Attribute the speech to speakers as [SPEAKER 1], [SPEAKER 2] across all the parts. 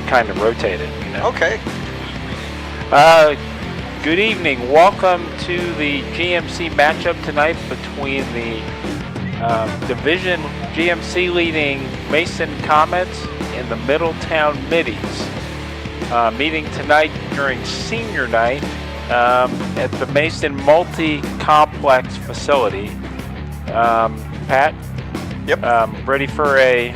[SPEAKER 1] kind of rotate it. You know?
[SPEAKER 2] Okay.
[SPEAKER 1] Good evening. Welcome to the GMC matchup tonight between the Division GMC leading Mason Comets and the Middletown Middies. Meeting tonight during senior night at the Mason Multi-Complex facility. Pat?
[SPEAKER 2] Yep.
[SPEAKER 1] Ready for a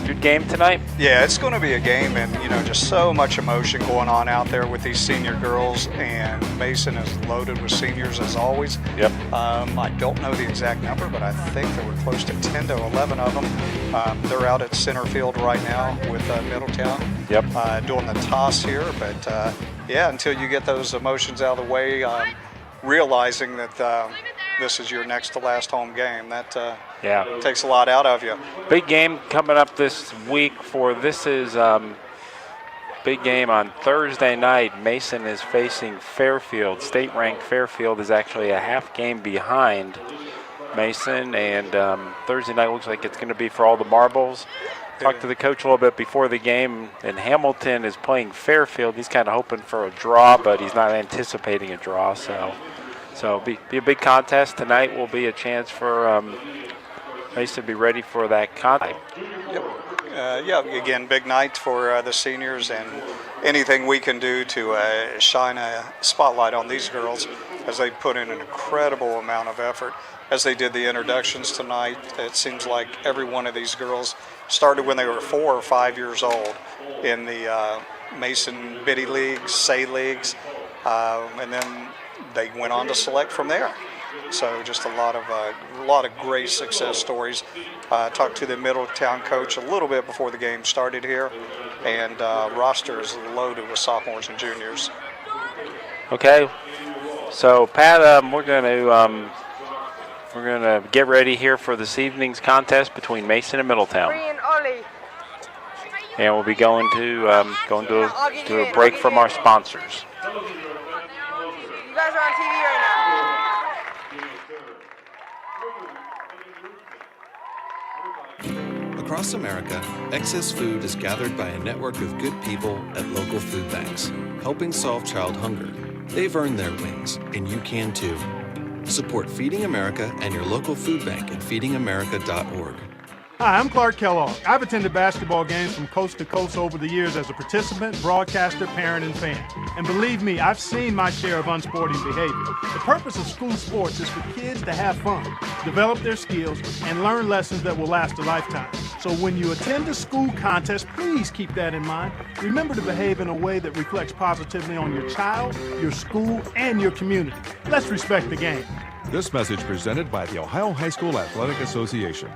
[SPEAKER 1] good game tonight?
[SPEAKER 2] Yeah, it's going to be a game, and just so much emotion going on out there with these senior girls, and Mason is loaded with seniors as always.
[SPEAKER 1] Yep.
[SPEAKER 2] I don't know the exact number, but I think there were close to 10 to 11 of them. They're out at center field right now with Middletown.
[SPEAKER 1] Yep.
[SPEAKER 2] Doing the toss here, but yeah, until you get those emotions out of the way, realizing that this is your next to last home game, that takes a lot out of you.
[SPEAKER 1] Big game coming up this week big game on Thursday night. Mason is facing Fairfield. State-ranked Fairfield is actually a half game behind Mason, and Thursday night looks like it's going to be for all the marbles. Talked to the coach a little bit before the game, and Hamilton is playing Fairfield. He's kind of hoping for a draw, but he's not anticipating a draw. So be a big contest tonight. Will be a chance for Mason to be ready for that contest.
[SPEAKER 2] Yep. Again, big night for the seniors, and anything we can do to shine a spotlight on these girls as they put in an incredible amount of effort. As they did the introductions tonight, it seems like every one of these girls started when they were 4 or 5 years old in the Mason Biddy Leagues, SAA Leagues, and then they went on to select from there. So just a lot of great success stories. Talked to the Middletown coach a little bit before the game started here, and roster is loaded with sophomores and juniors.
[SPEAKER 1] Okay, so Pat, we're gonna get ready here for this evening's contest between Mason and Middletown. And we'll be going to a break from our sponsors.
[SPEAKER 3] You guys are on TV right now.
[SPEAKER 4] Across America, excess food is gathered by a network of good people at local food banks, helping solve child hunger. They've earned their wings, and you can too. Support Feeding America and your local food bank at feedingamerica.org.
[SPEAKER 5] Hi, I'm Clark Kellogg. I've attended basketball games from coast to coast over the years as a participant, broadcaster, parent, and fan. And believe me, I've seen my share of unsporting behavior. The purpose of school sports is for kids to have fun, develop their skills, and learn lessons that will last a lifetime. So when you attend a school contest, please keep that in mind. Remember to behave in a way that reflects positively on your child, your school, and your community. Let's respect the game.
[SPEAKER 6] This message presented by the Ohio High School Athletic Association.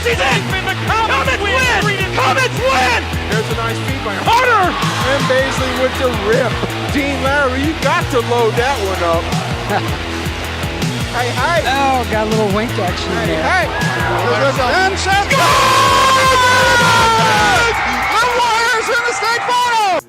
[SPEAKER 7] He's in! Comets win! Comets win!
[SPEAKER 8] There's a nice feed by Hunter! And Baisley with the rip. Dean Larry, you got to load that one up. Hey.
[SPEAKER 9] Oh, got a little wink action there.
[SPEAKER 8] Hey. And set. The Warriors in the state final!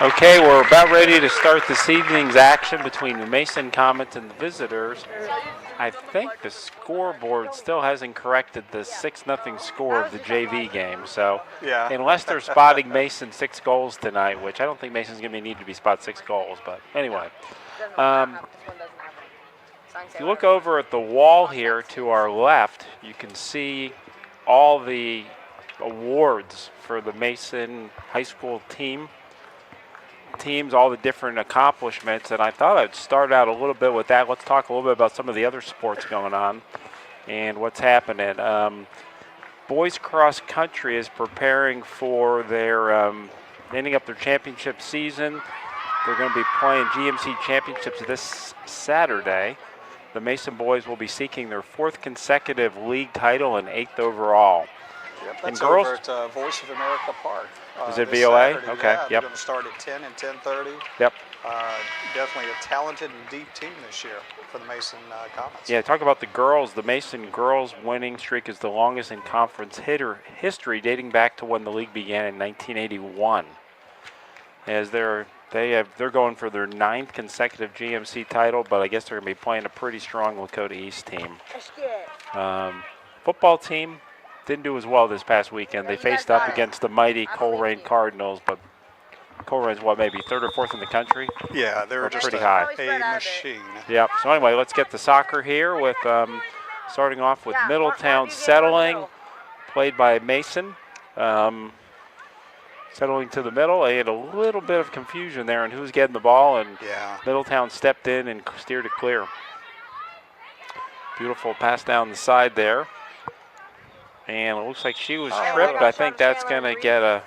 [SPEAKER 1] Okay, we're about ready to start this evening's action between the Mason Comets and the visitors. I think the scoreboard still hasn't corrected the 6-0 score of the JV game. So
[SPEAKER 2] Yeah.
[SPEAKER 1] unless they're spotting Mason 6 goals tonight, which I don't think Mason's going to need to be spot 6 goals. But anyway, if you look over at the wall here to our left, you can see all the awards for the Mason High School teams, all the different accomplishments, and I thought I'd start out a little bit with that. Let's talk a little bit about some of the other sports going on and what's happening. Boys cross country is preparing for their ending up their championship season. They're going to be playing GMC championships this Saturday. The Mason boys will be seeking their 4th consecutive league title and 8th overall.
[SPEAKER 2] Yep,
[SPEAKER 1] And
[SPEAKER 2] that's
[SPEAKER 1] girls,
[SPEAKER 2] over at Voice of America Park.
[SPEAKER 1] is it
[SPEAKER 2] this
[SPEAKER 1] VOA?
[SPEAKER 2] Saturday.
[SPEAKER 1] Okay,
[SPEAKER 2] Yeah,
[SPEAKER 1] yep.
[SPEAKER 2] they're going to start at 10 and 10:30.
[SPEAKER 1] Yep.
[SPEAKER 2] Definitely a talented and deep team this year for the Mason Comets.
[SPEAKER 1] Yeah, talk about the girls. The Mason girls winning streak is the longest in conference history, dating back to when the league began in 1981. As they're going for their 9th consecutive GMC title, but I guess they're going to be playing a pretty strong Lakota East team. Football team didn't do as well this past weekend. They faced up against the mighty Coleraine Cardinals, but Colerane's maybe 3rd or 4th in the country?
[SPEAKER 2] Yeah, they're just
[SPEAKER 1] pretty high.
[SPEAKER 2] A machine.
[SPEAKER 1] Yep. So anyway, let's get to soccer here with starting off with Middletown settling, played by Mason. Settling to the middle, and a little bit of confusion there on who's getting the ball, and Middletown stepped in and steered it clear. Beautiful pass down the side there. And it looks like she was tripped. I think that's going to get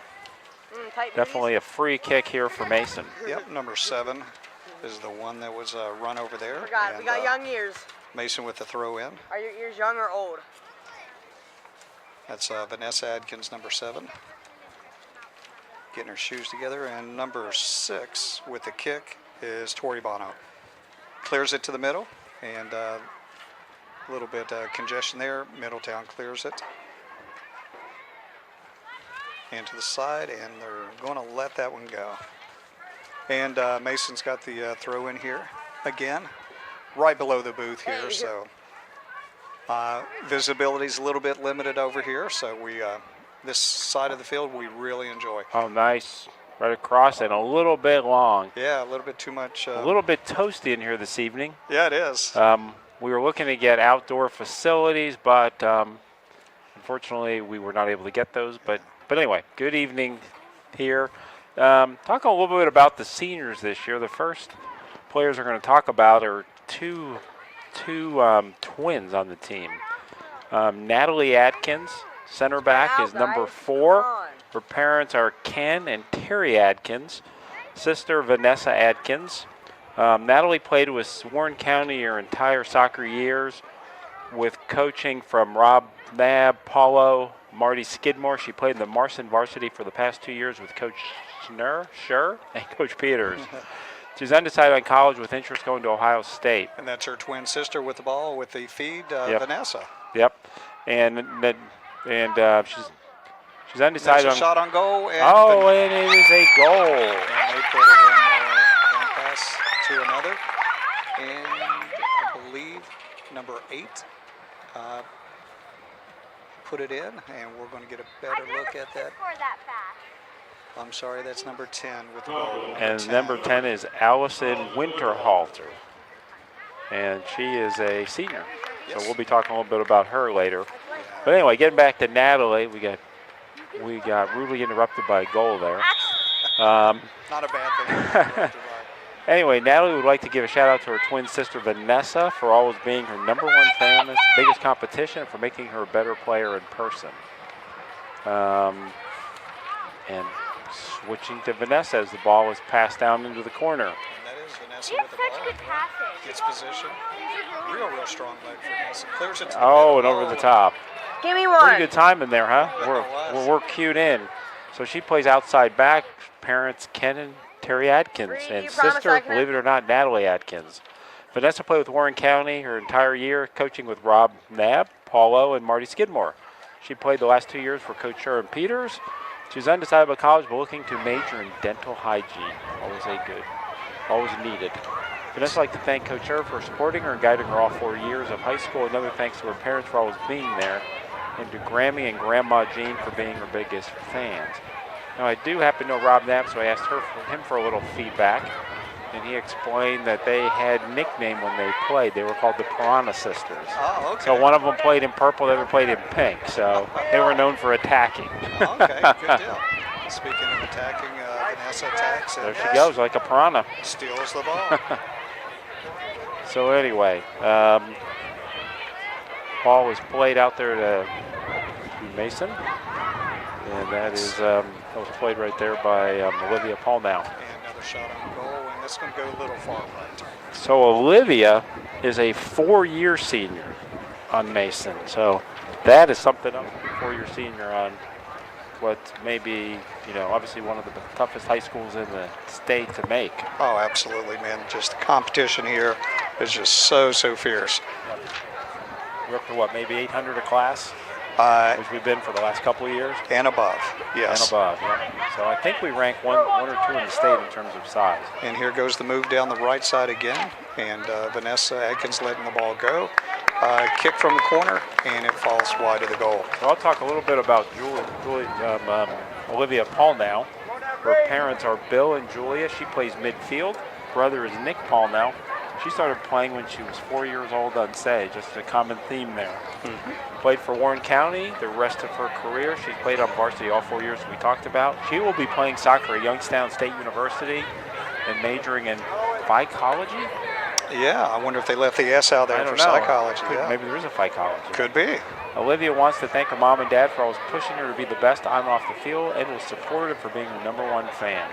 [SPEAKER 1] definitely a free kick here for Mason.
[SPEAKER 2] Yep, number 7 is the one that was run over there.
[SPEAKER 3] We got young ears.
[SPEAKER 2] Mason with the throw in.
[SPEAKER 3] Are your ears young or old?
[SPEAKER 2] That's Vanessa Adkins, number 7. Getting her shoes together. And number 6 with the kick is Tori Bono. Clears it to the middle, and a little bit congestion there. Middletown clears it. And to the side, and they're going to let that one go. And Mason's got the throw in here again, right below the booth here. So visibility's a little bit limited over here. So we this side of the field we really enjoy.
[SPEAKER 1] Oh, nice. Right across and a little bit long.
[SPEAKER 2] Yeah, a little bit too much.
[SPEAKER 1] A little bit toasty in here this evening.
[SPEAKER 2] Yeah, it is.
[SPEAKER 1] We were looking to get outdoor facilities, but unfortunately we were not able to get those. But anyway, good evening here. Talk a little bit about the seniors this year. The first players we're going to talk about are two twins on the team. Natalie Atkins, center back, is number 4. Her parents are Ken and Terry Adkins. Sister Vanessa Adkins. Natalie played with Warren County her entire soccer years, with coaching from Rob Nab, Paulo, Marty Skidmore. She played in the Marson Varsity for the past 2 years with Coach Schnur and Coach Peters. She's undecided on college with interest going to Ohio State.
[SPEAKER 2] And that's her twin sister with the ball with the feed, Vanessa.
[SPEAKER 1] Yep. And she's undecided
[SPEAKER 2] There's a shot on goal. And
[SPEAKER 1] and it is a goal.
[SPEAKER 2] And they put it in one pass to another. And I believe number 8 put it in, and we're going to get a better look at that. I'm sorry, that's number 10 with the goal.
[SPEAKER 1] And number 10 is Allison Winterhalter, and she is a senior.
[SPEAKER 2] Yes.
[SPEAKER 1] So we'll be talking a little bit about her later. But anyway, getting back to Natalie, we got rudely interrupted by a goal there.
[SPEAKER 2] Not a bad thing.
[SPEAKER 1] Anyway, Natalie would like to give a shout out to her twin sister Vanessa for always being her number 1 fan, biggest competition, and for making her a better player in person. And switching to Vanessa as the ball is passed down into the corner.
[SPEAKER 2] And that is Vanessa with the ball. Gets position. Real strong leg for Vanessa. Clears it to the middle.
[SPEAKER 1] And over the top.
[SPEAKER 3] Give me one.
[SPEAKER 1] Pretty good time in there, huh?
[SPEAKER 2] Yeah,
[SPEAKER 1] We're cued in. So she plays outside back. Parents Ken and Terry Adkins, and sister, believe it or not, Natalie Adkins. Vanessa played with Warren County her entire year, coaching with Rob Nab, Paulo, and Marty Skidmore. She played the last 2 years for Coach Sharon Peters. She's undecided about college, but looking to major in dental hygiene. Always needed. Vanessa would like to thank Coach Herb for supporting her and guiding her all 4 years of high school. Another thanks to her parents for always being there, and to Grammy and Grandma Jean for being her biggest fans. Now, I do happen to know Rob Knapp, so I asked him for a little feedback, and he explained that they had a nickname when they played. They were called the Piranha Sisters.
[SPEAKER 2] Oh, okay.
[SPEAKER 1] So one of them played in purple, the other played in pink, so they were known for attacking.
[SPEAKER 2] Okay, good deal. Speaking of attacking, Vanessa attacks.
[SPEAKER 1] There she goes, like a piranha.
[SPEAKER 2] Steals the ball.
[SPEAKER 1] So anyway, ball was played out there to Mason, and that was played right there by Olivia Paulnow.
[SPEAKER 2] And another shot on goal, and that's going to go a little far right.
[SPEAKER 1] So Olivia is a 4-year senior on Mason. So that is something else, 4-year senior on what may be, obviously one of the toughest high schools in the state to make.
[SPEAKER 2] Oh, absolutely, man. Just the competition here is just so fierce.
[SPEAKER 1] We're up to what, maybe 800 a class? Which we've been for the last couple of years?
[SPEAKER 2] And above, yes.
[SPEAKER 1] And above, yeah. So I think we rank one or two in the state in terms of size.
[SPEAKER 2] And here goes the move down the right side again. And Vanessa Adkins letting the ball go. Kick from the corner, and it falls wide of the goal.
[SPEAKER 1] So I'll talk a little bit about Olivia Paulnow. Her parents are Bill and Julia. She plays midfield. Brother is Nick Paulnow. She started playing when she was 4 years old on SAA, just a common theme there. Mm-hmm. Played for Warren County the rest of her career. She played on varsity all 4 years we talked about. She will be playing soccer at Youngstown State University and majoring in psychology.
[SPEAKER 2] Yeah, I wonder if they left the S out there for psychology. Yeah.
[SPEAKER 1] Maybe there is a psychology.
[SPEAKER 2] Could be.
[SPEAKER 1] Olivia wants to thank her mom and dad for always pushing her to be the best on and off the field, and will support her for being her #1 fan.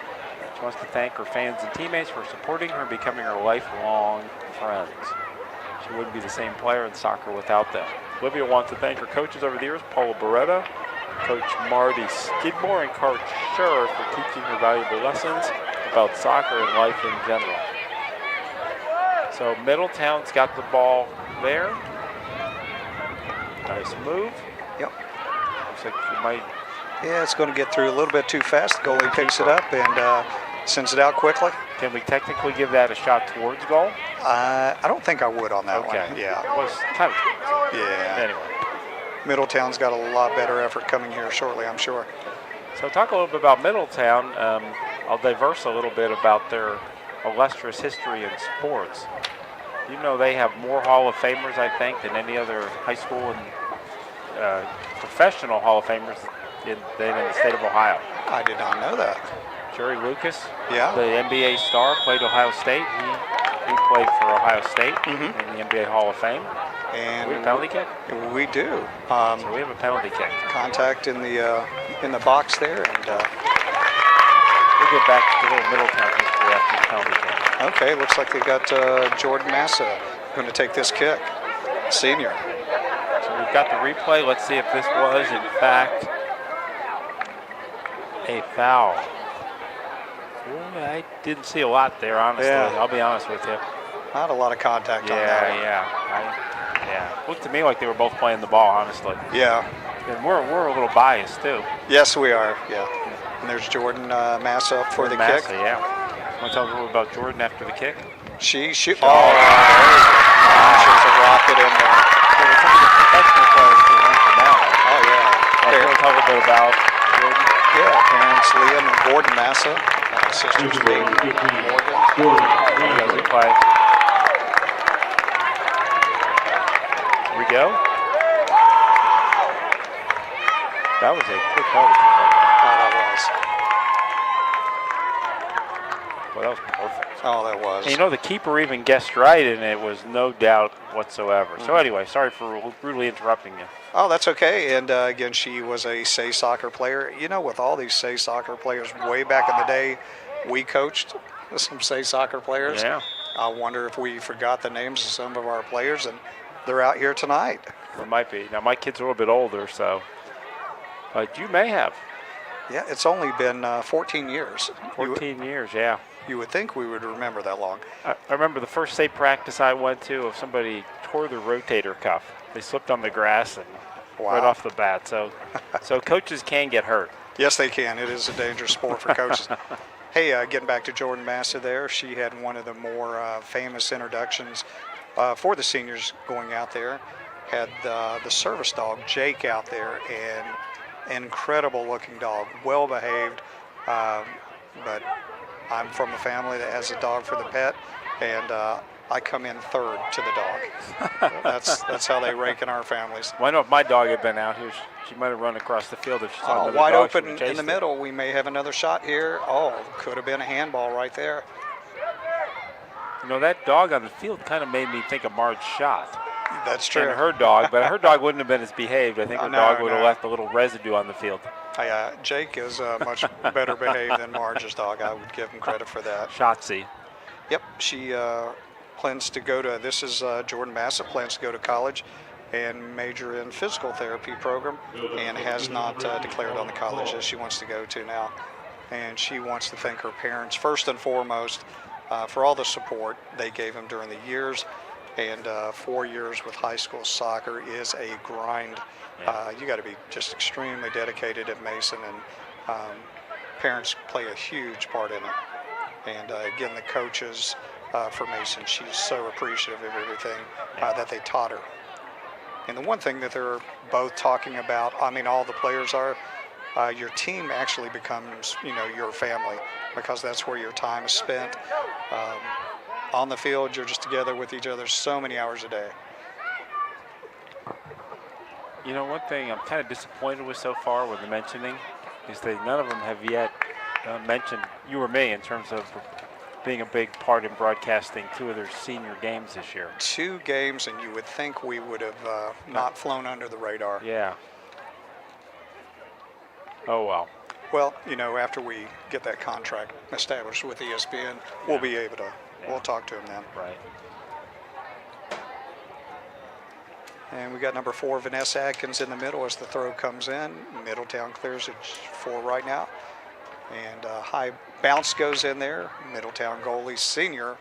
[SPEAKER 1] She wants to thank her fans and teammates for supporting her and becoming her lifelong friends. She wouldn't be the same player in soccer without them. Olivia wants to thank her coaches over the years, Paula Beretta, Coach Marty Skidmore, and Coach Scherer for teaching her valuable lessons about soccer and life in general. So Middletown's got the ball there. Nice move.
[SPEAKER 2] Yep.
[SPEAKER 1] Looks like you might.
[SPEAKER 2] Yeah, it's going to get through a little bit too fast. The goalie picks it up and sends it out quickly.
[SPEAKER 1] Can we technically give that a shot towards goal?
[SPEAKER 2] I don't think I would on that one. Yeah.
[SPEAKER 1] It was kind of.
[SPEAKER 2] Yeah.
[SPEAKER 1] Anyway.
[SPEAKER 2] Middletown's got a lot better effort coming here shortly, I'm sure.
[SPEAKER 1] So talk a little bit about Middletown. I'll diverse a little bit about their illustrious history in sports. They have more Hall of Famers, I think, than any other high school and professional Hall of Famers than in the state of Ohio.
[SPEAKER 2] I did not know that.
[SPEAKER 1] Jerry Lucas,
[SPEAKER 2] yeah,
[SPEAKER 1] the NBA star, played Ohio State. He played for Ohio State in the NBA Hall of Fame.
[SPEAKER 2] And
[SPEAKER 1] we have a penalty kick?
[SPEAKER 2] We do.
[SPEAKER 1] So we have a penalty kick.
[SPEAKER 2] Contact in the box there, and
[SPEAKER 1] we'll get back to the little Middletown history after the penalty kick.
[SPEAKER 2] Okay, looks like they've got Jordan Massa going to take this kick, senior.
[SPEAKER 1] So we've got the replay. Let's see if this was, in fact, a foul. Ooh, I didn't see a lot there, honestly.
[SPEAKER 2] Yeah.
[SPEAKER 1] I'll be honest with you.
[SPEAKER 2] Not a lot of contact on that one.
[SPEAKER 1] Yeah. Looked to me like they were both playing the ball, honestly.
[SPEAKER 2] Yeah.
[SPEAKER 1] And we're a little biased, too.
[SPEAKER 2] Yes, we are, yeah. And there's Jordan Massa up for the kick.
[SPEAKER 1] Yeah. Want to tell us a little about Jordan after the kick?
[SPEAKER 2] She there you go. Launches a rocket in there.
[SPEAKER 1] So we're some of the professional players who went from now.
[SPEAKER 2] Oh, yeah.
[SPEAKER 1] Want to talk a little bit about Jordan?
[SPEAKER 2] Yeah, parents Liam and Gordon Massa. Sisters being Morgan.
[SPEAKER 1] Replay. Here we go. That was a quick penalty.
[SPEAKER 2] Oh, that was.
[SPEAKER 1] Well, that was perfect.
[SPEAKER 2] Oh, that was.
[SPEAKER 1] And the keeper even guessed right, and it was no doubt whatsoever. So anyway, sorry for rudely interrupting you.
[SPEAKER 2] Oh, that's okay. And again, she was a SAA soccer player. With all these SAA soccer players, way back in the day, we coached some SAA soccer players.
[SPEAKER 1] Yeah.
[SPEAKER 2] I wonder if we forgot the names of some of our players, and they're out here tonight.
[SPEAKER 1] It might be. Now, my kid's a little bit older, so. But you may have.
[SPEAKER 2] Yeah, it's only been 14 years.
[SPEAKER 1] 14 years, yeah.
[SPEAKER 2] You would think we would remember that long.
[SPEAKER 1] I remember the first state practice I went to of somebody tore their rotator cuff. They slipped on the grass and right off the bat. So coaches can get hurt.
[SPEAKER 2] Yes, they can. It is a dangerous sport for coaches. Hey, getting back to Jordan Massa there, she had one of the more famous introductions for the seniors going out there. Had the service dog, Jake, out there, and incredible looking dog, well behaved. But I'm from a family that has a dog for the pet, and I come in third to the dog. That's how they rank in our families.
[SPEAKER 1] Well, I know if my dog had been out here, she might have run across the field if she saw another
[SPEAKER 2] wide
[SPEAKER 1] dog, she
[SPEAKER 2] open
[SPEAKER 1] would have
[SPEAKER 2] in the
[SPEAKER 1] chased
[SPEAKER 2] middle. We may have another shot here. Oh, could have been a handball right there.
[SPEAKER 1] You know, that dog on the field kind of made me think of Marge Schott.
[SPEAKER 2] That's true.
[SPEAKER 1] And her dog, but her dog wouldn't have been as behaved. I think her dog would have left a little residue on the field.
[SPEAKER 2] Jake is much better behaved than Marge's dog. I would give him credit for that.
[SPEAKER 1] Shotzi.
[SPEAKER 2] Yep, she plans to go to, this is Jordan Massa, plans to go to college and major in physical therapy program, and has not declared on the college that she wants to go to now. And she wants to thank her parents first and foremost for all the support they gave them during the years. And 4 years with high school soccer is a grind. You got to be just extremely dedicated at Mason, and parents play a huge part in it. And again, the coaches for Mason, she's so appreciative of everything that they taught her. And the one thing that they're both talking about, I mean, all the players are, your team actually becomes, your family, because that's where your time is spent. On the field, you're just together with each other so many hours a day.
[SPEAKER 1] You know, one thing I'm kind of disappointed with so far with the mentioning is that none of them have yet mentioned you or me in terms of being a big part in broadcasting 2 of their senior games this year.
[SPEAKER 2] 2 games, and you would think we would have not flown under the radar.
[SPEAKER 1] Yeah. Oh, well.
[SPEAKER 2] Well, after we get that contract established with ESPN, we'll be able to, we'll talk to them then.
[SPEAKER 1] Right.
[SPEAKER 2] And we got number 4, Vanessa Atkins, in the middle as the throw comes in. Middletown clears it for right now. And high bounce goes in there. Middletown goalie, senior,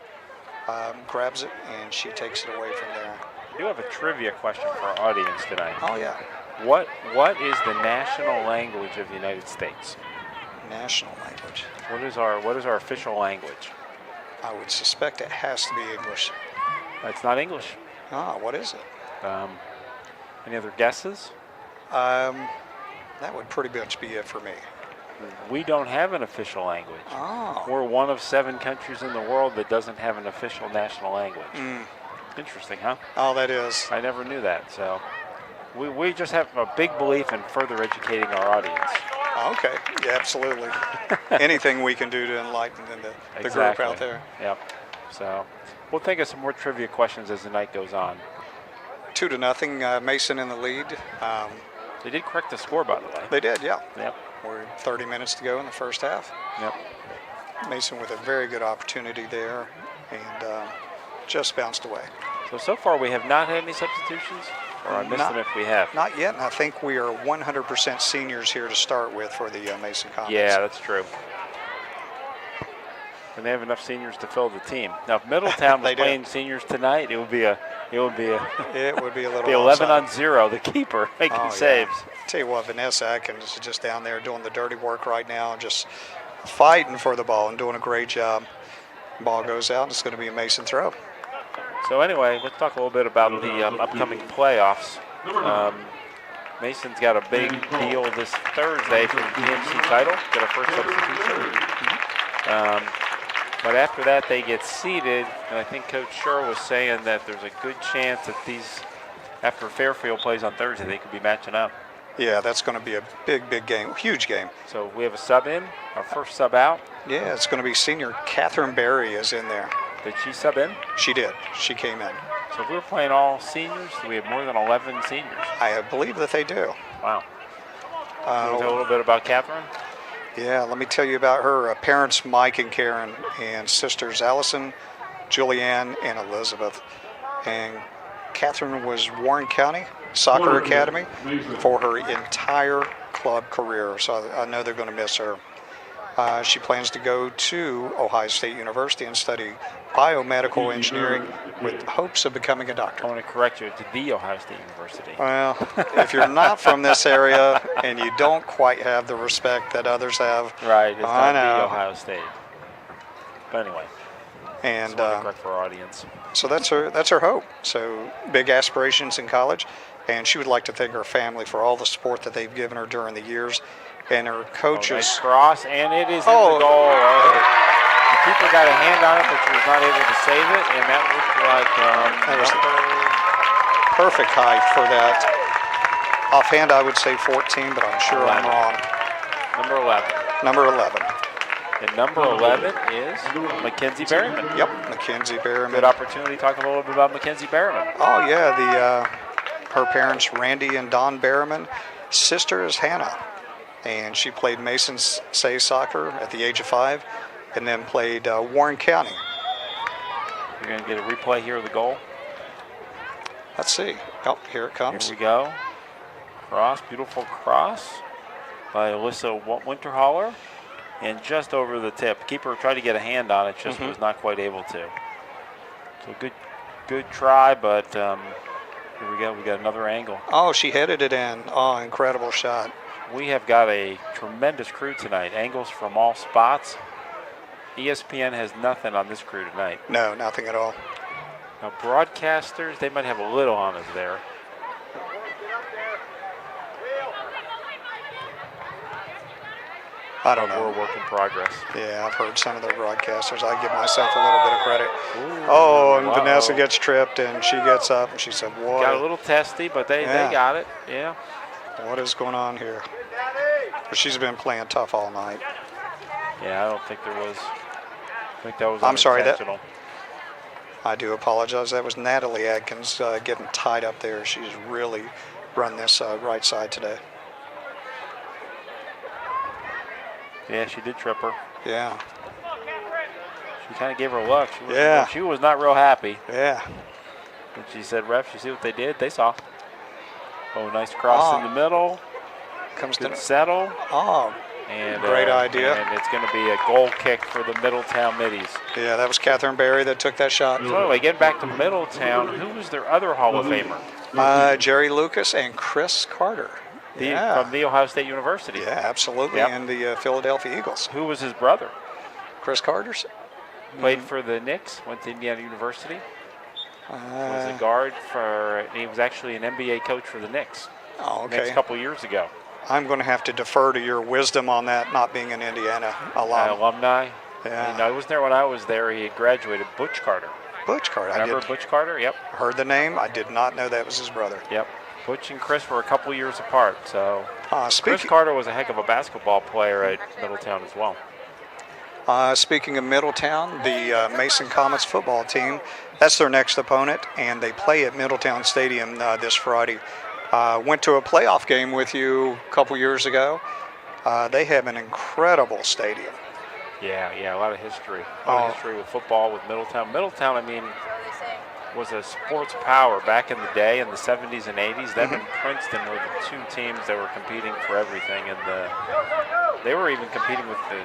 [SPEAKER 2] grabs it, and she takes it away from there.
[SPEAKER 1] I do have a trivia question for our audience tonight.
[SPEAKER 2] Oh, yeah.
[SPEAKER 1] What is the national language of the United States?
[SPEAKER 2] National language.
[SPEAKER 1] What is our official language?
[SPEAKER 2] I would suspect it has to be English.
[SPEAKER 1] It's not English.
[SPEAKER 2] Ah, what is it?
[SPEAKER 1] Any other guesses?
[SPEAKER 2] That would pretty much be it for me.
[SPEAKER 1] We don't have an official language.
[SPEAKER 2] Oh.
[SPEAKER 1] We're one of 7 countries in the world that doesn't have an official national language. Interesting, huh?
[SPEAKER 2] Oh, that is.
[SPEAKER 1] I never knew that. So we just have a big belief in further educating our audience.
[SPEAKER 2] Okay, yeah, absolutely. Anything we can do to enlighten the group out there.
[SPEAKER 1] Yep. So we'll think of some more trivia questions as the night goes on.
[SPEAKER 2] 2-0, Mason in the lead.
[SPEAKER 1] They did correct the score, by the way.
[SPEAKER 2] They did, yeah.
[SPEAKER 1] Yep.
[SPEAKER 2] We're 30 minutes to go in the first half.
[SPEAKER 1] Yep.
[SPEAKER 2] Mason with a very good opportunity there, and just bounced away.
[SPEAKER 1] So far we have not had any substitutions, or I missed them if we have.
[SPEAKER 2] Not yet, and I think we are 100% seniors here to start with for the Mason Comets.
[SPEAKER 1] Yeah, that's true. And they have enough seniors to fill the team. Now, if Middletown was playing seniors tonight, it would be a little
[SPEAKER 2] be a
[SPEAKER 1] be 11-0. The keeper making saves.
[SPEAKER 2] Tell you what, Vanessa Atkins is just down there doing the dirty work right now, just fighting for the ball and doing a great job. Ball goes out, and it's going to be a Mason throw.
[SPEAKER 1] So anyway, let's talk a little bit about the upcoming playoffs. Mason's got a big deal this Thursday for the PMC title. Get our first substitution. But after that, they get seeded, and I think Coach Schur was saying that there's a good chance that these, after Fairfield plays on Thursday, they could be matching up.
[SPEAKER 2] Yeah, that's going to be a big game, huge game.
[SPEAKER 1] So we have a sub in, our first sub out.
[SPEAKER 2] Yeah, it's going to be senior Catherine Berry is in there.
[SPEAKER 1] Did she sub in?
[SPEAKER 2] She did. She came in.
[SPEAKER 1] So if we were playing all seniors, we have more than 11 seniors.
[SPEAKER 2] I believe that they do.
[SPEAKER 1] Wow. Can you tell a little bit about Catherine?
[SPEAKER 2] Yeah, let me tell you about her parents, Mike and Karen, and sisters Allison, Julianne, and Elizabeth. And Catherine was Warren County Soccer Academy for her entire club career, so I know they're going to miss her. She plans to go to Ohio State University and study biomedical engineering with hopes of becoming a doctor.
[SPEAKER 1] I want to correct you. It's the Ohio State University.
[SPEAKER 2] Well, if you're not from this area and you don't quite have the respect that others have,
[SPEAKER 1] Right, it's
[SPEAKER 2] I
[SPEAKER 1] not the
[SPEAKER 2] know.
[SPEAKER 1] Ohio State. But anyway,
[SPEAKER 2] And
[SPEAKER 1] just want to correct for our audience.
[SPEAKER 2] so that's her hope. So big aspirations in college, and she would like to thank her family for all the support that they've given her during the years, and her coaches.
[SPEAKER 1] Nice cross, and it is in
[SPEAKER 2] Oh.
[SPEAKER 1] the goal. The keeper got a hand on it, but she was not able to save it, and that looked like
[SPEAKER 2] That was perfect height for that. Offhand, I would say 14, but I'm sure I'm wrong.
[SPEAKER 1] number 11.
[SPEAKER 2] Number 11.
[SPEAKER 1] And number 11 is Mackenzie Berryman.
[SPEAKER 2] Yep, Mackenzie Berryman.
[SPEAKER 1] Good opportunity to talk a little bit about Mackenzie Berryman.
[SPEAKER 2] Oh yeah, her parents, Randy and Don Berryman. Sister is Hannah, and she played Mason's Say soccer at the age of 5, and then played Warren County.
[SPEAKER 1] We're going to get a replay here of the goal.
[SPEAKER 2] Let's see. Oh, here it comes.
[SPEAKER 1] Here we go. Cross, beautiful cross by Alyssa Winterhaller, and just over the tip. Keeper tried to get a hand on it, just was not quite able to. So good try, but here we go. We got another angle.
[SPEAKER 2] Oh, she headed it in. Oh, incredible shot.
[SPEAKER 1] We have got a tremendous crew tonight. Angles from all spots. ESPN has nothing on this crew tonight.
[SPEAKER 2] No, nothing at all.
[SPEAKER 1] Now, broadcasters, they might have a little on us there.
[SPEAKER 2] I don't know.
[SPEAKER 1] We're a work in progress.
[SPEAKER 2] Yeah, I've heard some of the broadcasters. I give myself a little bit of credit. Oh, and Vanessa gets tripped, and she gets up, and she said, "What?
[SPEAKER 1] Got a little testy, but they got it. Yeah.
[SPEAKER 2] What is going on here?" But she's been playing tough all night.
[SPEAKER 1] Yeah, I don't think there was. I think that was
[SPEAKER 2] I'm sorry, that-
[SPEAKER 1] unintentional.
[SPEAKER 2] I do apologize. That was Natalie Adkins getting tied up there. She's really run this right side today.
[SPEAKER 1] Yeah, she did trip her.
[SPEAKER 2] Yeah,
[SPEAKER 1] She kind of gave her a look. She was not real happy.
[SPEAKER 2] yeah.
[SPEAKER 1] And she said, "Ref, you see what they did? They saw." Oh, nice cross in the middle.
[SPEAKER 2] Comes
[SPEAKER 1] Good
[SPEAKER 2] to
[SPEAKER 1] settle.
[SPEAKER 2] oh,
[SPEAKER 1] And
[SPEAKER 2] great idea.
[SPEAKER 1] And it's going to be a goal kick for the Middletown Middies.
[SPEAKER 2] yeah. That was Catherine Berry that took that shot.
[SPEAKER 1] So anyway, getting back to Middletown, who was their other Hall of Famer?
[SPEAKER 2] Jerry Lucas and Chris Carter.
[SPEAKER 1] From the Ohio State University.
[SPEAKER 2] Yeah, absolutely.
[SPEAKER 1] Yep.
[SPEAKER 2] And the Philadelphia Eagles.
[SPEAKER 1] Who was his brother?
[SPEAKER 2] Chris Carter's.
[SPEAKER 1] Played for the Knicks, went to Indiana University. Was a
[SPEAKER 2] Uh,
[SPEAKER 1] guard for, he was actually an NBA coach for the Knicks.
[SPEAKER 2] oh,
[SPEAKER 1] Knicks
[SPEAKER 2] okay.
[SPEAKER 1] a couple years ago.
[SPEAKER 2] I'm going to have to defer to your wisdom on that, not being an Indiana alum.
[SPEAKER 1] Alumni.
[SPEAKER 2] Yeah.
[SPEAKER 1] And I wasn't there when I was there. He had graduated. Butch Carter.
[SPEAKER 2] Butch Carter. I
[SPEAKER 1] Remember
[SPEAKER 2] did
[SPEAKER 1] Butch Carter? Yep.
[SPEAKER 2] heard the name. I did not know that was his brother.
[SPEAKER 1] Yep. Butch and Chris were a couple years apart. So Chris
[SPEAKER 2] Speaking
[SPEAKER 1] Carter was a heck of a basketball player at Middletown as well.
[SPEAKER 2] speaking of Middletown, the Mason Comets football team, that's their next opponent, and they play at Middletown Stadium this Friday. Went to a playoff game with you a couple years ago. They have an incredible stadium.
[SPEAKER 1] Yeah, a lot of history. A lot of history with football with Middletown. Middletown, I mean, was a sports power back in the day in the 70s and 80s. Them and Princeton were the two teams that were competing for everything, and they were even competing with the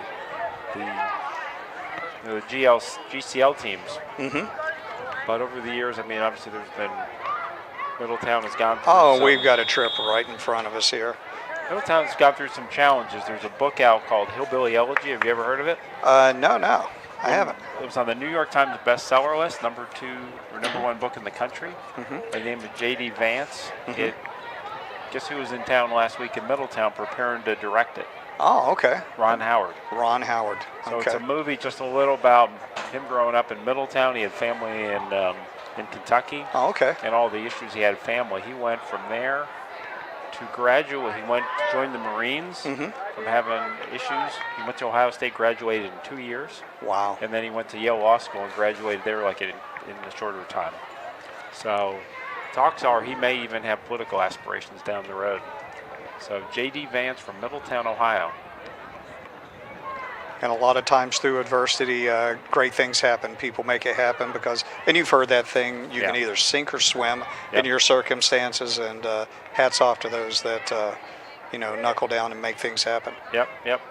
[SPEAKER 1] GCL teams. But over the years, I mean, obviously there's been Middletown has gone through.
[SPEAKER 2] Oh,
[SPEAKER 1] some,
[SPEAKER 2] we've got a trip right in front of us here.
[SPEAKER 1] Middletown's gone through some challenges. There's a book out called Hillbilly Elegy. Have you ever heard of it?
[SPEAKER 2] No, I haven't.
[SPEAKER 1] It was on the New York Times bestseller list, number 2 or number 1 book in the country. By the name of J.D. Vance. Guess who was in town last week in Middletown preparing to direct it?
[SPEAKER 2] Oh, okay.
[SPEAKER 1] Ron Howard.
[SPEAKER 2] Ron Howard.
[SPEAKER 1] So
[SPEAKER 2] Okay.
[SPEAKER 1] it's a movie just a little about him growing up in Middletown. He had family in Kentucky.
[SPEAKER 2] Oh, okay.
[SPEAKER 1] And all the issues he had family. He went from there to graduate. He went to join the Marines from having issues. He went to Ohio State, graduated in 2 years.
[SPEAKER 2] Wow.
[SPEAKER 1] And then he went to Yale Law School and graduated there like in a shorter time. So talks are he may even have political aspirations down the road. So J.D. Vance from Middletown, Ohio.
[SPEAKER 2] And a lot of times through adversity, great things happen. People make it happen because, and you've heard that thing, you can either sink or swim in your circumstances, and hats off to those that, knuckle down and make things happen.
[SPEAKER 1] Yep.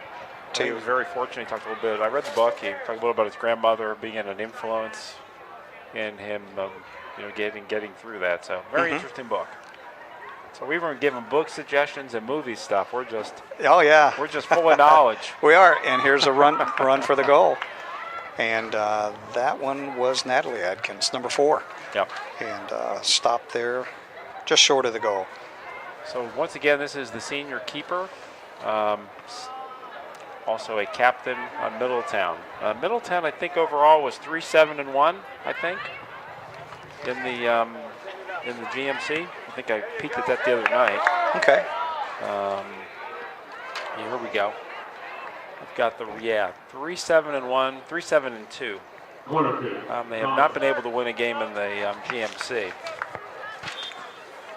[SPEAKER 1] He was very fortunate. He talked a little bit. I read the book. He talked a little about his grandmother being an influence in him, getting through that. So very interesting book. So we weren't giving book suggestions and movie stuff. We're just we're just full of knowledge.
[SPEAKER 2] We are, and here's a run for the goal, and that one was Natalie Adkins, number 4.
[SPEAKER 1] Yep.
[SPEAKER 2] And stopped there, just short of the goal.
[SPEAKER 1] So once again, this is the senior keeper, also a captain on Middletown. Middletown, I think overall was 3-7-1. I think in the GMC. I think I peeked at that the other night.
[SPEAKER 2] Okay.
[SPEAKER 1] Here we go. We've got 3-7-1, 3-7-2. They have not been able to win a game in the GMC.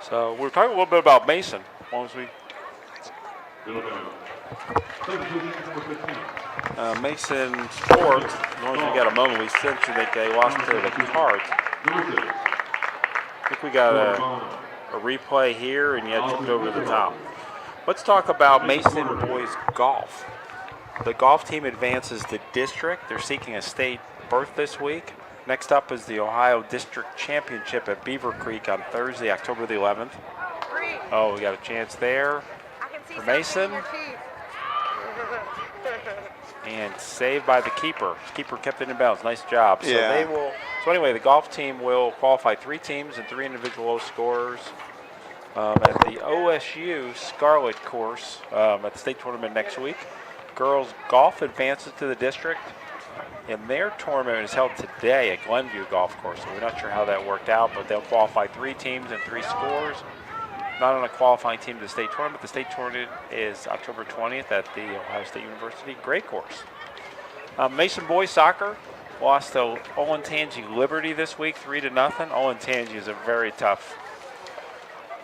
[SPEAKER 1] So we're talking a little bit about Mason. As long as we. Mason scored. As long as we got a moment, we essentially think they lost to the Cards. I think we got a replay here, and you had jumped over the top. Let's talk about Mason boys golf. The golf team advances to district. They're seeking a state berth this week. Next up is the Ohio District Championship at Beaver Creek on Thursday, October the 11th. Oh, we got a chance there for Mason. And saved by the keeper. Keeper kept it in bounds. Nice job. So
[SPEAKER 2] yeah.
[SPEAKER 1] they will. So anyway, the golf team will qualify 3 teams and 3 individual low scorers at the OSU Scarlet course at the state tournament next week. Girls golf advances to the district, and their tournament is held today at Glenview Golf Course. So we're not sure how that worked out, but they'll qualify 3 teams and 3 scores. Not on a qualifying team to the state tournament. The state tournament is October 20th at the Ohio State University Gray Course. Mason boys soccer lost to Olentangy Liberty this week, 3-0. Olentangy is a very tough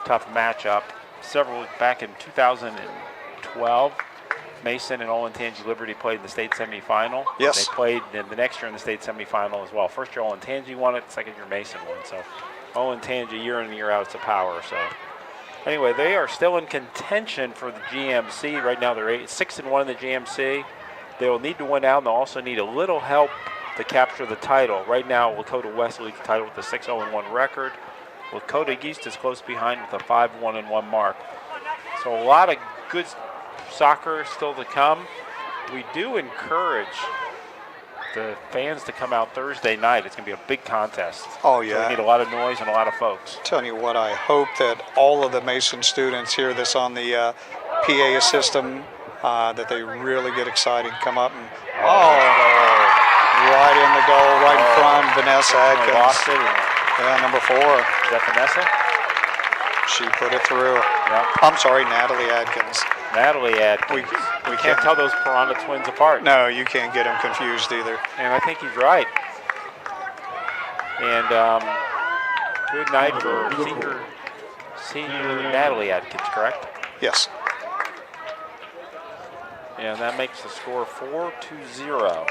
[SPEAKER 1] matchup. Several back in 2012, Mason and Olentangy Liberty played in the state semifinal.
[SPEAKER 2] Yes.
[SPEAKER 1] They played in the next year in the state semifinal as well. First year Olentangy won it, second year Mason won. So Olentangy year in and year out, it's a power. So anyway, they are still in contention for the GMC. Right now they're 6-1 in the GMC. They will need to win out, and they'll also need a little help to capture the title. Right now, Lakota West leads the title with a 6-0-1 record. Lakota East is close behind with a 5-1-1 mark. So a lot of good soccer still to come. We do encourage the fans to come out Thursday night. It's going to be a big contest.
[SPEAKER 2] Oh, yeah.
[SPEAKER 1] So we need a lot of noise and a lot of folks.
[SPEAKER 2] Telling you what, I hope that all of the Mason students hear this on the PA system, that they really get excited, come up and, right in the goal, right in front, Vanessa Adkins.
[SPEAKER 1] Lost it.
[SPEAKER 2] Yeah, number 4.
[SPEAKER 1] Is that Vanessa?
[SPEAKER 2] She put it through.
[SPEAKER 1] Yep.
[SPEAKER 2] I'm sorry, Natalie Adkins.
[SPEAKER 1] Natalie Adkins. We can't tell those Piranha twins apart.
[SPEAKER 2] No, you can't get them confused either.
[SPEAKER 1] And I think he's right. And good night for senior Natalie Adkins, correct?
[SPEAKER 2] Yes.
[SPEAKER 1] And that makes the score 4-0.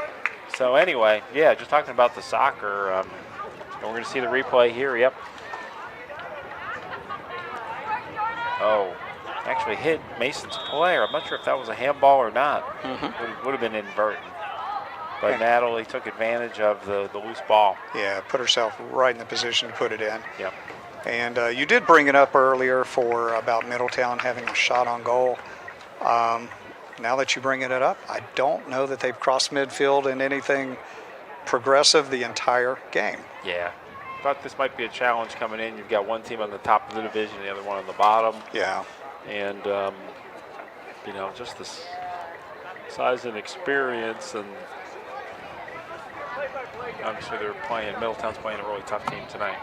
[SPEAKER 1] So anyway, yeah, just talking about the soccer. And we're going to see the replay here. Yep. Oh, actually hit Mason's player. I'm not sure if that was a handball or not. Would have been inadvertent. But Natalie took advantage of the loose ball.
[SPEAKER 2] Yeah, put herself right in the position to put it in.
[SPEAKER 1] Yep.
[SPEAKER 2] And you did bring it up earlier about Middletown having a shot on goal. Now that you bring it up, I don't know that they've crossed midfield in anything progressive the entire game.
[SPEAKER 1] Yeah. Thought this might be a challenge coming in. You've got one team on the top of the division, the other one on the bottom.
[SPEAKER 2] Yeah.
[SPEAKER 1] And, just the size and experience. And obviously Middletown's playing a really tough team tonight.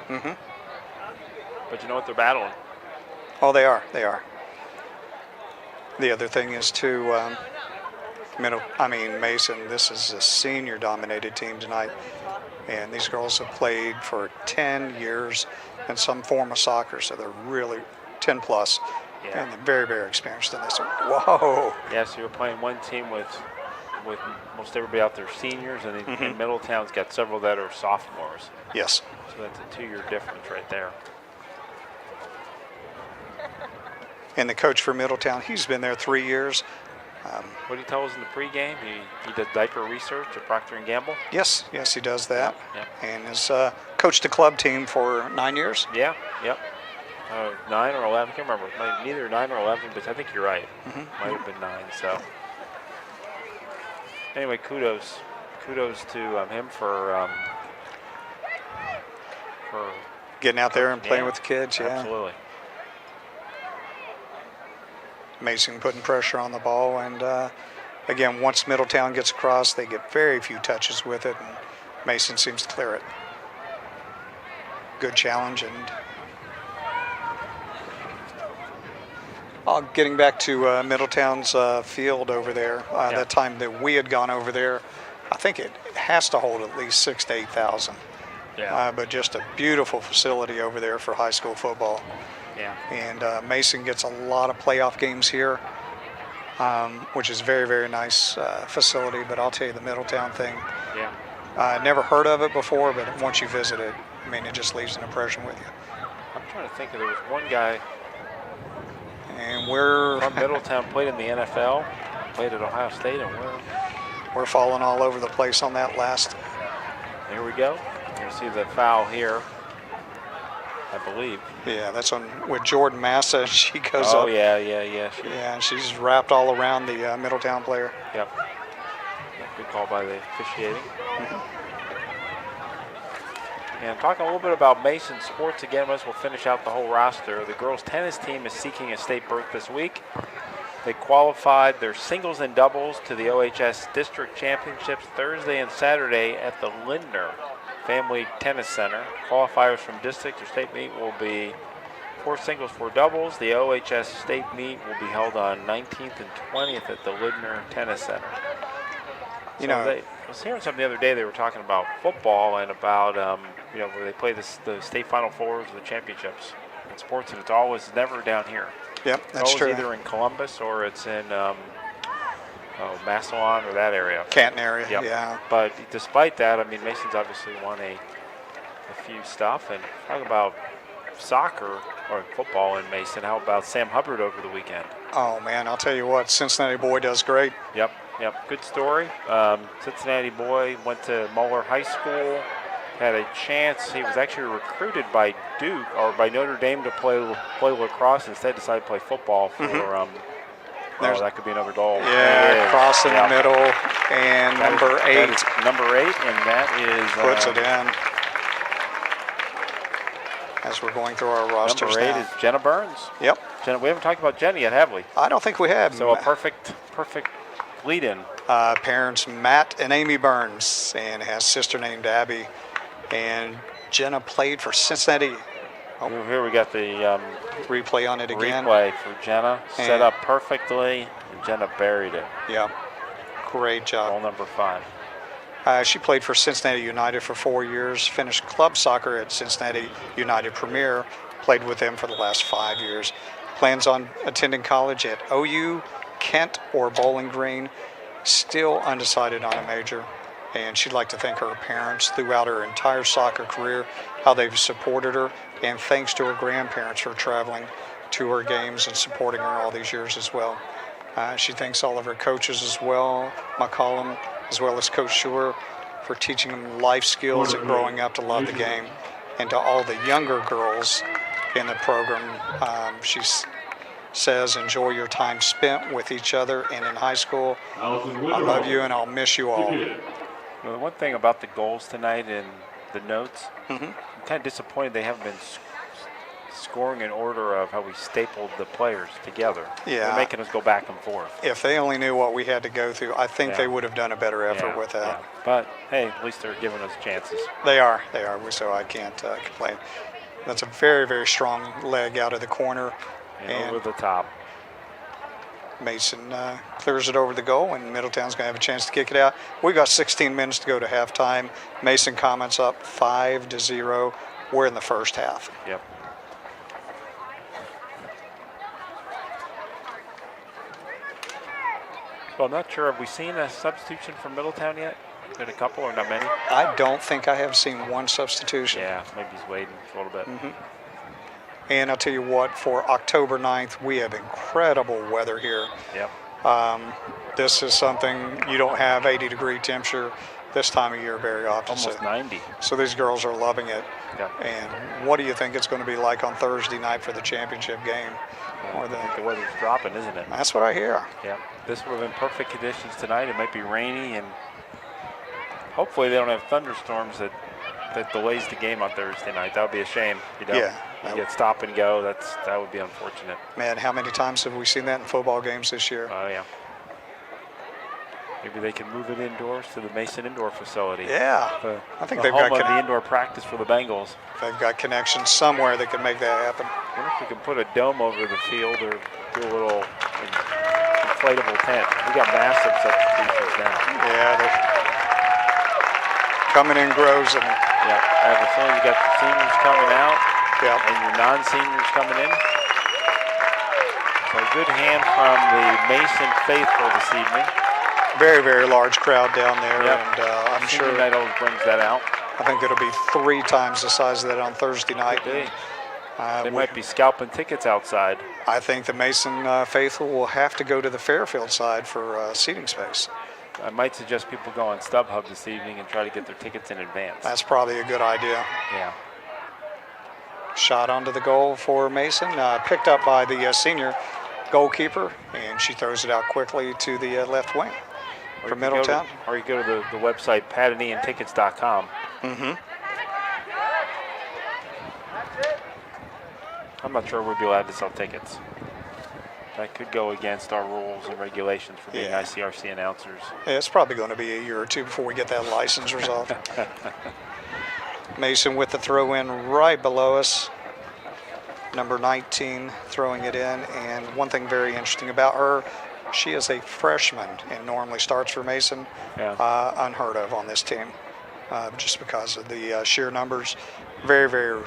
[SPEAKER 1] But you know what? They're battling.
[SPEAKER 2] Oh, they are. They are. The other thing is, too, Mason, this is a senior-dominated team tonight. And these girls have played for 10 years in some form of soccer, so they're really 10 plus.
[SPEAKER 1] Yeah.
[SPEAKER 2] And they're very, very experienced in this. Whoa.
[SPEAKER 1] Yeah, so you're playing one team with most everybody out there seniors, and then Middletown's got several that are sophomores.
[SPEAKER 2] Yes.
[SPEAKER 1] So that's a 2-year difference right there.
[SPEAKER 2] And the coach for Middletown, he's been there 3 years.
[SPEAKER 1] What did he tell us in the pregame? He does diaper research at Procter & Gamble?
[SPEAKER 2] Yes, he does that.
[SPEAKER 1] Yep.
[SPEAKER 2] And has coached a club team for 9 years.
[SPEAKER 1] Yeah, yep. 9 or 11, I can't remember. Neither 9 or 11, but I think you're right. Might have been 9, so. Anyway, kudos to him for
[SPEAKER 2] getting out there and playing with the kids. Yeah,
[SPEAKER 1] absolutely.
[SPEAKER 2] Mason putting pressure on the ball, and again, once Middletown gets across, they get very few touches with it, and Mason seems to clear it. Good challenge, and getting back to Middletown's field over there, that time that we had gone over there, I think it has to hold at least 6,000 to 8,000.
[SPEAKER 1] Yeah.
[SPEAKER 2] But just a beautiful facility over there for high school football.
[SPEAKER 1] Yeah.
[SPEAKER 2] And Mason gets a lot of playoff games here, which is very, very nice facility. But I'll tell you, the Middletown thing, I never heard of it before, but once you visit it, I mean, it just leaves an impression with you.
[SPEAKER 1] I'm trying to think. There was one guy
[SPEAKER 2] and we're
[SPEAKER 1] from Middletown, played in the NFL, played at Ohio State, and
[SPEAKER 2] we're falling all over the place on that last.
[SPEAKER 1] Here we go. You see the foul here, I believe.
[SPEAKER 2] Yeah, that's on with Jordan Massa. She goes up.
[SPEAKER 1] Oh, yeah.
[SPEAKER 2] And she's wrapped all around the Middletown player.
[SPEAKER 1] Yep. Good call by the officiating. And talking a little bit about Mason sports again, as we'll finish out the whole roster. The girls' tennis team is seeking a state berth this week. They qualified their singles and doubles to the OHS District Championships Thursday and Saturday at the Lindner Family Tennis Center. Qualifiers from district or state meet will be 4 singles, 4 doubles. The OHS state meet will be held on 19th and 20th at the Lindner Tennis Center. I was hearing something the other day. They were talking about football and about where they play the state Final Fours of the championships in sports, and it's never down here.
[SPEAKER 2] Yep, that's true.
[SPEAKER 1] It's either in Columbus or it's in Massillon or that area.
[SPEAKER 2] Canton area,
[SPEAKER 1] yep.
[SPEAKER 2] Yeah.
[SPEAKER 1] But despite that, I mean, Mason's obviously won a few stuff. And talking about soccer or football in Mason, how about Sam Hubbard over the weekend?
[SPEAKER 2] Oh, man, I'll tell you what, Cincinnati boy does great.
[SPEAKER 1] Yep, good story. Cincinnati boy went to Moeller High School, had a chance. He was actually recruited by Duke or by Notre Dame to play lacrosse. Instead, decided to play football for. That could be another goal.
[SPEAKER 2] Yeah, cross in the middle, and number 8.
[SPEAKER 1] That is number 8, and that is
[SPEAKER 2] puts it in. As we're going through our rosters
[SPEAKER 1] number 8
[SPEAKER 2] now.
[SPEAKER 1] is Jenna Burns.
[SPEAKER 2] Yep.
[SPEAKER 1] Jenna, we haven't talked about Jenna yet, have we?
[SPEAKER 2] I don't think we have.
[SPEAKER 1] So a perfect lead-in.
[SPEAKER 2] Parents Matt and Amy Burns, and has a sister named Abby. And Jenna played for Cincinnati.
[SPEAKER 1] Here we got the
[SPEAKER 2] replay on it again.
[SPEAKER 1] Replay for Jenna. Set up perfectly, and Jenna buried it.
[SPEAKER 2] Yeah. Great job.
[SPEAKER 1] Goal number 5.
[SPEAKER 2] She played for Cincinnati United for 4 years, finished club soccer at Cincinnati United Premier, played with them for the last 5 years. Plans on attending college at OU, Kent, or Bowling Green. Still undecided on a major. And she'd like to thank her parents throughout her entire soccer career, how they've supported her, and thanks to her grandparents for traveling to her games and supporting her all these years as well. She thanks all of her coaches as well, McCollum, as well as Coach Schuer, for teaching them life skills and growing up to love the game. And to all the younger girls in the program, she says, enjoy your time spent with each other and in high school. I love you and I'll miss you all.
[SPEAKER 1] Well, the one thing about the goals tonight in the notes, I'm kind of disappointed they haven't been scoring in order of how we stapled the players together.
[SPEAKER 2] Yeah.
[SPEAKER 1] They're making us go back and forth.
[SPEAKER 2] If they only knew what we had to go through, I think they would have done a better effort with that.
[SPEAKER 1] Yeah. But, hey, at least they're giving us chances.
[SPEAKER 2] They are. So I can't complain. That's a very, very strong leg out of the corner.
[SPEAKER 1] And over the top.
[SPEAKER 2] Mason clears it over the goal, and Middletown's going to have a chance to kick it out. We've got 16 minutes to go to halftime. Mason Comets up 5-0. We're in the first half.
[SPEAKER 1] Yep. Well, I'm not sure. Have we seen a substitution from Middletown yet? Been a couple or not many?
[SPEAKER 2] I don't think I have seen one substitution.
[SPEAKER 1] Yeah, maybe he's waiting a little bit.
[SPEAKER 2] And I'll tell you what, for October 9th, we have incredible weather here.
[SPEAKER 1] Yep.
[SPEAKER 2] This is something you don't have 80-degree temperature this time of year very often.
[SPEAKER 1] Almost 90.
[SPEAKER 2] So these girls are loving it.
[SPEAKER 1] Yep.
[SPEAKER 2] And what do you think it's going to be like on Thursday night for the championship game?
[SPEAKER 1] I think the weather's dropping, isn't it?
[SPEAKER 2] That's what I hear.
[SPEAKER 1] Yeah. This would have been perfect conditions tonight. It might be rainy, and hopefully they don't have thunderstorms that delays the game on Thursday night. That would be a shame.
[SPEAKER 2] Yeah.
[SPEAKER 1] You get stop and go. That would be unfortunate.
[SPEAKER 2] Man, how many times have we seen that in football games this year?
[SPEAKER 1] Oh, yeah. Maybe they can move it indoors to the Mason Indoor Facility.
[SPEAKER 2] Yeah. I think they've
[SPEAKER 1] got
[SPEAKER 2] got
[SPEAKER 1] the indoor practice for the Bengals.
[SPEAKER 2] They've got connections somewhere that can make that happen.
[SPEAKER 1] I wonder if we can put a dome over the field or do a little inflatable tent. We got massive substitutions now.
[SPEAKER 2] Yeah, they're coming in grows and.
[SPEAKER 1] Yep. I have a feeling you got your seniors coming out.
[SPEAKER 2] Yep.
[SPEAKER 1] And your non-seniors coming in. So a good hand from the Mason faithful this evening.
[SPEAKER 2] Very, very large crowd down there,
[SPEAKER 1] yep.
[SPEAKER 2] And I'm sure
[SPEAKER 1] that always brings that out.
[SPEAKER 2] I think it'll be 3 times the size of that on Thursday night.
[SPEAKER 1] They might be scalping tickets outside.
[SPEAKER 2] I think the Mason faithful will have to go to the Fairfield side for seating space.
[SPEAKER 1] I might suggest people go on StubHub this evening and try to get their tickets in advance.
[SPEAKER 2] That's probably a good idea.
[SPEAKER 1] Yeah.
[SPEAKER 2] Shot onto the goal for Mason, picked up by the senior goalkeeper, and she throws it out quickly to the left wing for Middletown.
[SPEAKER 1] Or you go to the website pataniantickets.com.
[SPEAKER 2] Mm-hmm.
[SPEAKER 1] I'm not sure we'd be allowed to sell tickets. That could go against our rules and regulations for being ICRC announcers.
[SPEAKER 2] Yeah, it's probably going to be a year or two before we get that license resolved. Mason with the throw in right below us. Number 19 throwing it in. And one thing very interesting about her, she is a freshman and normally starts for Mason.
[SPEAKER 1] Yeah.
[SPEAKER 2] Unheard of on this team, just because of the sheer numbers. Very, very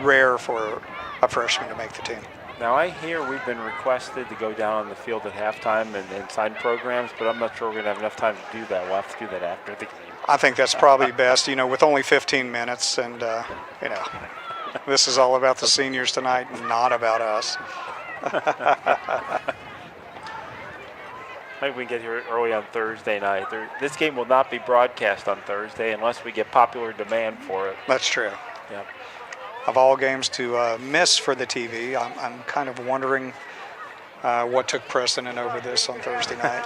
[SPEAKER 2] rare for a freshman to make the team.
[SPEAKER 1] Now, I hear we've been requested to go down on the field at halftime and sign programs, but I'm not sure we're going to have enough time to do that. We'll have to do that after the game.
[SPEAKER 2] I think that's probably best, with only 15 minutes. And, this is all about the seniors tonight, not about us.
[SPEAKER 1] Maybe we can get here early on Thursday night. This game will not be broadcast on Thursday unless we get popular demand for it.
[SPEAKER 2] That's true.
[SPEAKER 1] Yep.
[SPEAKER 2] Of all games to miss for the TV, I'm kind of wondering what took precedent over this on Thursday night.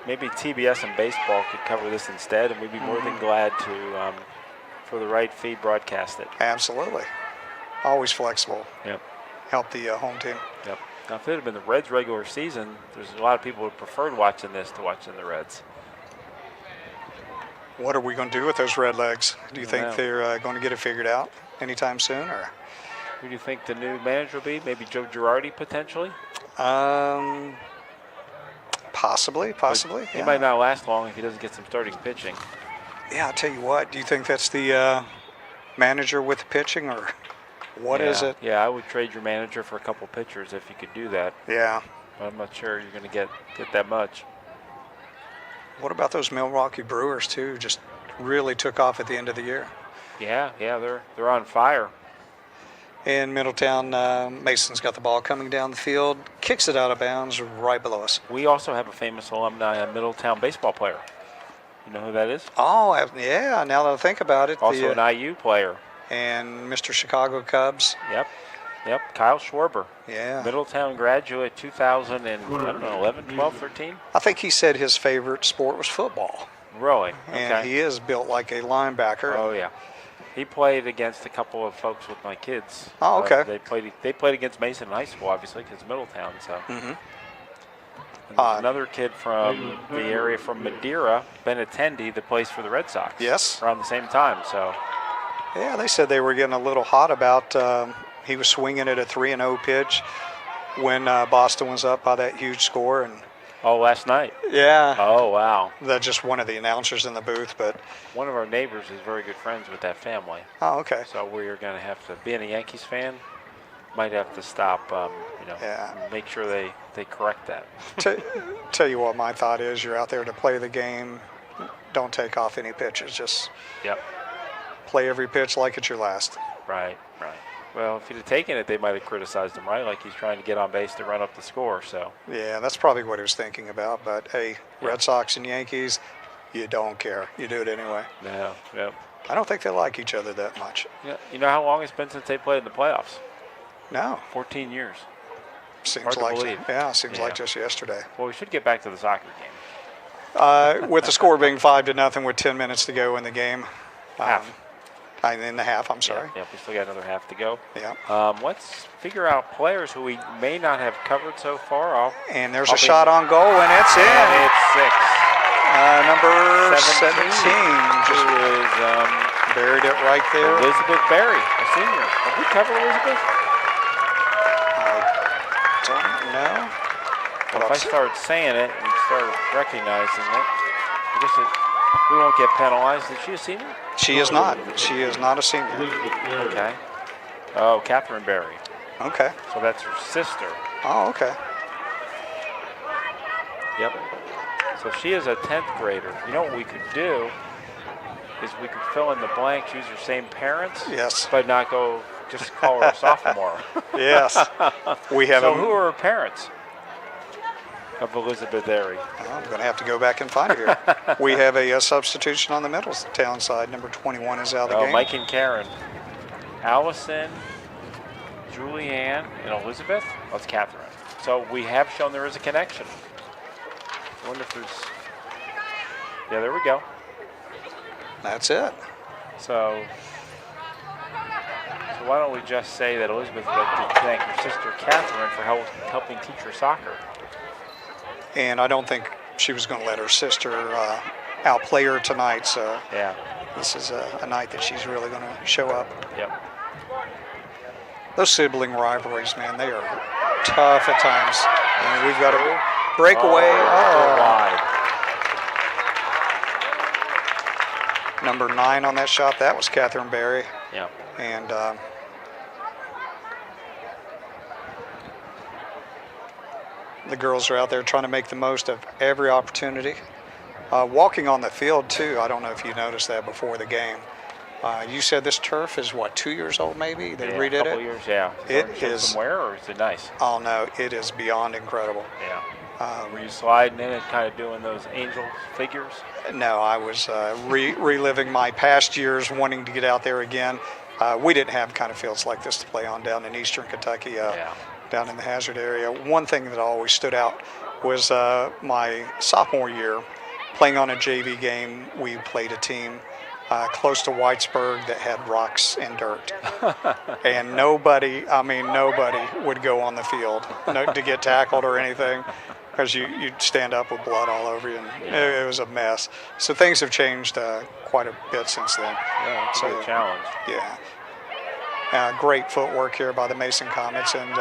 [SPEAKER 1] Maybe TBS and baseball could cover this instead, and we'd be more than glad to, for the right fee, broadcast it.
[SPEAKER 2] Absolutely. Always flexible.
[SPEAKER 1] Yep.
[SPEAKER 2] Help the home team.
[SPEAKER 1] Yep. Now, if it had been the Reds' regular season, there's a lot of people who preferred watching this to watching the Reds.
[SPEAKER 2] What are we going to do with those red legs? Do you think they're going to get it figured out anytime soon, or
[SPEAKER 1] who do you think the new manager will be? Maybe Joe Girardi potentially.
[SPEAKER 2] Possibly.
[SPEAKER 1] He might not last long if he doesn't get some starting pitching.
[SPEAKER 2] Yeah, I'll tell you what. Do you think that's the manager with the pitching, or what is it?
[SPEAKER 1] Yeah, I would trade your manager for a couple pitchers if you could do that.
[SPEAKER 2] Yeah.
[SPEAKER 1] But I'm not sure you're going to get that much.
[SPEAKER 2] What about those Milwaukee Brewers too? Just really took off at the end of the year.
[SPEAKER 1] Yeah, they're on fire.
[SPEAKER 2] In Middletown, Mason's got the ball coming down the field, kicks it out of bounds right below us.
[SPEAKER 1] We also have a famous alumni, a Middletown baseball player. You know who that is?
[SPEAKER 2] Oh, yeah, now that I think about it.
[SPEAKER 1] Also an IU player.
[SPEAKER 2] And Mr. Chicago Cubs.
[SPEAKER 1] Yep, Kyle Schwarber.
[SPEAKER 2] Yeah.
[SPEAKER 1] Middletown graduate 2011, 12, 13?
[SPEAKER 2] I think he said his favorite sport was football.
[SPEAKER 1] Really?
[SPEAKER 2] And
[SPEAKER 1] okay.
[SPEAKER 2] he is built like a linebacker.
[SPEAKER 1] Oh, yeah. He played against a couple of folks with my kids.
[SPEAKER 2] Oh, okay.
[SPEAKER 1] They played against Mason in high school, obviously, because Middletown. So.
[SPEAKER 2] Mm-hmm.
[SPEAKER 1] Another kid from the area from Madeira, Benintendi, that plays for the Red Sox.
[SPEAKER 2] Yes.
[SPEAKER 1] Around the same time. So.
[SPEAKER 2] Yeah, they said they were getting a little hot about he was swinging at a 3-0 pitch when Boston was up by that huge score. And
[SPEAKER 1] last night.
[SPEAKER 2] Yeah.
[SPEAKER 1] Oh, wow.
[SPEAKER 2] That's just one of the announcers in the booth, but
[SPEAKER 1] one of our neighbors is very good friends with that family.
[SPEAKER 2] Oh, okay.
[SPEAKER 1] So we're going to have to, being a Yankees fan, might have to stop, make sure they correct that.
[SPEAKER 2] Tell you what my thought is, you're out there to play the game. Don't take off any pitches. Just play every pitch like it's your last.
[SPEAKER 1] Right. Well, if he'd have taken it, they might have criticized him, right? Like he's trying to get on base to run up the score. So
[SPEAKER 2] Yeah, that's probably what he was thinking about. But hey, Red Sox and Yankees, you don't care. You do it anyway.
[SPEAKER 1] no, yep.
[SPEAKER 2] I don't think they like each other that much.
[SPEAKER 1] Yeah. You know how long it's been since they played in the playoffs?
[SPEAKER 2] No.
[SPEAKER 1] 14 years.
[SPEAKER 2] Seems
[SPEAKER 1] Hard to
[SPEAKER 2] like
[SPEAKER 1] believe.
[SPEAKER 2] seems like just yesterday.
[SPEAKER 1] Well, we should get back to the soccer game.
[SPEAKER 2] With the score being 5-0 with 10 minutes to go in the game.
[SPEAKER 1] Half.
[SPEAKER 2] In the half, I'm sorry.
[SPEAKER 1] Yeah, we still got another half to go.
[SPEAKER 2] Yeah.
[SPEAKER 1] Let's figure out players who we may not have covered so far.
[SPEAKER 2] And there's a shot on goal, and it's in.
[SPEAKER 1] And it's 6.
[SPEAKER 2] Number 17 just
[SPEAKER 1] who is
[SPEAKER 2] buried it right there.
[SPEAKER 1] Elizabeth Berry, a senior. Have we covered Elizabeth?
[SPEAKER 2] I don't know.
[SPEAKER 1] Well, if I start saying it and start recognizing it, I guess we won't get penalized. Is she a senior?
[SPEAKER 2] She is not. She is not a senior.
[SPEAKER 1] Okay. Oh, Catherine Berry.
[SPEAKER 2] Okay.
[SPEAKER 1] So that's her sister.
[SPEAKER 2] Oh, okay.
[SPEAKER 1] Yep. So she is a 10th grader. You know what we could do is we could fill in the blanks, use her same parents.
[SPEAKER 2] Yes.
[SPEAKER 1] But not go, just call her a sophomore.
[SPEAKER 2] Yes. We have
[SPEAKER 1] So who are her parents of Elizabeth Berry?
[SPEAKER 2] I'm going to have to go back and find it here. We have a substitution on the Middletown side. Number 21 is out of the game.
[SPEAKER 1] Mike and Karen. Allison, Julianne, and Elizabeth. That's Catherine. So we have shown there is a connection. I wonder if there's... Yeah, there we go.
[SPEAKER 2] That's it.
[SPEAKER 1] So why don't we just say that Elizabeth would like to thank her sister Catherine for helping teach her soccer.
[SPEAKER 2] And I don't think she was going to let her sister outplay her tonight. So
[SPEAKER 1] yeah,
[SPEAKER 2] this is a night that she's really going to show up.
[SPEAKER 1] Yep.
[SPEAKER 2] Those sibling rivalries, man, they are tough at times. And we've got a breakaway.
[SPEAKER 1] Wide.
[SPEAKER 2] Number 9 on that shot, that was Catherine Berry.
[SPEAKER 1] Yeah.
[SPEAKER 2] And the girls are out there trying to make the most of every opportunity. Walking on the field, too, I don't know if you noticed that before the game. You said this turf is, what, 2 years old maybe? They redid
[SPEAKER 1] a couple
[SPEAKER 2] it?
[SPEAKER 1] years, yeah.
[SPEAKER 2] It is.
[SPEAKER 1] Somewhere, or is it nice?
[SPEAKER 2] Oh, no, it is beyond incredible.
[SPEAKER 1] Yeah. Were you sliding in and kind of doing those angel figures?
[SPEAKER 2] No, I was reliving my past years, wanting to get out there again. We didn't have kind of fields like this to play on down in eastern Kentucky, down in the Hazard area. One thing that always stood out was my sophomore year, playing on a JV game. We played a team close to Whitesburg that had rocks and dirt. And nobody would go on the field to get tackled or anything, because you'd stand up with blood all over you, and it was a mess. So things have changed quite a bit since then.
[SPEAKER 1] Yeah, it's a challenge.
[SPEAKER 2] Yeah. Great footwork here by the Mason Comets, and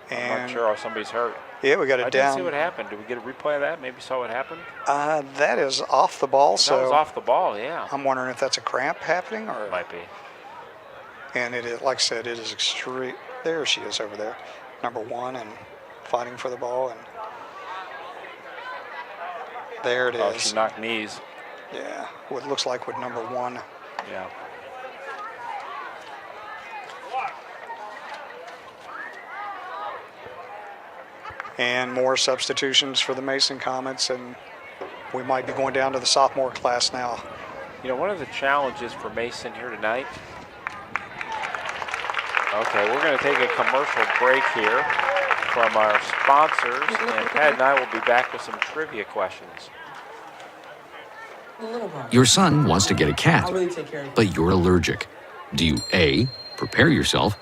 [SPEAKER 1] I'm not sure how somebody's hurt.
[SPEAKER 2] Yeah, we got it down.
[SPEAKER 1] I didn't see what happened. Did we get a replay of that? Maybe saw what happened?
[SPEAKER 2] That is off the ball.
[SPEAKER 1] That was off the ball, yeah.
[SPEAKER 2] I'm wondering if that's a cramp happening, or
[SPEAKER 1] might be.
[SPEAKER 2] And it is, like I said, it is extreme. There she is over there, number 1, and fighting for the ball, and there it is.
[SPEAKER 1] Oh, she knocked knees.
[SPEAKER 2] Yeah, what looks like with number 1.
[SPEAKER 1] Yeah.
[SPEAKER 2] And more substitutions for the Mason Comets, and we might be going down to the sophomore class now.
[SPEAKER 1] You know, one of the challenges for Mason here tonight. Okay, we're going to take a commercial break here from our sponsors, and Pat and I will be back with some trivia questions.
[SPEAKER 10] Your son wants to get a cat, but you're allergic. Do you A, prepare yourself,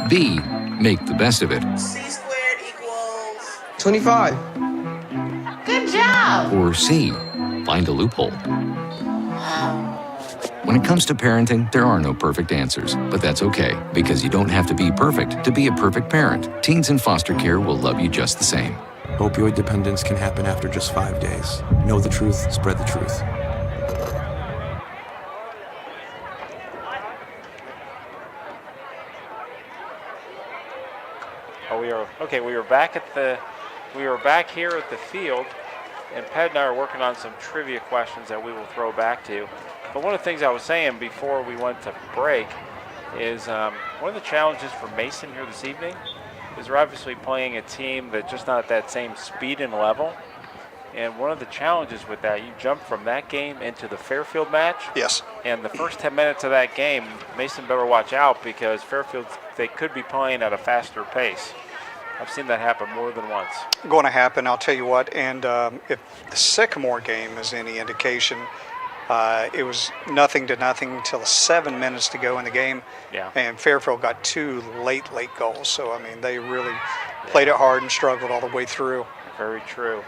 [SPEAKER 10] B, make the best of it,
[SPEAKER 3] C² = 25.
[SPEAKER 11] Good job!
[SPEAKER 10] or C, find a loophole? When it comes to parenting, there are no perfect answers, but that's okay, because you don't have to be perfect to be a perfect parent. Teens in foster care will love you just the same.
[SPEAKER 12] Opioid dependence can happen after just 5 days. Know the truth, spread the truth.
[SPEAKER 1] Oh, we are back here at the field, and Pat and I are working on some trivia questions that we will throw back to you. But one of the things I was saying before we went to break is one of the challenges for Mason here this evening is we're obviously playing a team that's just not at that same speed and level. And one of the challenges with that, you jump from that game into the Fairfield match.
[SPEAKER 2] Yes.
[SPEAKER 1] And the first 10 minutes of that game, Mason better watch out because Fairfield, they could be playing at a faster pace. I've seen that happen more than once.
[SPEAKER 2] Going to happen, I'll tell you what. And if the Sycamore game is any indication, it was 0-0 until 7 minutes to go in the game.
[SPEAKER 1] Yeah.
[SPEAKER 2] And Fairfield got 2 late goals. So, I mean, they really played it hard and struggled all the way through.
[SPEAKER 1] Very true.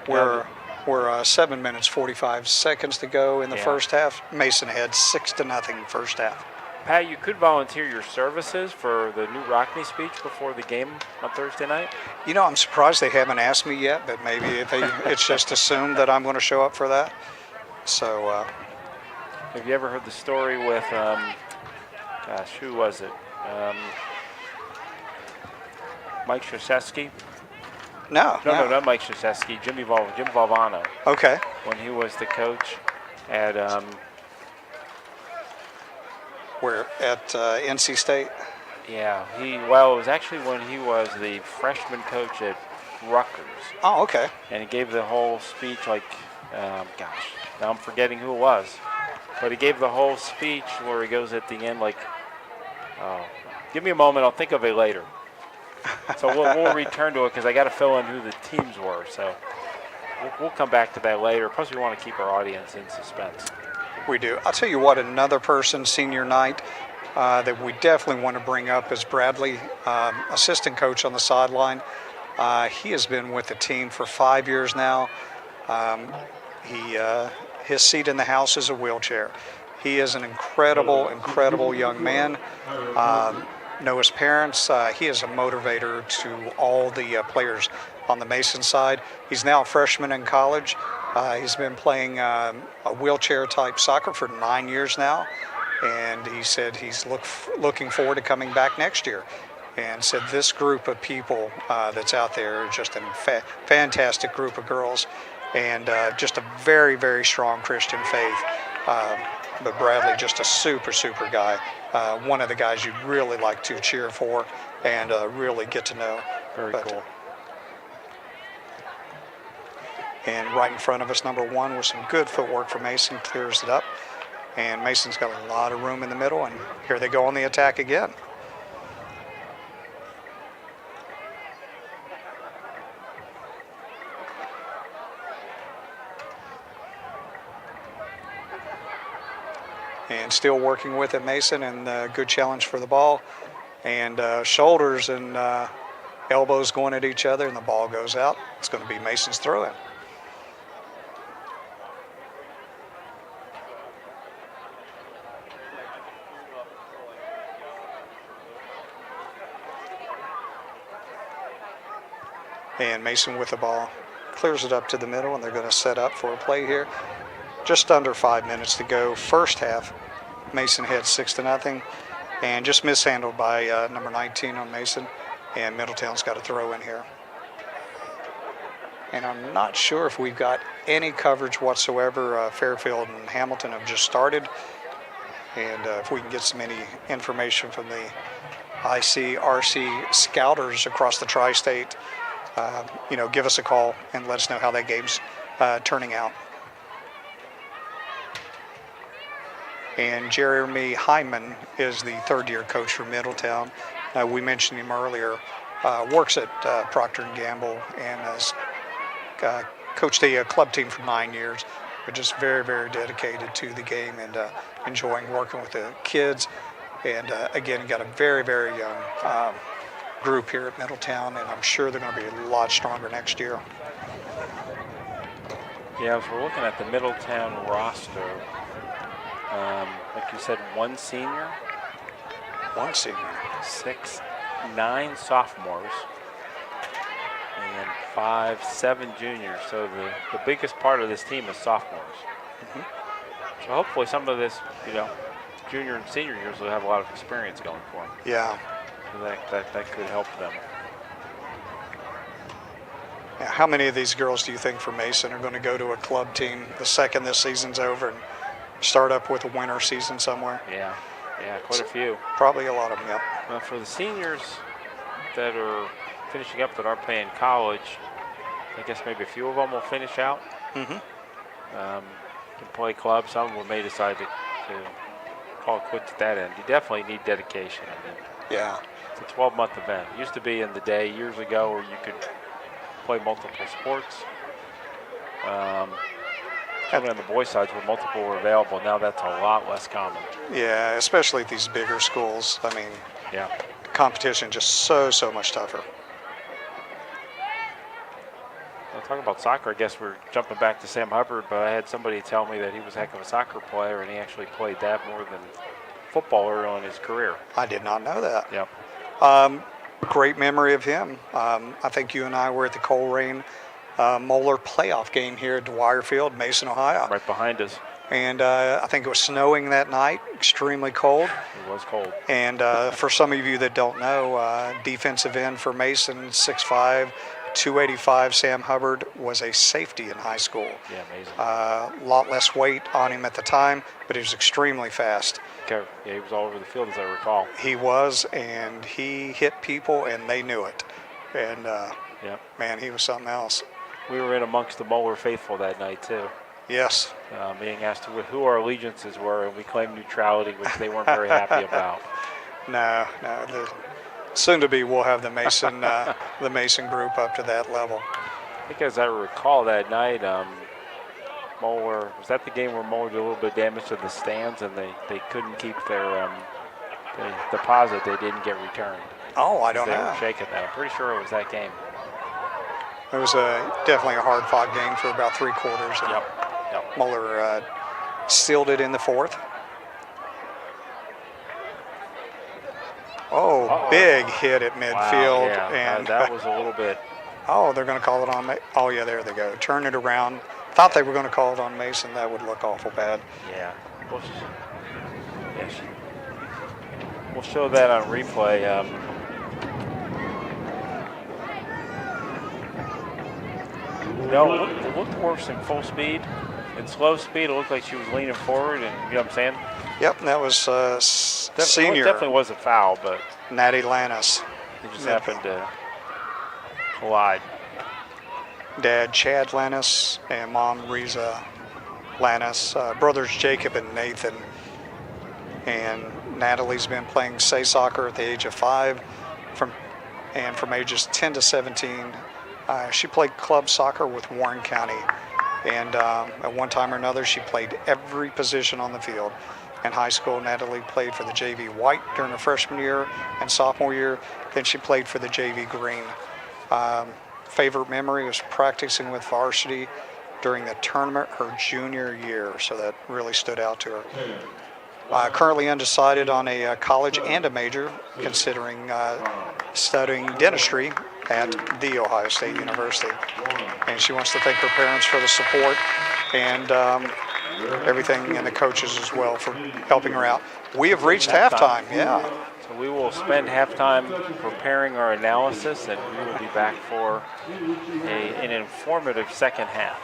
[SPEAKER 2] We're 7 minutes, 45 seconds to go in the first half. Mason had 6-0 first half.
[SPEAKER 1] Pat, you could volunteer your services for the new Rockney speech before the game on Thursday night.
[SPEAKER 2] You know, I'm surprised they haven't asked me yet, but maybe it's just assumed that I'm going to show up for that. So,
[SPEAKER 1] have you ever heard the story with, gosh, who was it? Mike Krzyzewski?
[SPEAKER 2] No,
[SPEAKER 1] not Mike Krzyzewski. Jim Valvano.
[SPEAKER 2] Okay.
[SPEAKER 1] When he was the coach at
[SPEAKER 2] where at NC State.
[SPEAKER 1] Yeah, it was actually when he was the freshman coach at Rutgers.
[SPEAKER 2] Oh, okay.
[SPEAKER 1] And he gave the whole speech like, gosh, now I'm forgetting who it was, but he gave the whole speech where he goes at the end like, oh, give me a moment, I'll think of it later. So we'll return to it because I got to fill in who the teams were. So we'll come back to that later. Plus, we want to keep our audience in suspense.
[SPEAKER 2] We do. I'll tell you what, another person, senior night, that we definitely want to bring up is Bradley, assistant coach on the sideline. He has been with the team for 5 years now. His seat in the house is a wheelchair. He is an incredible young man. Know his parents. He is a motivator to all the players on the Mason side. He's now a freshman in college. He's been playing a wheelchair-type soccer for 9 years now, and he said he's looking forward to coming back next year. And said this group of people that's out there is just a fantastic group of girls, and just a very strong Christian faith. But Bradley, just a super guy. One of the guys you'd really like to cheer for and really get to know.
[SPEAKER 1] Very cool.
[SPEAKER 2] And right in front of us, number 1, with some good footwork for Mason, clears it up. And Mason's got a lot of room in the middle, and here they go on the attack again. And still working with it, Mason, and good challenge for the ball. And shoulders and elbows going at each other, and the ball goes out. It's going to be Mason's throw-in. And Mason with the ball clears it up to the middle, and they're going to set up for a play here. Just under 5 minutes to go. First half, Mason had 6-0, and just mishandled by number 19 on Mason, and Middletown's got a throw in here. And I'm not sure if we've got any coverage whatsoever. Fairfield and Hamilton have just started, and if we can get any information from the ICRC scouters across the tri-state, give us a call and let us know how that game's turning out. And Jeremy Hyman is the third-year coach for Middletown. We mentioned him earlier. Works at Procter & Gamble and has coached a club team for 9 years, but just very dedicated to the game and enjoying working with the kids. And again, got a very young group here at Middletown, and I'm sure they're going to be a lot stronger next year.
[SPEAKER 1] Yeah, as we're looking at the Middletown roster, like you said, 1 senior.
[SPEAKER 2] 1 senior.
[SPEAKER 1] 9 sophomores. And 7 juniors. So the biggest part of this team is sophomores. Mm-hmm. So hopefully some of this, junior and senior years will have a lot of experience going for them.
[SPEAKER 2] Yeah.
[SPEAKER 1] So that could help them.
[SPEAKER 2] Now, how many of these girls do you think for Mason are going to go to a club team the second this season's over and start up with a winter season somewhere?
[SPEAKER 1] Yeah, quite a few.
[SPEAKER 2] Probably a lot of them, yeah.
[SPEAKER 1] Well, for the seniors that are finishing up that aren't playing college, I guess maybe a few of them will finish out.
[SPEAKER 2] Mm-hmm.
[SPEAKER 1] Can play club. Some will may decide to call it quits at that end. You definitely need dedication. I mean,
[SPEAKER 2] yeah.
[SPEAKER 1] It's a 12-month event. It used to be in the day years ago where you could play multiple sports. Even on the boys' sides where multiple were available, now that's a lot less common.
[SPEAKER 2] Yeah, especially at these bigger schools. I mean,
[SPEAKER 1] yeah,
[SPEAKER 2] the competition just so much tougher.
[SPEAKER 1] Well, talking about soccer, I guess we're jumping back to Sam Hubbard, but I had somebody tell me that he was a heck of a soccer player, and he actually played that more than football early in his career.
[SPEAKER 2] I did not know that.
[SPEAKER 1] Yep.
[SPEAKER 2] Great memory of him. I think you and I were at the Coleraine Moeller playoff game here at Dwyer Field, Mason, Ohio.
[SPEAKER 1] Right behind us.
[SPEAKER 2] And I think it was snowing that night, extremely cold.
[SPEAKER 1] It was cold.
[SPEAKER 2] And for some of you that don't know, defensive end for Mason, 6'5", 285, Sam Hubbard was a safety in high school.
[SPEAKER 1] Yeah, amazing.
[SPEAKER 2] A lot less weight on him at the time, but he was extremely fast.
[SPEAKER 1] Okay. Yeah, he was all over the field, as I recall.
[SPEAKER 2] He was, and he hit people, and they knew it. And, man, he was something else.
[SPEAKER 1] We were in amongst the Moeller faithful that night, too.
[SPEAKER 2] Yes.
[SPEAKER 1] Being asked who our allegiances were, and we claimed neutrality, which they weren't very happy about.
[SPEAKER 2] No. Soon to be, we'll have the Mason the Mason group up to that level.
[SPEAKER 1] I think, as I recall that night, Moeller was that the game where Moeller did a little bit of damage to the stands, and they couldn't keep their deposit they didn't get returned.
[SPEAKER 2] Oh, I don't know.
[SPEAKER 1] They were shaking that. I'm pretty sure it was that game.
[SPEAKER 2] It was definitely a hard-fought game for about 3 quarters.
[SPEAKER 1] Yep.
[SPEAKER 2] Moeller sealed it in the 4th. Oh,
[SPEAKER 1] Uh-oh.
[SPEAKER 2] Big hit at midfield.
[SPEAKER 1] Wow, yeah.
[SPEAKER 2] And
[SPEAKER 1] that was a little bit.
[SPEAKER 2] Oh, they're going to call it on. Oh, yeah, there they go. Turn it around. Thought they were going to call it on Mason. That would look awful bad.
[SPEAKER 1] Yeah. We'll show that on replay. No, it looked worse in full speed. In slow speed, it looked like she was leaning forward, and you know what I'm saying?
[SPEAKER 2] Yep, that was senior.
[SPEAKER 1] It definitely was a foul, but
[SPEAKER 2] Natty Lannis.
[SPEAKER 1] It just happened to collide.
[SPEAKER 2] Dad Chad Lannis and Mom Riza Lannis. Brothers Jacob and Nathan. And Natalie's been playing say soccer at the age of 5, from ages 10 to 17. She played club soccer with Warren County, and at one time or another she played every position on the field. In high school, Natalie played for the JV White during her freshman year and sophomore year. Then she played for the JV Green. Favorite memory was practicing with Varsity during the tournament her junior year, so that really stood out to her. Currently undecided on a college and a major, considering studying dentistry at The Ohio State University. And she wants to thank her parents for the support and everything, and the coaches as well for helping her out. We have reached halftime, yeah.
[SPEAKER 1] So we will spend halftime preparing our analysis, and we will be back for an informative second half.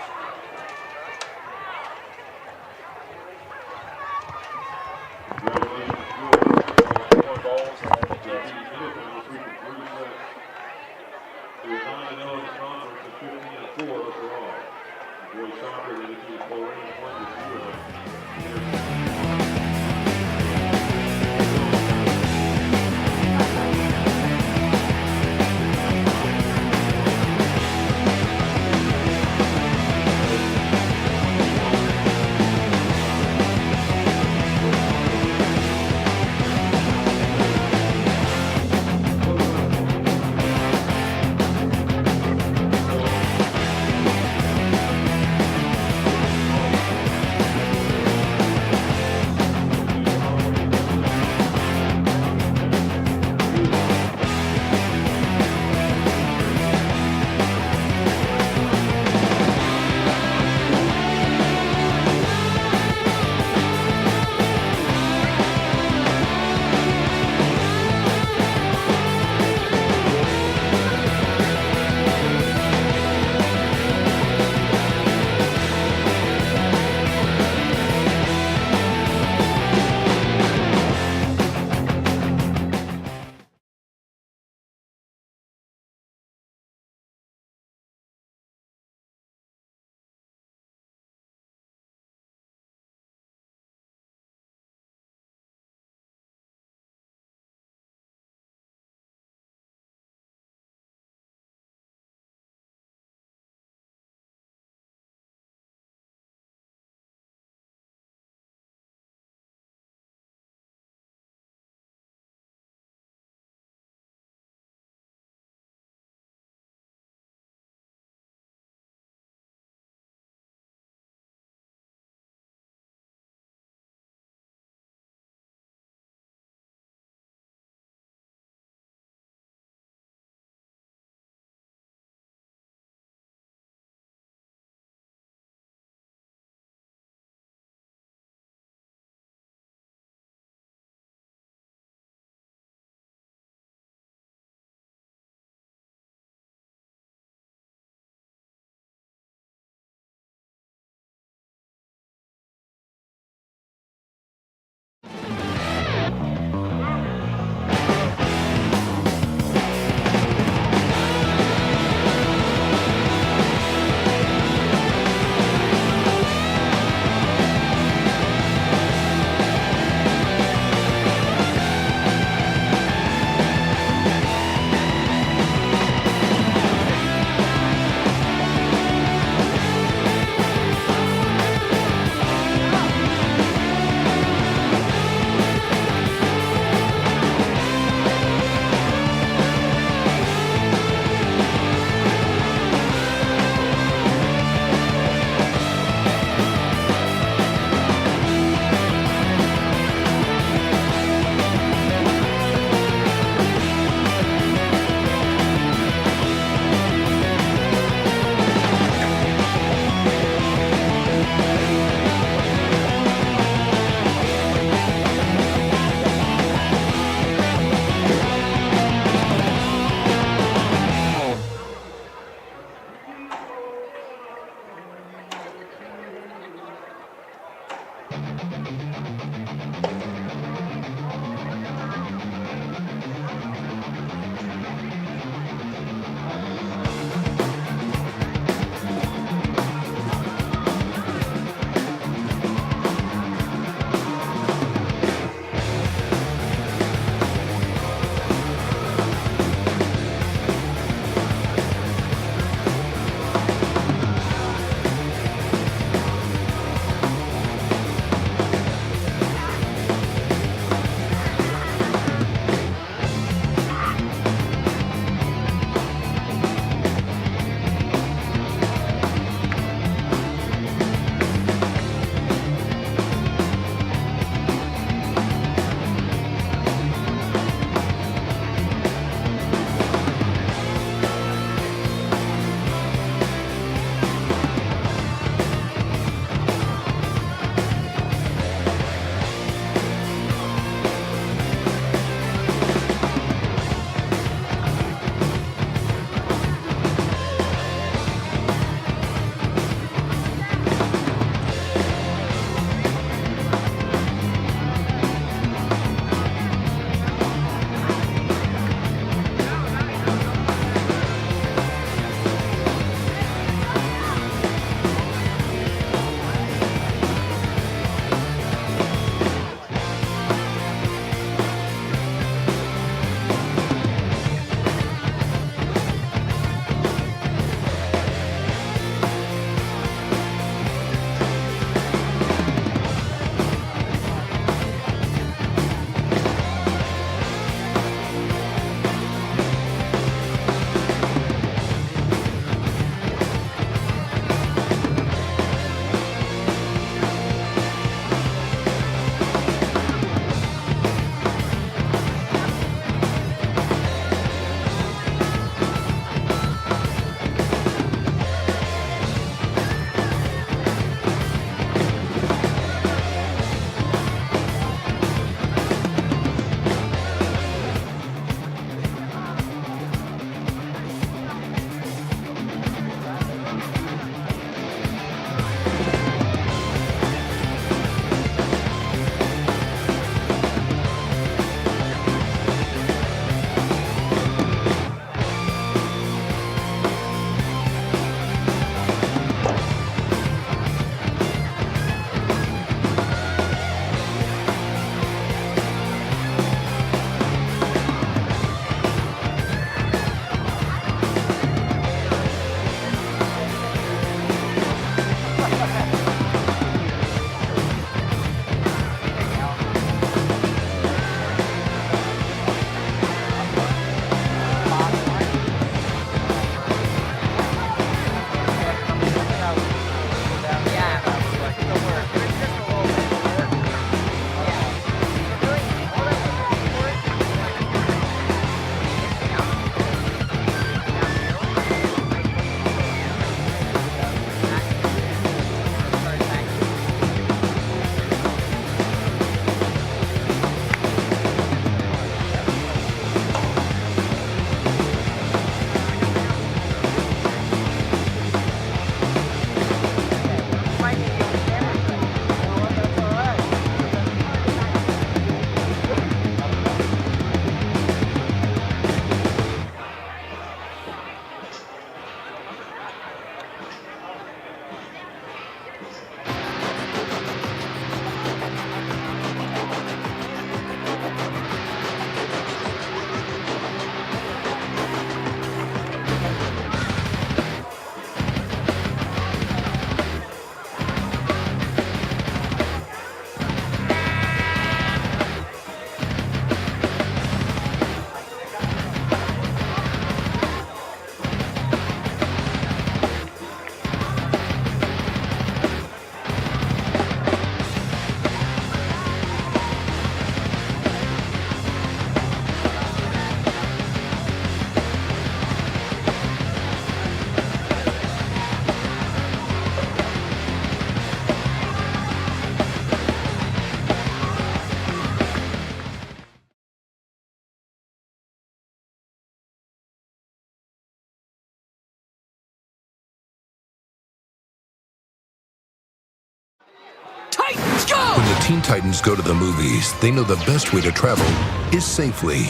[SPEAKER 13] When the Teen Titans go to the movies, they know the best way to travel is safely.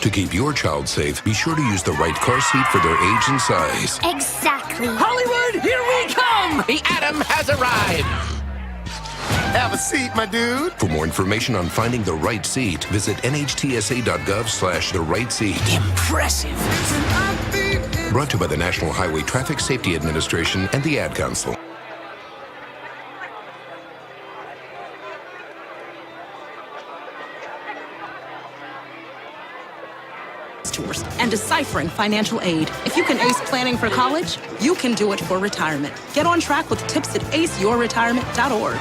[SPEAKER 13] To keep your child safe, be sure to use the right car seat for their age and size.
[SPEAKER 14] Exactly.
[SPEAKER 7] Hollywood, here we come! The Atom has arrived!
[SPEAKER 13] Have a seat, my dude. For more information on finding the right seat, visit nhtsa.gov/the right seat.
[SPEAKER 7] Impressive.
[SPEAKER 13] Brought to you by the National Highway Traffic Safety Administration and the Ad Council.
[SPEAKER 15] And deciphering financial aid. If you can ace planning for college, you can do it for retirement. Get on track with tips at aceyourretirement.org.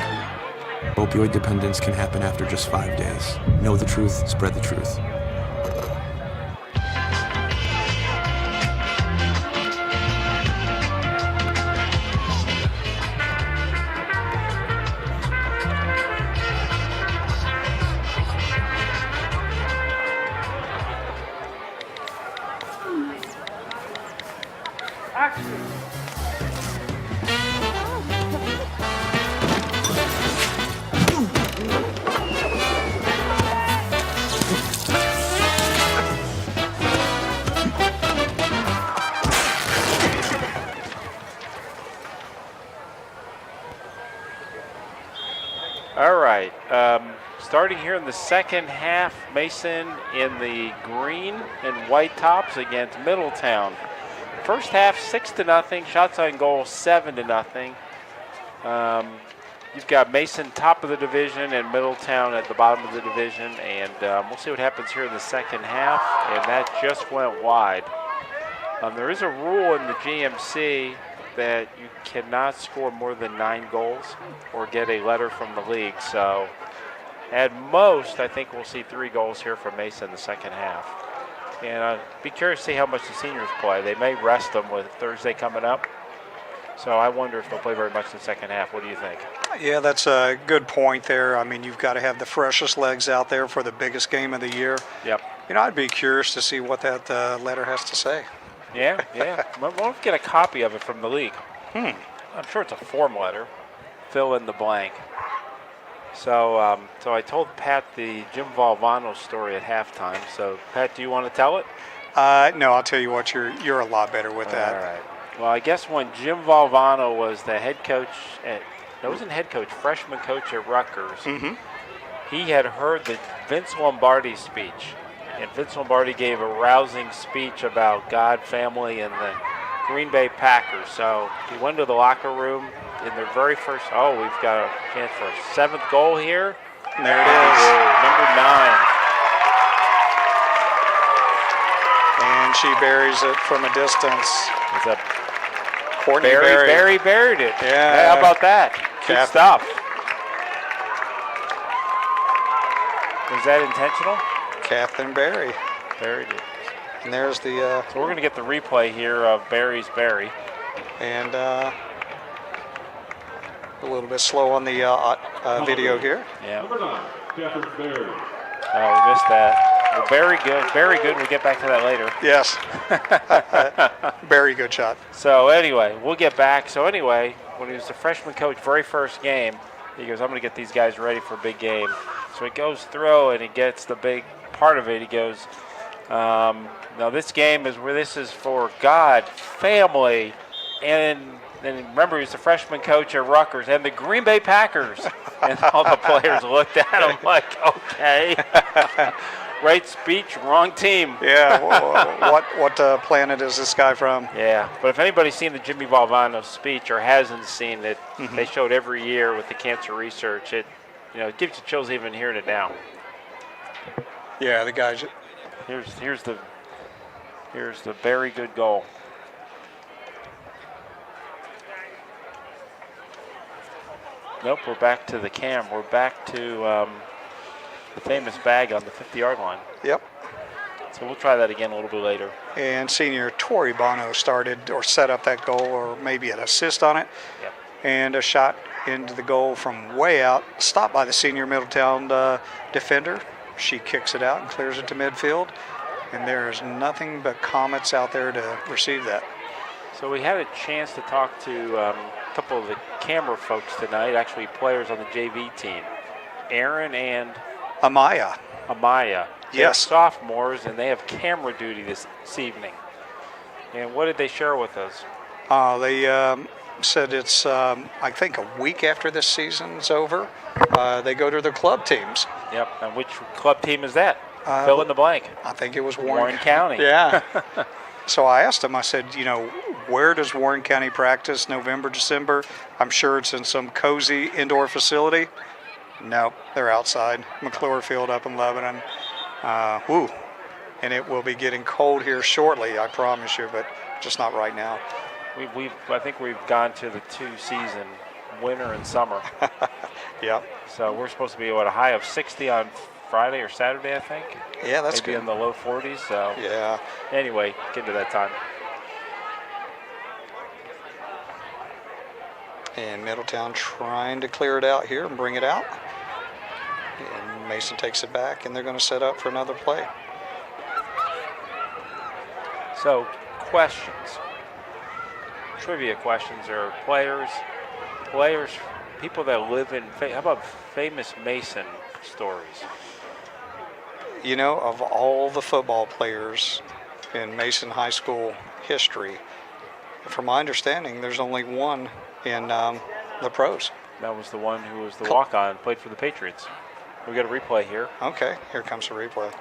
[SPEAKER 12] Opioid dependence can happen after just 5 days. Know the truth, spread the truth.
[SPEAKER 1] All right, starting here in the second half, Mason in the green and white tops against Middletown. First half 6-0, shots on goal 7-0. You've got Mason top of the division and Middletown at the bottom of the division, and we'll see what happens here in the second half, and that just went wide. There is a rule in the GMC that you cannot score more than 9 goals or get a letter from the league. So at most, I think we'll see 3 goals here from Mason in the second half. And I'd be curious to see how much the seniors play. They may rest them with Thursday coming up. So I wonder if they'll play very much in the second half. What do you think?
[SPEAKER 2] Yeah, that's a good point there. I mean, you've got to have the freshest legs out there for the biggest game of the year.
[SPEAKER 1] Yep.
[SPEAKER 2] You know, I'd be curious to see what that letter has to say.
[SPEAKER 1] Yeah. We'll get a copy of it from the league. I'm sure it's a form letter. Fill in the blank. So so I told Pat the Jim Valvano story at halftime. So, Pat, do you want to tell it?
[SPEAKER 2] No, I'll tell you what, you're a lot better with that.
[SPEAKER 1] All right. Well, I guess when Jim Valvano was the head coach wasn't head coach, freshman coach at Rutgers, he had heard the Vince Lombardi speech. And Vince Lombardi gave a rousing speech about God, family, and the Green Bay Packers. So he went to the locker room in their very first, we've got a chance for a 7th goal here.
[SPEAKER 2] And there it is.
[SPEAKER 1] Number 9.
[SPEAKER 2] And she buries it from a distance.
[SPEAKER 1] It's a
[SPEAKER 2] Courtney
[SPEAKER 1] Barry buried it.
[SPEAKER 2] Yeah.
[SPEAKER 1] Hey, how about that? Good stuff. Was that intentional?
[SPEAKER 2] Catherine Barry.
[SPEAKER 1] Buried it.
[SPEAKER 2] And there's the...
[SPEAKER 1] so we're going to get the replay here of Barry's Barry.
[SPEAKER 2] And a little bit slow on the video here.
[SPEAKER 1] Yeah.
[SPEAKER 6] Number 9, Catherine Barry.
[SPEAKER 1] Oh, we missed that. Well, very good. Very good. We'll get back to that later.
[SPEAKER 2] Yes. Very good shot.
[SPEAKER 1] So anyway, we'll get back. So anyway, when he was the freshman coach, very first game, he goes, I'm going to get these guys ready for a big game. So he goes through and he gets the big part of it. He goes, now this game is where this is for God, family, and remember he was the freshman coach at Rutgers and the Green Bay Packers. And all the players looked at him like, okay. Right speech, wrong team.
[SPEAKER 2] Yeah, what planet is this guy from?
[SPEAKER 1] Yeah, but if anybody's seen the Jimmy Valvano speech or hasn't seen it, they show it every year with the cancer research. It gives you chills even hearing it now.
[SPEAKER 2] Yeah, the guys.
[SPEAKER 1] Here's the very good goal. Nope, we're back to the cam. We're back to the famous bag on the 50-yard line.
[SPEAKER 2] Yep.
[SPEAKER 1] So we'll try that again a little bit later.
[SPEAKER 2] And senior Tori Bono started or set up that goal, or maybe an assist on it.
[SPEAKER 1] Yep.
[SPEAKER 2] And a shot into the goal from way out, stopped by the senior Middletown defender. She kicks it out and clears it to midfield. And there is nothing but Comets out there to receive that.
[SPEAKER 1] So we had a chance to talk to a couple of the camera folks tonight, actually players on the JV team. Aaron and
[SPEAKER 2] Amaya.
[SPEAKER 1] They're
[SPEAKER 2] Yes.
[SPEAKER 1] sophomores, and they have camera duty this evening. And what did they share with us?
[SPEAKER 2] They said it's, I think, a week after this season's over. They go to their club teams.
[SPEAKER 1] Yep. And which club team is that? Fill in the blank.
[SPEAKER 2] I think it was
[SPEAKER 1] Warren County.
[SPEAKER 2] Yeah. So I asked them, I said, where does Warren County practice November, December? I'm sure it's in some cozy indoor facility. No, they're outside. McClure Field up in Lebanon. And it will be getting cold here shortly, I promise you, but just not right now.
[SPEAKER 1] I think we've gone to the 2-season, winter and summer.
[SPEAKER 2] Yep.
[SPEAKER 1] So we're supposed to be a high of 60 on Friday or Saturday, I think.
[SPEAKER 2] Yeah, that's
[SPEAKER 1] maybe
[SPEAKER 2] good.
[SPEAKER 1] in the low 40s. So
[SPEAKER 2] yeah.
[SPEAKER 1] Anyway, get to that time.
[SPEAKER 2] And Middletown trying to clear it out here and bring it out. And Mason takes it back, and they're going to set up for another play.
[SPEAKER 1] So, questions. Trivia questions are players, people that live in, how about famous Mason stories?
[SPEAKER 2] Of all the football players in Mason High School history, from my understanding, there's only one in the pros.
[SPEAKER 1] That was the one who was the walk-on, played for the Patriots. We got a replay here.
[SPEAKER 2] Okay, here comes the replay.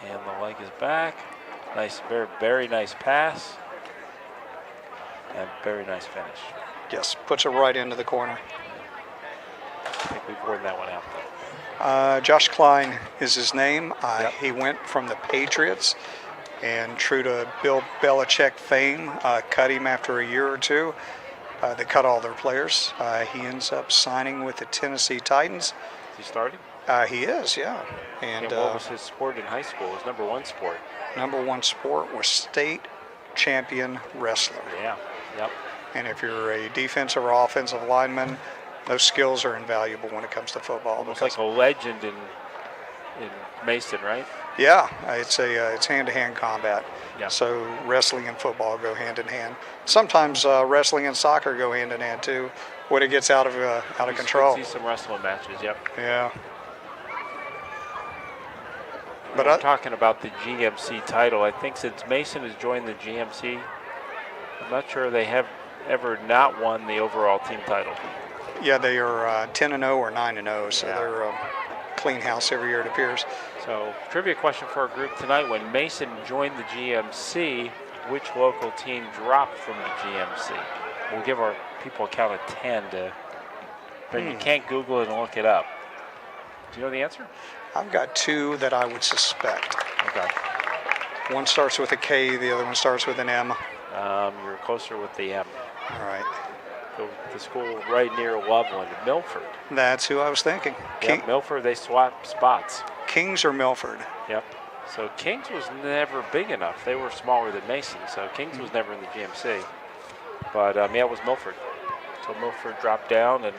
[SPEAKER 1] And the leg is back. Nice, very, very nice pass. And very nice finish.
[SPEAKER 2] Yes, puts it right into the corner.
[SPEAKER 1] I think we've worn that one out.
[SPEAKER 2] Josh Klein is his name. He went from the Patriots, and true to Bill Belichick fame, cut him after a year or two. They cut all their players. He ends up signing with the Tennessee Titans.
[SPEAKER 1] Is he starting?
[SPEAKER 2] He is, yeah. And
[SPEAKER 1] what was his sport in high school? His number one sport?
[SPEAKER 2] Number one sport was state champion wrestler.
[SPEAKER 1] Yeah, yep.
[SPEAKER 2] And if you're a defensive or offensive lineman, those skills are invaluable when it comes to football.
[SPEAKER 1] Almost like a legend in Mason, right?
[SPEAKER 2] Yeah, it's hand-to-hand combat.
[SPEAKER 1] Yeah.
[SPEAKER 2] So wrestling and football go hand in hand. Sometimes wrestling and soccer go hand in hand too, when it gets out of control.
[SPEAKER 1] See some wrestling matches. Yep.
[SPEAKER 2] Yeah.
[SPEAKER 1] But I'm talking about the GMC title. I think since Mason has joined the GMC, I'm not sure they have ever not won the overall team title.
[SPEAKER 2] Yeah, they are 10-0 or 9-0, so they're a clean house every year, it appears.
[SPEAKER 1] So, trivia question for our group tonight. When Mason joined the GMC, which local team dropped from the GMC? We'll give our people a count of 10 but you can't Google it and look it up. Do you know the answer?
[SPEAKER 2] I've got two that I would suspect.
[SPEAKER 1] Okay.
[SPEAKER 2] One starts with a K, the other one starts with an M.
[SPEAKER 1] You're closer with the M.
[SPEAKER 2] All right.
[SPEAKER 1] The school right near Loveland, Milford.
[SPEAKER 2] That's who I was thinking.
[SPEAKER 1] Yep, Milford, they swap spots.
[SPEAKER 2] Kings or Milford?
[SPEAKER 1] Yep. So Kings was never big enough. They were smaller than Mason, so Kings was never in the GMC. But, it was Milford. So Milford dropped down, and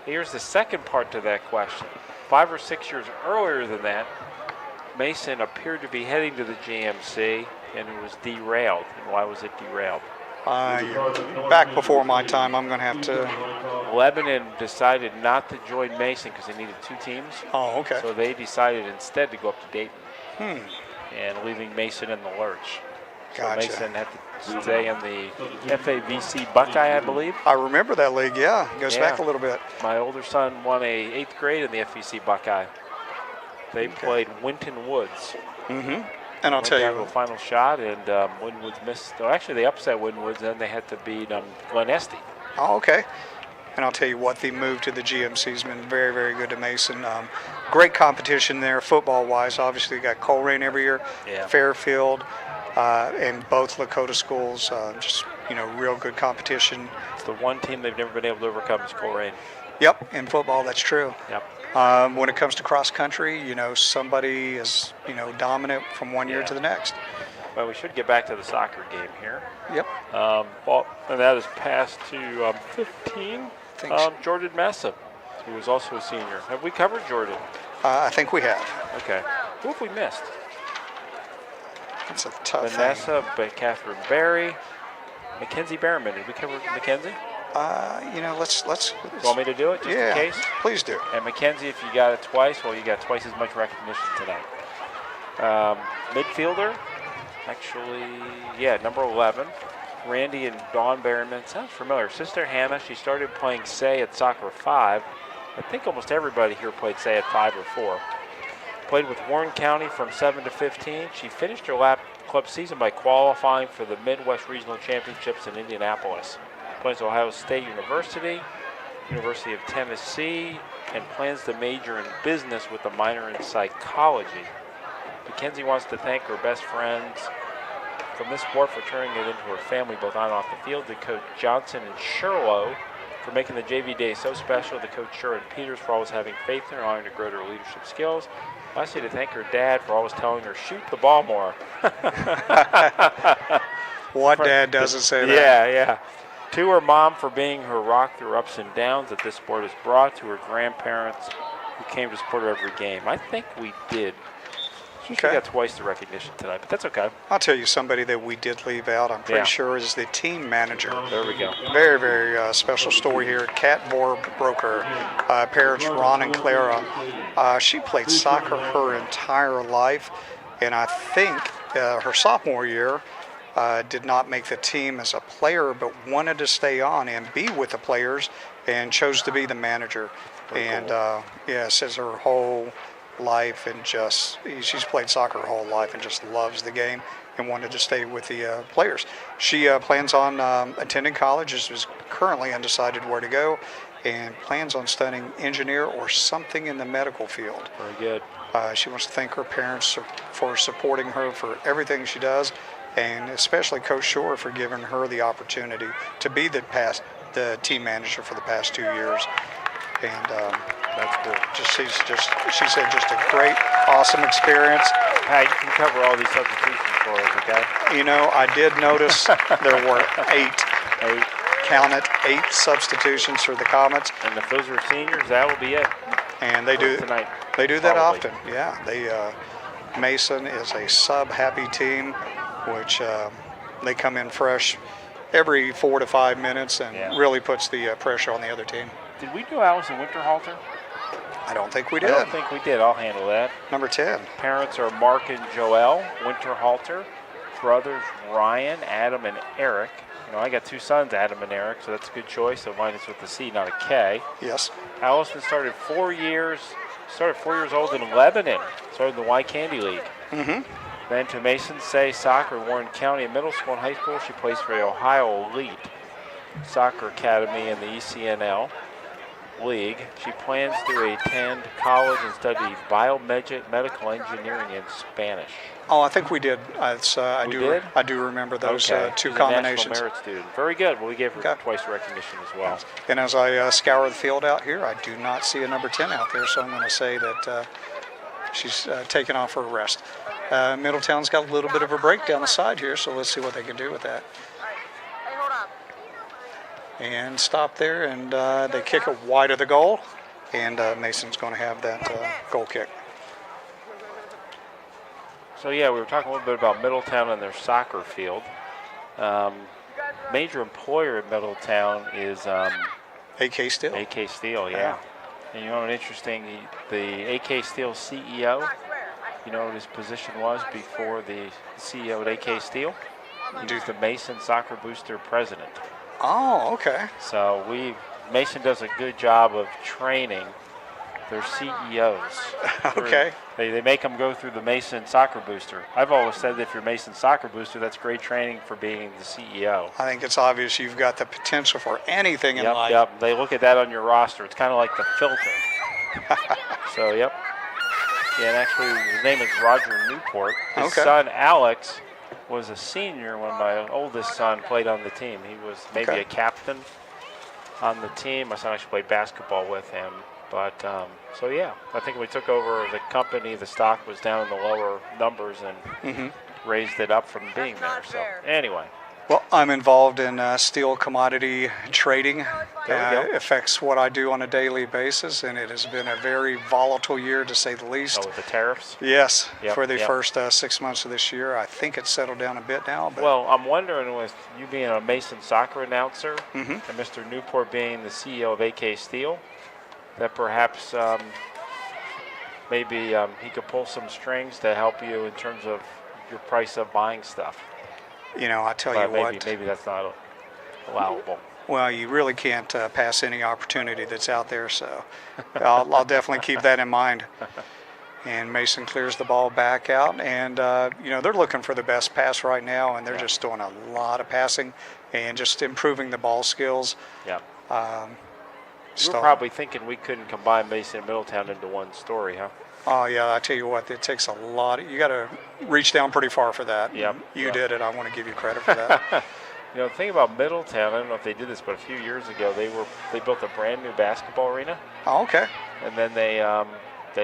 [SPEAKER 1] here's the second part to that question. 5 or 6 years earlier than that, Mason appeared to be heading to the GMC, and it was derailed. And why was it derailed?
[SPEAKER 2] Back before my time, I'm going to have to...
[SPEAKER 1] Lebanon decided not to join Mason because they needed 2 teams.
[SPEAKER 2] Oh, okay.
[SPEAKER 1] So they decided instead to go up to Dayton. And leaving Mason in the lurch.
[SPEAKER 2] Gotcha.
[SPEAKER 1] So Mason had to stay in the FAVC Buckeye, I believe.
[SPEAKER 2] I remember that league, yeah. It goes back a little bit.
[SPEAKER 1] My older son won a 8th grade in the FVC Buckeye. They played Winton Woods.
[SPEAKER 2] And I'll tell you,
[SPEAKER 1] the final shot, and Winwoods missed. Oh, actually, they upset Winwoods, and then they had to beat Glen Estee.
[SPEAKER 2] Oh, okay. And I'll tell you what, the move to the GMC has been very, very good to Mason. Great competition there, football-wise. Obviously, you got Colerain every year, Fairfield, and both Lakota schools. Just real good competition.
[SPEAKER 1] It's the one team they've never been able to overcome is Colerain.
[SPEAKER 2] Yep, in football, that's true.
[SPEAKER 1] Yep.
[SPEAKER 2] When it comes to cross country, somebody is, dominant from one year to the next.
[SPEAKER 1] Well, we should get back to the soccer game here.
[SPEAKER 2] Yep.
[SPEAKER 1] And that is passed to 15, Jordan Massa, who was also a senior. Have we covered Jordan?
[SPEAKER 2] I think we have.
[SPEAKER 1] Okay. Who have we missed?
[SPEAKER 2] That's a tough
[SPEAKER 1] Vanessa, Catherine Berry, Mackenzie Berriman. Did we cover Mackenzie?
[SPEAKER 2] Let's.
[SPEAKER 1] You want me to do it just in case?
[SPEAKER 2] Please do.
[SPEAKER 1] And Mackenzie, if you got it twice, well, you got twice as much recognition tonight. Midfielder, actually, number 11. Randy and Dawn Berriman. Sounds familiar. Sister Hannah, she started playing say at Soccer 5. I think almost everybody here played say at 5 or 4. Played with Warren County from 7 to 15. She finished her lap club season by qualifying for the Midwest Regional Championships in Indianapolis. Plays Ohio State University, University of Tennessee, and plans to major in business with a minor in psychology. Mackenzie wants to thank her best friends from this sport for turning it into her family both on and off the field, to Coach Johnson and Sherlow for making the JV Day so special, to Coach Sher and Peters for always having faith in her, allowing her to grow to her leadership skills. Lastly, to thank her dad for always telling her, shoot the ball more.
[SPEAKER 2] What dad doesn't say that?
[SPEAKER 1] Yeah. To her mom for being her rock through ups and downs that this sport has brought, to her grandparents who came to support her every game. I think we did. She got twice the recognition tonight, but that's okay.
[SPEAKER 2] I'll tell you somebody that we did leave out, I'm pretty sure, is the team manager.
[SPEAKER 1] There we go.
[SPEAKER 2] Very, very special story here. Kat Broker, parents Ron and Clara. She played soccer her entire life, and I think her sophomore year did not make the team as a player, but wanted to stay on and be with the players, and chose to be the manager. Very cool. Says her whole life, and she's played soccer her whole life and just loves the game and wanted to stay with the players. She plans on attending college, is currently undecided where to go, and plans on studying engineer or something in the medical field.
[SPEAKER 1] Very good.
[SPEAKER 2] She wants to thank her parents for supporting her for everything she does, and especially Coach Shore for giving her the opportunity to be the team manager for the past 2 years. And that's cool. She said just a great, awesome experience.
[SPEAKER 1] Hey, you can cover all these substitutions for us, okay?
[SPEAKER 2] I did notice there were 8 substitutions for the Comets.
[SPEAKER 1] And if those are seniors, that will be it.
[SPEAKER 2] And they do
[SPEAKER 1] tonight.
[SPEAKER 2] They do that often. Yeah, Mason is a sub-happy team, which they come in fresh every 4 to 5 minutes and really puts the pressure on the other team.
[SPEAKER 1] Did we do Allison Winterhalter?
[SPEAKER 2] I don't think we did.
[SPEAKER 1] I don't think we did. I'll handle that.
[SPEAKER 2] Number 10.
[SPEAKER 1] Parents are Mark and Joelle Winterhalter. Brothers Ryan, Adam, and Eric. I got 2 sons, Adam and Eric, so that's a good choice. So mine is with a C, not a K.
[SPEAKER 2] Yes.
[SPEAKER 1] Allison started 4 years old in Lebanon. Started in the Y Candy League.
[SPEAKER 2] Mm-hmm.
[SPEAKER 1] Then to Mason Say Soccer, Warren County in middle school and high school. She plays for the Ohio Elite Soccer Academy in the ECNL League. She plans to attend college and study biomedical engineering in Spanish.
[SPEAKER 2] Oh, I think we did. I do remember those 2
[SPEAKER 1] She's
[SPEAKER 2] combinations.
[SPEAKER 1] A National Merit student. Very good. Well, we gave her twice recognition as well.
[SPEAKER 2] And as I scour the field out here, I do not see a number 10 out there, so I'm going to say that she's taken off for a rest. Middletown's got a little bit of a break down the side here, so let's see what they can do with that. And stop there, and they kick it wide of the goal, and Mason's going to have that goal kick.
[SPEAKER 1] So we were talking a little bit about Middletown and their soccer field. Major employer in Middletown is
[SPEAKER 2] AK Steel.
[SPEAKER 1] AK Steel, yeah. And an interesting, the AK Steel CEO, what his position was before the CEO at AK Steel? He was the Mason Soccer Booster president.
[SPEAKER 2] Oh, okay.
[SPEAKER 1] So Mason does a good job of training their CEOs.
[SPEAKER 2] Okay.
[SPEAKER 1] They make them go through the Mason Soccer Booster. I've always said that if you're Mason Soccer Booster, that's great training for being the CEO.
[SPEAKER 2] I think it's obvious you've got the potential for anything in life.
[SPEAKER 1] Yep. They look at that on your roster. It's kind of like the filter. So, yep. Yeah, and actually, his name is Roger Newport. His son, Alex, was a senior when my oldest son played on the team. He was maybe a captain on the team. My son actually played basketball with him. But, I think we took over the company. The stock was down in the lower numbers and raised it up from being there. So, anyway,
[SPEAKER 2] Well, I'm involved in steel commodity trading.
[SPEAKER 1] There we go.
[SPEAKER 2] Affects what I do on a daily basis, and it has been a very volatile year, to say the least.
[SPEAKER 1] Oh, with the tariffs?
[SPEAKER 2] Yes,
[SPEAKER 1] Yep,
[SPEAKER 2] for the
[SPEAKER 1] yep.
[SPEAKER 2] first 6 months of this year. I think it's settled down a bit now. But
[SPEAKER 1] Well, I'm wondering, with you being a Mason soccer announcer
[SPEAKER 2] Mhm.
[SPEAKER 1] and Mr. Newport being the CEO of AK Steel, that perhaps maybe he could pull some strings to help you in terms of your price of buying stuff.
[SPEAKER 2] you know, I tell
[SPEAKER 1] But
[SPEAKER 2] you
[SPEAKER 1] maybe,
[SPEAKER 2] what.
[SPEAKER 1] maybe that's not allowable.
[SPEAKER 2] Well, you really can't pass any opportunity that's out there, so I'll definitely keep that in mind. And Mason clears the ball back out, and you know, they're looking for the best pass right now, and they're just doing a lot of passing and just improving the ball skills.
[SPEAKER 1] Yeah.
[SPEAKER 2] Um,
[SPEAKER 1] You were probably thinking we couldn't combine Mason and Middletown into one story, huh?
[SPEAKER 2] Oh yeah, I tell you what, it takes a lot. You got to reach down pretty far for that.
[SPEAKER 1] Yep.
[SPEAKER 2] You
[SPEAKER 1] Yep.
[SPEAKER 2] did it. I want to give you credit for that.
[SPEAKER 1] You know, the thing about Middletown, I don't know if they did this, but a few years ago they built a brand new basketball arena,
[SPEAKER 2] Oh, okay.
[SPEAKER 1] and then they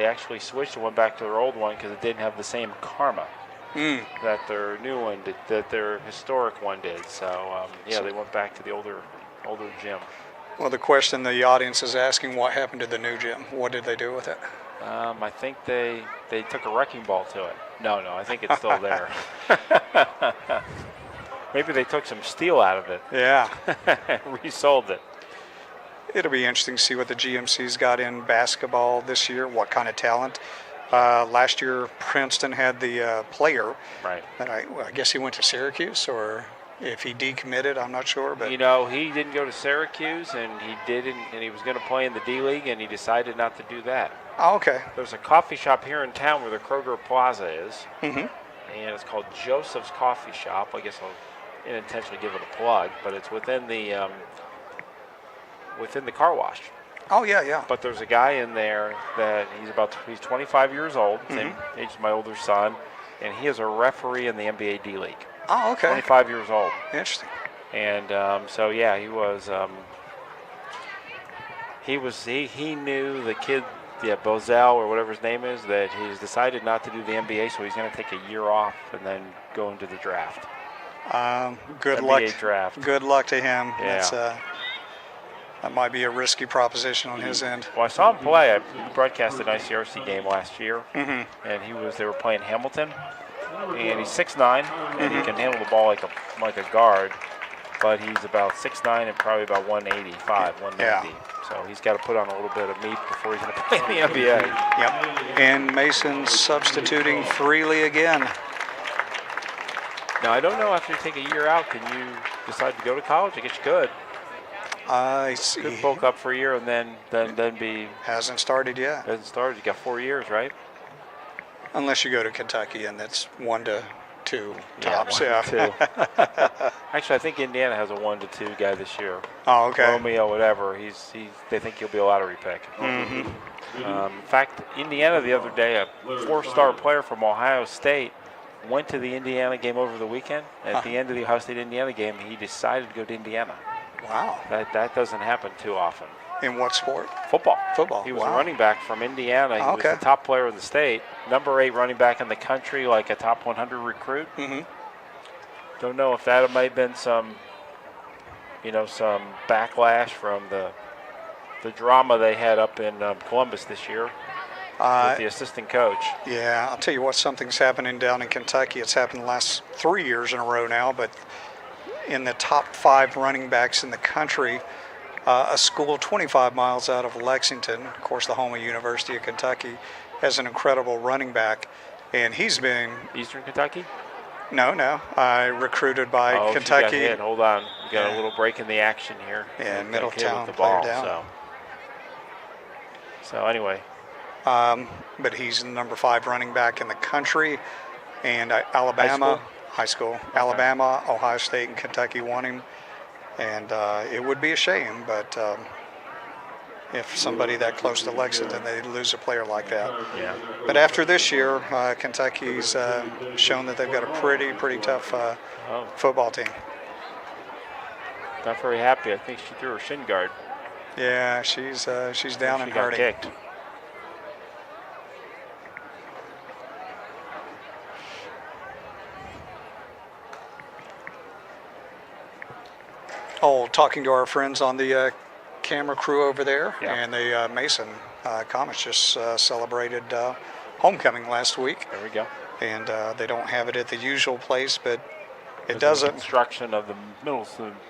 [SPEAKER 1] actually switched and went back to their old one because it didn't have the same karma that their new one did, that their historic one did. So they went back to the older gym.
[SPEAKER 2] Well, the question the audience is asking: what happened to the new gym? What did they do with it?
[SPEAKER 1] I think they took a wrecking ball to it. No, I think it's still there. Maybe they took some steel out of it.
[SPEAKER 2] Yeah.
[SPEAKER 1] Resold it.
[SPEAKER 2] It'll be interesting to see what the GMC's got in basketball this year, what kind of talent. Last year, Princeton had the player.
[SPEAKER 1] Right.
[SPEAKER 2] That I guess he went to Syracuse, or if he decommitted, I'm not sure. But
[SPEAKER 1] You know, he didn't go to Syracuse, and he was going to play in the D League, and he decided not to do that.
[SPEAKER 2] Oh, okay.
[SPEAKER 1] There's a coffee shop here in town where the Kroger Plaza is,
[SPEAKER 2] Mhm.
[SPEAKER 1] and it's called Joseph's Coffee Shop. I guess I'll unintentionally give it a plug, but it's within the car wash.
[SPEAKER 2] Oh yeah, yeah.
[SPEAKER 1] But there's a guy in there that he's 25 years old, same age as my older son, and he is a referee in the NBA D League.
[SPEAKER 2] Oh, okay.
[SPEAKER 1] 25 years old.
[SPEAKER 2] Interesting.
[SPEAKER 1] And so yeah, he knew the kid, Bozell or whatever his name is, that he's decided not to do the NBA, so he's going to take a year off and then go into the draft.
[SPEAKER 2] Good
[SPEAKER 1] NBA
[SPEAKER 2] luck.
[SPEAKER 1] draft.
[SPEAKER 2] Good luck to him.
[SPEAKER 1] Yeah.
[SPEAKER 2] That might be a risky proposition on his end.
[SPEAKER 1] Well, I saw him play. I broadcasted an ICRC game last year,
[SPEAKER 2] Mhm.
[SPEAKER 1] and they were playing Hamilton, and he's 6'9", and he can handle the ball like a guard, but he's about 6'9" and probably about 185, 190. So he's got to put on a little bit of meat before he's going to play in the NBA.
[SPEAKER 2] Yep. And Mason's substituting freely again.
[SPEAKER 1] Now, I don't know, after you take a year out, can you decide to go to college? I guess you could.
[SPEAKER 2] I see.
[SPEAKER 1] Could bulk up for a year and then be...
[SPEAKER 2] Hasn't started yet.
[SPEAKER 1] Hasn't started. You got 4 years, right?
[SPEAKER 2] Unless you go to Kentucky, and that's 1 to 2 tops. Yeah.
[SPEAKER 1] 1 to 2. Actually, I think Indiana has a 1 to 2 guy this year.
[SPEAKER 2] Oh, okay.
[SPEAKER 1] Romeo, whatever. They think he'll be a lottery pick.
[SPEAKER 2] Mhm.
[SPEAKER 1] In fact, Indiana the other day, a 4-star player from Ohio State went to the Indiana game over the weekend. At the end of the Ohio State-Indiana game, he decided to go to Indiana.
[SPEAKER 2] Wow.
[SPEAKER 1] That doesn't happen too often.
[SPEAKER 2] In what sport?
[SPEAKER 1] Football.
[SPEAKER 2] Football.
[SPEAKER 1] He was
[SPEAKER 2] Wow.
[SPEAKER 1] a running back from Indiana. He
[SPEAKER 2] Okay.
[SPEAKER 1] was the top player in the state, number 8 running back in the country, like a top 100 recruit.
[SPEAKER 2] Mhm.
[SPEAKER 1] Don't know if that might have been some backlash from the drama they had up in Columbus this year with the assistant coach.
[SPEAKER 2] Yeah, I'll tell you what, something's happening down in Kentucky. It's happened the last 3 years in a row now, but in the top 5 running backs in the country, a school 25 miles out of Lexington, of course the home of University of Kentucky, has an incredible running back, and he's been...
[SPEAKER 1] Eastern Kentucky?
[SPEAKER 2] No, recruited by
[SPEAKER 1] She got
[SPEAKER 2] Kentucky.
[SPEAKER 1] hit. Hold on. We got a little break in the action here.
[SPEAKER 2] Yeah,
[SPEAKER 1] Got hit
[SPEAKER 2] Middletown
[SPEAKER 1] with the ball.
[SPEAKER 2] player down.
[SPEAKER 1] So anyway.
[SPEAKER 2] But he's the number 5 running back in the country, and Alabama, high school.
[SPEAKER 1] Okay.
[SPEAKER 2] Alabama, Ohio State, and Kentucky want him, and it would be a shame, but if somebody that close to Lexington, they lose a player like that.
[SPEAKER 1] Yeah.
[SPEAKER 2] But after this year, Kentucky's shown that they've got a pretty tough football team.
[SPEAKER 1] Not very happy. I think she threw her shin guard.
[SPEAKER 2] Yeah, she's down
[SPEAKER 1] She
[SPEAKER 2] and
[SPEAKER 1] got
[SPEAKER 2] hurting.
[SPEAKER 1] kicked.
[SPEAKER 2] Oh, talking to our friends on the camera crew over there,
[SPEAKER 1] Yeah.
[SPEAKER 2] and the Mason Comets just celebrated homecoming last week.
[SPEAKER 1] There we go.
[SPEAKER 2] And they don't have it at the usual place, but it
[SPEAKER 1] There's
[SPEAKER 2] doesn't.
[SPEAKER 1] construction of the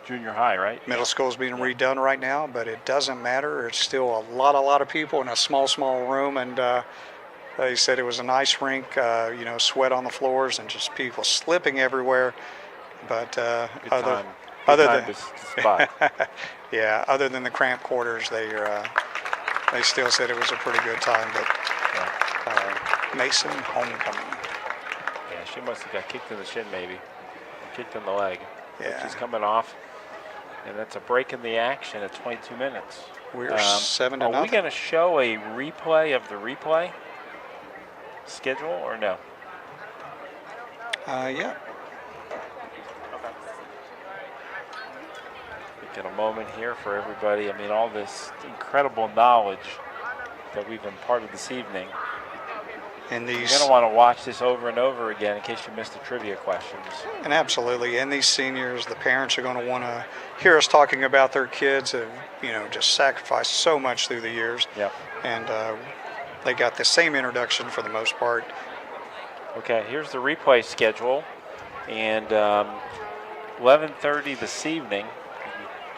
[SPEAKER 1] junior high, right?
[SPEAKER 2] Middle school's being redone right now, but it doesn't matter. It's still a lot of people in a small room, and they said it was a nice rink. Sweat on the floors and just people slipping everywhere. But other than
[SPEAKER 1] to spot.
[SPEAKER 2] yeah, other than the cramped quarters, they still said it was a pretty good time. But Mason homecoming.
[SPEAKER 1] Yeah, she must have got kicked in the shin, maybe. Kicked in the leg.
[SPEAKER 2] Yeah.
[SPEAKER 1] She's coming off. And that's a break in the action at 22 minutes.
[SPEAKER 2] We're 7-0.
[SPEAKER 1] Are we going to show a replay of the replay schedule or no?
[SPEAKER 2] Yeah.
[SPEAKER 1] Get a moment here for everybody. I mean, all this incredible knowledge that we've imparted this evening.
[SPEAKER 2] And
[SPEAKER 1] You're going to want to watch this over and over again in case you missed the trivia questions.
[SPEAKER 2] And absolutely, and these seniors, the parents are going to want to hear us talking about their kids have, just sacrificed so much through the years.
[SPEAKER 1] Yep.
[SPEAKER 2] And they got the same introduction for the most part.
[SPEAKER 1] Okay, here's the replay schedule. And 11:30 this evening,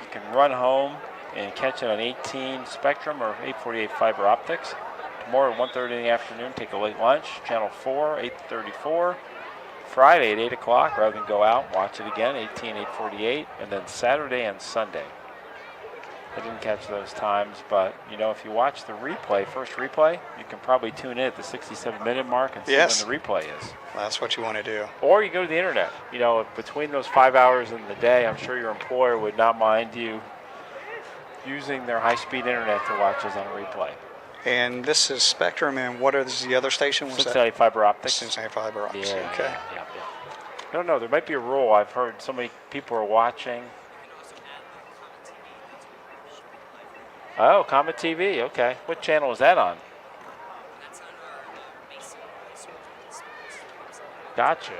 [SPEAKER 1] you can run home and catch it on 18 Spectrum or 848 fiber optics. Tomorrow at 1:30 in the afternoon, take a late lunch. Channel 4, 8:34. Friday at 8 o'clock, rather than go out, watch it again, 18, 8:48. And then Saturday and Sunday. I didn't catch those times, but, if you watch the replay, first replay, you can probably tune in at the 67-minute mark and see when the replay is.
[SPEAKER 2] That's what you want to do.
[SPEAKER 1] Or you go to the internet. Between those 5 hours in the day, I'm sure your employer would not mind you using their high-speed internet to watch us on a replay.
[SPEAKER 2] And this is Spectrum, and what is the other station?
[SPEAKER 1] Cincinnati Fiber Optics.
[SPEAKER 2] Cincinnati Fiber Optics,
[SPEAKER 1] Yeah,
[SPEAKER 2] okay.
[SPEAKER 1] Yeah. I don't know. There might be a rule. I've heard so many people are watching. Oh, Comet TV. Okay. What channel is that on? Got you.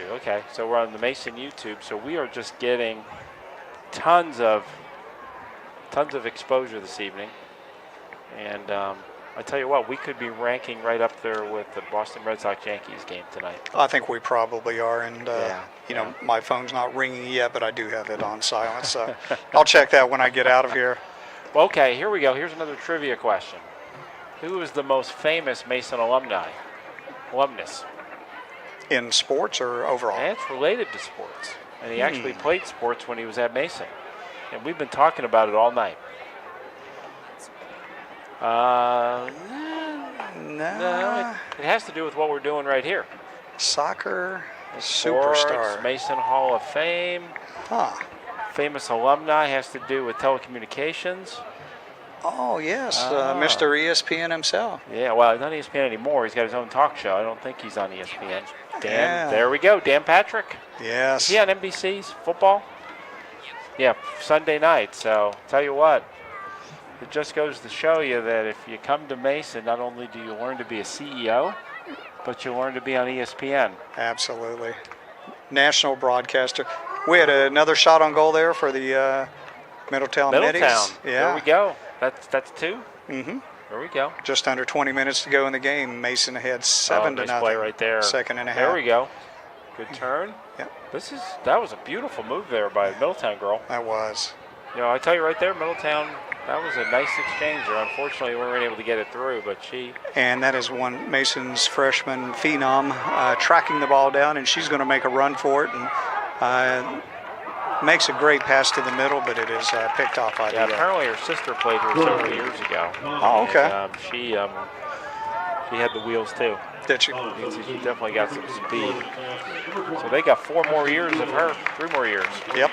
[SPEAKER 1] Okay. So we're on the Mason YouTube. So we are just getting tons of exposure this evening. And I tell you what, we could be ranking right up there with the Boston Red Sox Yankees game tonight.
[SPEAKER 2] I think we probably are, and my phone's not ringing yet, but I do have it on silent, so I'll check that when I get out of here.
[SPEAKER 1] Well, okay, here we go. Here's another trivia question. Who is the most famous Mason alumnus?
[SPEAKER 2] In sports or overall?
[SPEAKER 1] And it's related to sports. And he actually played sports when he was at Mason. And we've been talking about it all night. No, it has to do with what we're doing right here.
[SPEAKER 2] Soccer
[SPEAKER 1] Sports,
[SPEAKER 2] superstar.
[SPEAKER 1] Mason Hall of Fame.
[SPEAKER 2] Huh.
[SPEAKER 1] Famous alumni has to do with telecommunications.
[SPEAKER 2] Oh, yes, Mr. ESPN himself.
[SPEAKER 1] Yeah, well, he's not ESPN anymore. He's got his own talk show. I don't think he's on ESPN.
[SPEAKER 2] Yeah.
[SPEAKER 1] There we go. Dan Patrick.
[SPEAKER 2] Yes.
[SPEAKER 1] Is he on NBC's football? Yeah, Sunday night. So, tell you what, it just goes to show you that if you come to Mason, not only do you learn to be a CEO, but you learn to be on ESPN.
[SPEAKER 2] Absolutely. National broadcaster. We had another shot on goal there for the Middletown Middies.
[SPEAKER 1] Yeah. There we go. That's two.
[SPEAKER 2] Mm-hmm.
[SPEAKER 1] There we go.
[SPEAKER 2] Just under 20 minutes to go in the game. Mason ahead 7-0.
[SPEAKER 1] Nice play right there.
[SPEAKER 2] Second and a half.
[SPEAKER 1] There we go. Good turn.
[SPEAKER 2] Yep.
[SPEAKER 1] That was a beautiful move there by the Middletown girl.
[SPEAKER 2] That was.
[SPEAKER 1] I tell you right there, Middletown, that was a nice exchange there. Unfortunately, we weren't able to get it through, but she...
[SPEAKER 2] And that is one Mason's freshman phenom tracking the ball down, and she's going to make a run for it. And makes a great pass to the middle, but it is picked off by
[SPEAKER 1] the... apparently her sister played her several years ago.
[SPEAKER 2] Oh, okay.
[SPEAKER 1] And, she had the wheels, too.
[SPEAKER 2] Did she?
[SPEAKER 1] She definitely got some speed. So they got 4 more years of her, 3 more years.
[SPEAKER 2] Yep.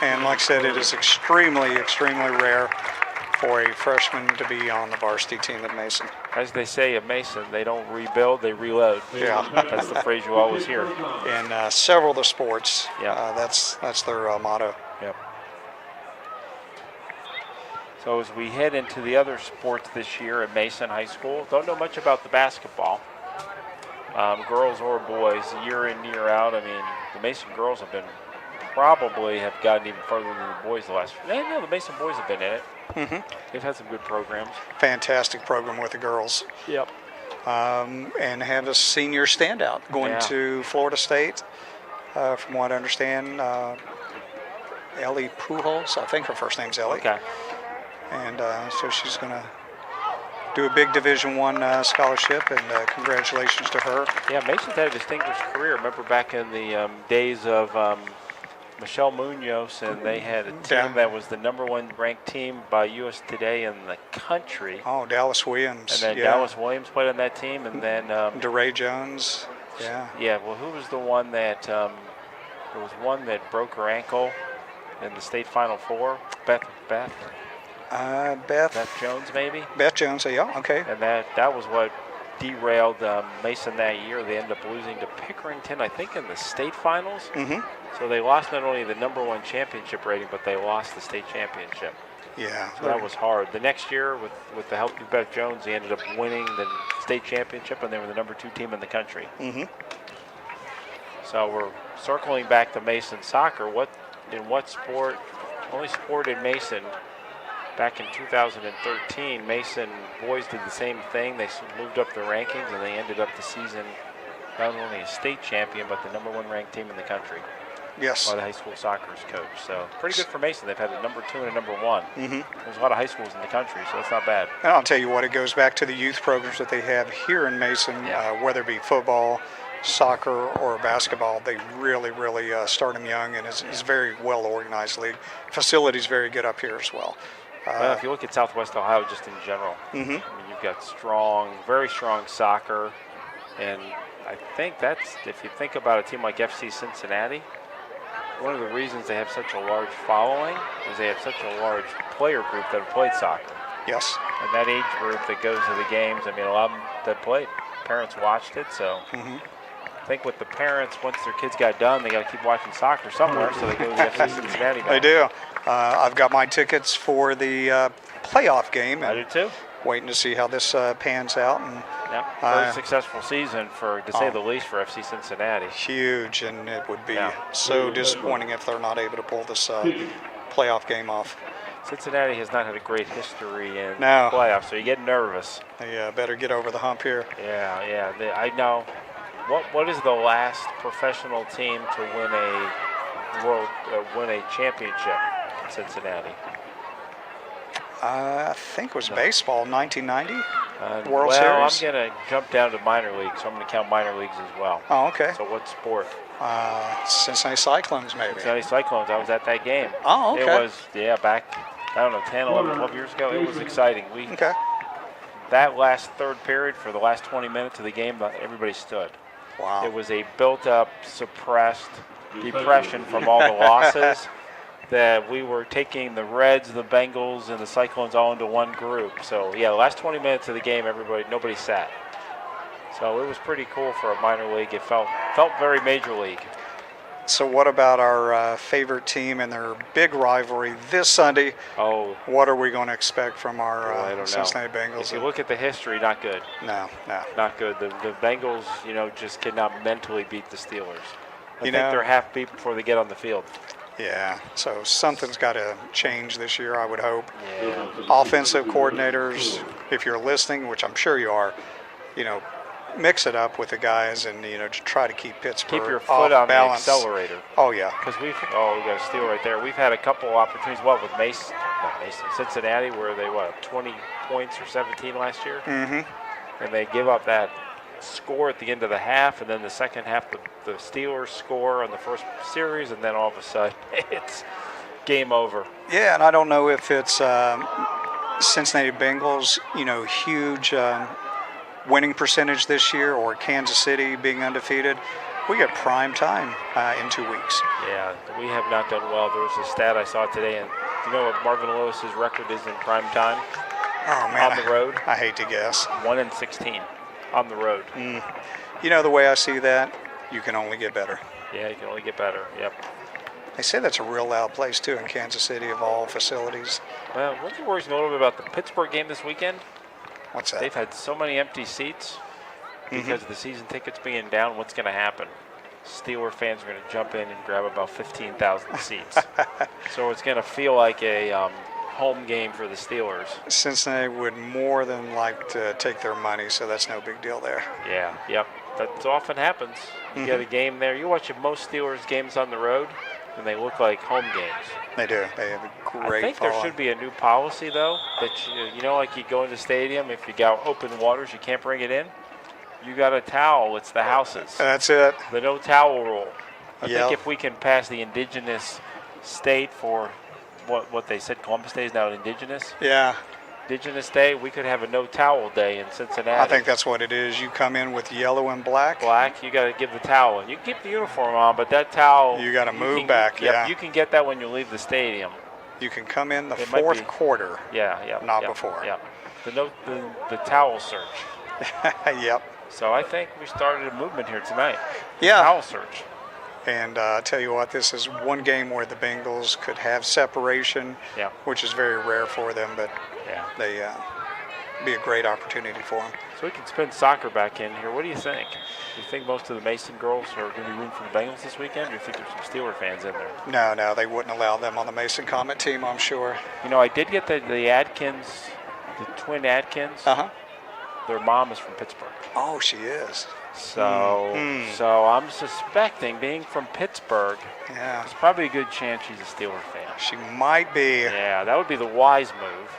[SPEAKER 2] And like I said, it is extremely, extremely rare for a freshman to be on the varsity team at Mason.
[SPEAKER 1] As they say at Mason, they don't rebuild, they reload.
[SPEAKER 2] Yeah.
[SPEAKER 1] That's the phrase you always hear.
[SPEAKER 2] In several of the sports,
[SPEAKER 1] yeah.
[SPEAKER 2] That's their motto.
[SPEAKER 1] Yep. So as we head into the other sports this year at Mason High School, don't know much about the basketball, girls or boys, year in, year out. I mean, the Mason girls have been probably have gotten even further than the boys the last. No, the Mason boys have been in it. They've had some good programs.
[SPEAKER 2] Fantastic program with the girls.
[SPEAKER 1] Yep.
[SPEAKER 2] And have a senior standout going to Florida State. From what I understand, Ellie Pujols, I think her first name's Ellie.
[SPEAKER 1] Okay.
[SPEAKER 2] And so she's going to do a big Division I scholarship, and congratulations to her.
[SPEAKER 1] Yeah, Mason's had a distinguished career. Remember back in the days of Michelle Munoz, and they had a team that was the #1 ranked team by US Today in the country.
[SPEAKER 2] Oh, Dallas Williams.
[SPEAKER 1] And then Dallas Williams played on that team, and then
[SPEAKER 2] DeRay Jones. Yeah.
[SPEAKER 1] Yeah. Well, who was the one that? There was one that broke her ankle in the state Final Four. Beth Jones, maybe.
[SPEAKER 2] Beth Jones. Yeah. Okay.
[SPEAKER 1] And that was what derailed Mason that year. They ended up losing to Pickerington, I think, in the state finals. So they lost not only the #1 championship rating, but they lost the state championship.
[SPEAKER 2] Yeah.
[SPEAKER 1] So that was hard. The next year, with the help of Beth Jones, they ended up winning the state championship, and they were the #2 team in the country. So we're circling back to Mason soccer. In what sport? Only sport in Mason. Back in 2013, Mason boys did the same thing. They moved up the rankings, and they ended up the season not only a state champion, but the #1 ranked team in the country.
[SPEAKER 2] Yes.
[SPEAKER 1] By the high school soccer's coach. So pretty good for Mason. They've had a #2 and a #1. There's a lot of high schools in the country, so that's not bad.
[SPEAKER 2] And I'll tell you what, it goes back to the youth programs that they have here in Mason, whether it be football, soccer, or basketball. They really start them young, and it's a very well organized league. Facilities very good up here as well.
[SPEAKER 1] Well, if you look at Southwest Ohio just in general, I mean, you've got very strong soccer, and I think that's, if you think about a team like FC Cincinnati, one of the reasons they have such a large following is they have such a large player group that have played soccer.
[SPEAKER 2] Yes.
[SPEAKER 1] And that age group that goes to the games, I mean, a lot of them that played, parents watched it, so I think with the parents, once their kids got done, they got to keep watching soccer somewhere, so they go to the FC Cincinnati game.
[SPEAKER 2] They do. I've got my tickets for the playoff game.
[SPEAKER 1] I do too.
[SPEAKER 2] Waiting to see how this pans out. And
[SPEAKER 1] very successful season, to say the least, for FC Cincinnati.
[SPEAKER 2] Huge, and it would be so disappointing if they're not able to pull this playoff game off.
[SPEAKER 1] Cincinnati has not had a great history in
[SPEAKER 2] playoffs,
[SPEAKER 1] so you get nervous.
[SPEAKER 2] They better get over the hump here.
[SPEAKER 1] Yeah. I know. What is the last professional team to win a championship in Cincinnati?
[SPEAKER 2] I think it was baseball, 1990 World Series.
[SPEAKER 1] Well, I'm going to jump down to minor leagues, so I'm going to count minor leagues as well.
[SPEAKER 2] Oh, okay.
[SPEAKER 1] So what sport?
[SPEAKER 2] Cincinnati Cyclones, maybe.
[SPEAKER 1] Cincinnati Cyclones. I was at that game.
[SPEAKER 2] Oh, okay.
[SPEAKER 1] It was, back, 10, 11, 12 years ago. It was exciting. That last third period, for the last 20 minutes of the game, everybody stood.
[SPEAKER 2] Wow.
[SPEAKER 1] It was a built-up, suppressed depression from all the losses that we were taking the Reds, the Bengals, and the Cyclones all into one group. So, the last 20 minutes of the game, nobody sat. So it was pretty cool for a minor league. It felt very major league.
[SPEAKER 2] So what about our favorite team and their big rivalry this Sunday?
[SPEAKER 1] Oh.
[SPEAKER 2] What are we going to expect from our Cincinnati Bengals?
[SPEAKER 1] If you look at the history, not good.
[SPEAKER 2] No.
[SPEAKER 1] Not good. The Bengals, just cannot mentally beat the Steelers. I think they're half beat before they get on the field.
[SPEAKER 2] Yeah, so something's got to change this year, I would hope.
[SPEAKER 1] Yeah.
[SPEAKER 2] Offensive coordinators, if you're listening, which I'm sure you are, mix it up with the guys and, to try to keep Pittsburgh
[SPEAKER 1] keep your foot on
[SPEAKER 2] balance.
[SPEAKER 1] The accelerator.
[SPEAKER 2] Oh, yeah.
[SPEAKER 1] Because we got a steal right there. We've had a couple opportunities, with Cincinnati, where they, 20 points or 17 last year?
[SPEAKER 2] Mm-hmm.
[SPEAKER 1] And they give up that score at the end of the half, and then the second half, the Steelers score on the first series, and then all of a sudden, it's game over.
[SPEAKER 2] Yeah, and I don't know if it's Cincinnati Bengals, huge winning percentage this year, or Kansas City being undefeated. We got prime time in 2 weeks.
[SPEAKER 1] Yeah, we have not done well. There was a stat I saw today, and you know what Marvin Lewis's record is in prime time?
[SPEAKER 2] Oh, man.
[SPEAKER 1] On the road?
[SPEAKER 2] I hate to guess.
[SPEAKER 1] 1-16 on the road.
[SPEAKER 2] The way I see that, you can only get better.
[SPEAKER 1] Yeah, you can only get better. Yep.
[SPEAKER 2] They say that's a real loud place, too, in Kansas City, of all facilities.
[SPEAKER 1] Well, what worries me a little bit about the Pittsburgh game this weekend?
[SPEAKER 2] What's that?
[SPEAKER 1] They've had so many empty seats because of the season tickets being down. What's going to happen? Steeler fans are going to jump in and grab about 15,000 seats. So it's going to feel like a home game for the Steelers.
[SPEAKER 2] Cincinnati would more than like to take their money, so that's no big deal there.
[SPEAKER 1] Yeah, yep. That often happens. You get a game there. You watch most Steelers games on the road, and they look like home games.
[SPEAKER 2] They do. They have a great
[SPEAKER 1] I think
[SPEAKER 2] following.
[SPEAKER 1] there should be a new policy, though, that you know, like you go into the stadium, if you got open waters, you can't bring it in. You got a towel. It's the houses.
[SPEAKER 2] That's it.
[SPEAKER 1] The no towel rule. I think if we can pass the indigenous state for what they said, Columbus Day is now indigenous.
[SPEAKER 2] Yeah.
[SPEAKER 1] Indigenous Day, we could have a no towel day in Cincinnati.
[SPEAKER 2] I think that's what it is. You come in with yellow and black.
[SPEAKER 1] Black, you got to give the towel. You can keep the uniform on, but that towel.
[SPEAKER 2] You got to move back. Yeah.
[SPEAKER 1] You can get that when you leave the stadium.
[SPEAKER 2] You can come in the fourth quarter.
[SPEAKER 1] Yeah.
[SPEAKER 2] Not before.
[SPEAKER 1] Yeah. The towel search.
[SPEAKER 2] Yep.
[SPEAKER 1] So I think we started a movement here tonight.
[SPEAKER 2] Yeah.
[SPEAKER 1] Towel search.
[SPEAKER 2] And tell you what, this is one game where the Bengals could have separation, which is very rare for them, but they be a great opportunity for them.
[SPEAKER 1] So we can spin soccer back in here. What do you think? Do you think most of the Mason girls are going to be rooting for the Bengals this weekend, or do you think there's some Steeler fans in there?
[SPEAKER 2] No, they wouldn't allow them on the Mason Comet team, I'm sure.
[SPEAKER 1] You know, I did get the Adkins, the twin Adkins. Their mom is from Pittsburgh.
[SPEAKER 2] Oh, she is.
[SPEAKER 1] So I'm suspecting, being from Pittsburgh, there's probably a good chance she's a Steeler fan.
[SPEAKER 2] She might be.
[SPEAKER 1] Yeah, that would be the wise move.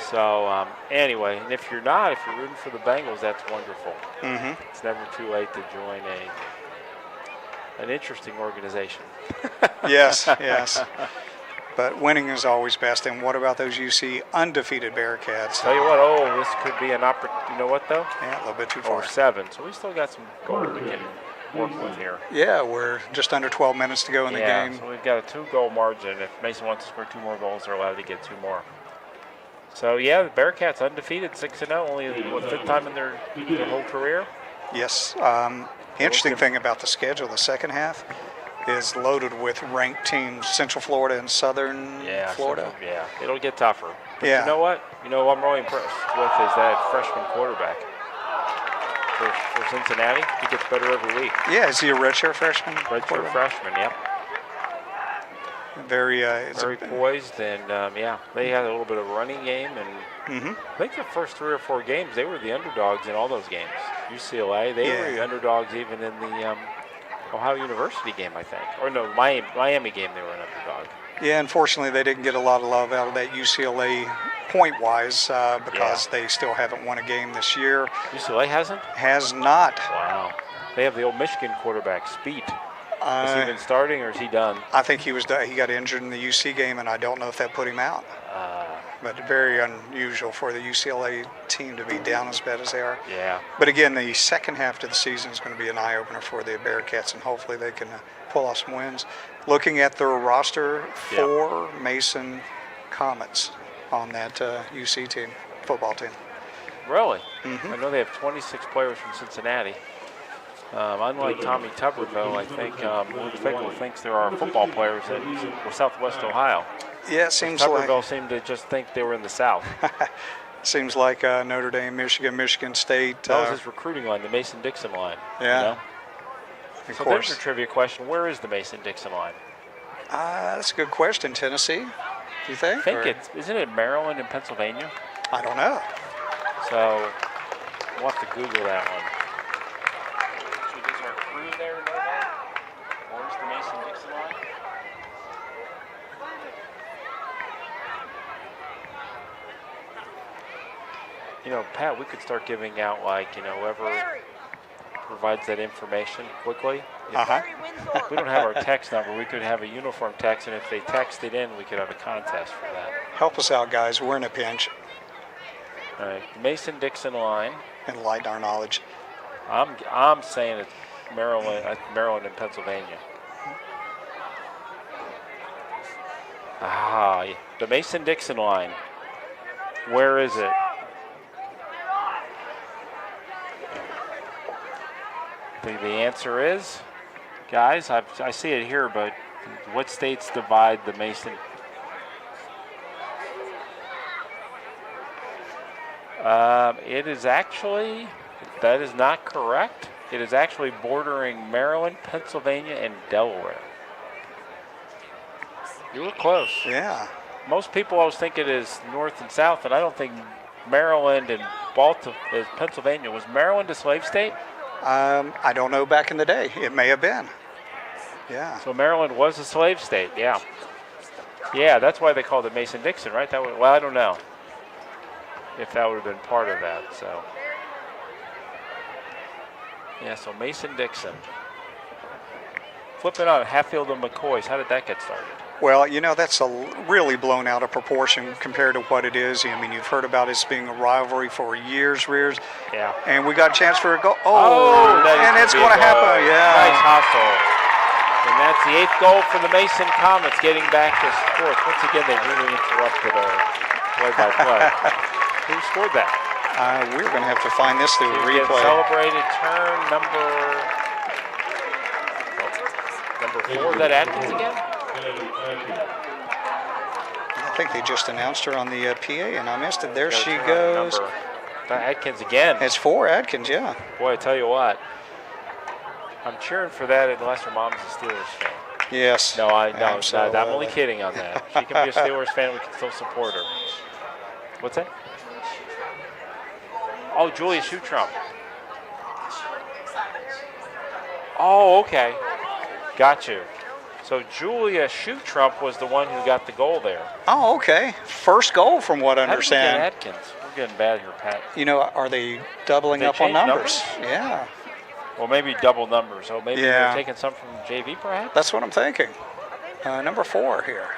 [SPEAKER 1] So anyway, and if you're rooting for the Bengals, that's wonderful. It's never too late to join an interesting organization.
[SPEAKER 2] Yes. But winning is always best. And what about those UC undefeated Bearcats?
[SPEAKER 1] Tell you what, this could be an opportunity. You know what, though?
[SPEAKER 2] Yeah, a little bit too far.
[SPEAKER 1] 7. So we still got some goals we can work with here.
[SPEAKER 2] Yeah, we're just under 12 minutes to go in the game.
[SPEAKER 1] So we've got a 2-goal margin. If Mason wants to score 2 more goals, they're allowed to get 2 more. So, the Bearcats undefeated, 6-0, only the 5th time in their whole career.
[SPEAKER 2] Yes. Interesting thing about the schedule, the second half is loaded with ranked teams, Central Florida and Southern Florida.
[SPEAKER 1] It'll get tougher. But you know what? You know what I'm really impressed with is that freshman quarterback for Cincinnati. He gets better every week.
[SPEAKER 2] Yeah, is he a redshirt freshman?
[SPEAKER 1] Redshirt freshman, yep.
[SPEAKER 2] Very
[SPEAKER 1] poised, and they had a little bit of a running game, and I think the first 3 or 4 games they were the underdogs in all those games. UCLA, they were the underdogs even in the Ohio University game, I think, or no, Miami game they were an underdog.
[SPEAKER 2] Yeah, unfortunately they didn't get a lot of love out of that UCLA point-wise because they still haven't won a game this year.
[SPEAKER 1] UCLA hasn't?
[SPEAKER 2] Has not.
[SPEAKER 1] Wow. They have the old Michigan quarterback, Speed. Has he been starting, or is he done?
[SPEAKER 2] I think he was done. He got injured in the UC game, and I don't know if that put him out. But very unusual for the UCLA team to be down as bad as they are.
[SPEAKER 1] Yeah.
[SPEAKER 2] But again, the second half of the season is going to be an eye-opener for the Bearcats, and hopefully they can pull off some wins. Looking at their roster, 4 Mason Comets on that UC team, football team.
[SPEAKER 1] Really? I know they have 26 players from Cincinnati. Unlike Tommy Tuberville, I think Luke Fickle thinks there are football players in Southwest Ohio.
[SPEAKER 2] Yeah, it seems like
[SPEAKER 1] Tuberville seemed to just think they were in the South.
[SPEAKER 2] Seems like Notre Dame, Michigan State.
[SPEAKER 1] That was his recruiting line, the Mason-Dixon line.
[SPEAKER 2] Yeah.
[SPEAKER 1] You know?
[SPEAKER 2] Of
[SPEAKER 1] so
[SPEAKER 2] course.
[SPEAKER 1] There's a trivia question. Where is the Mason-Dixon line?
[SPEAKER 2] That's a good question. Tennessee, do you think?
[SPEAKER 1] I think isn't it Maryland and Pennsylvania?
[SPEAKER 2] I don't know.
[SPEAKER 1] So we'll have to Google that one. Does our crew there know that? Where's the Mason-Dixon line? You know, Pat, we could start giving out, whoever provides that information quickly. If we don't have our text number, we could have a uniform text, and if they text it in, we could have a contest for that.
[SPEAKER 2] Help us out, guys. We're in a pinch.
[SPEAKER 1] All right, Mason-Dixon line.
[SPEAKER 2] Enlighten our knowledge.
[SPEAKER 1] I'm saying it's Maryland and Pennsylvania. The Mason-Dixon line. Where is it? The answer is, guys, I see it here, but what states divide the Mason? It is actually, that is not correct. It is actually bordering Maryland, Pennsylvania, and Delaware. You were close.
[SPEAKER 2] Yeah.
[SPEAKER 1] Most people always think it is north and south, and I don't think Maryland and Pennsylvania. Was Maryland a slave state?
[SPEAKER 2] I don't know back in the day. It may have been. Yeah.
[SPEAKER 1] So Maryland was a slave state, yeah. Yeah, that's why they called it Mason-Dixon, right? Well, I don't know if that would have been part of that, so. Yeah, so Mason-Dixon. Flipping on Hatfield and McCoy's, how did that get started?
[SPEAKER 2] Well, you know, that's really blown out of proportion compared to what it is. I mean, you've heard about it being a rivalry for years.
[SPEAKER 1] Yeah.
[SPEAKER 2] And we got a chance for a goal.
[SPEAKER 1] And
[SPEAKER 2] it's going to happen. Yeah.
[SPEAKER 1] Nice hustle. And that's the 8th goal for the Mason Comets, getting back to sports. Once again, they really interrupted our play-by-play. Who scored that?
[SPEAKER 2] We're going to have to find this through replay.
[SPEAKER 1] Celebrated turn number 4. Is that Atkins again?
[SPEAKER 2] I think they just announced her on the PA, and I missed it. There she goes.
[SPEAKER 1] Atkins again.
[SPEAKER 2] It's 4 Atkins, yeah.
[SPEAKER 1] Boy, I tell you what. I'm cheering for that unless her mom's a Steelers fan.
[SPEAKER 2] Yes.
[SPEAKER 1] No, I'm only kidding on that. She can be a Steelers fan. We can still support her. What's that? Oh, Julia Schutrum. Oh, okay. Got you. So Julia Schutrum was the one who got the goal there.
[SPEAKER 2] Oh, okay. First goal from what I understand.
[SPEAKER 1] How did we get Atkins? We're getting bad here, Pat.
[SPEAKER 2] You know, are they doubling up on numbers? Yeah.
[SPEAKER 1] Well, maybe double numbers. So maybe they're taking some from JV, perhaps?
[SPEAKER 2] That's what I'm thinking. Number 4 here.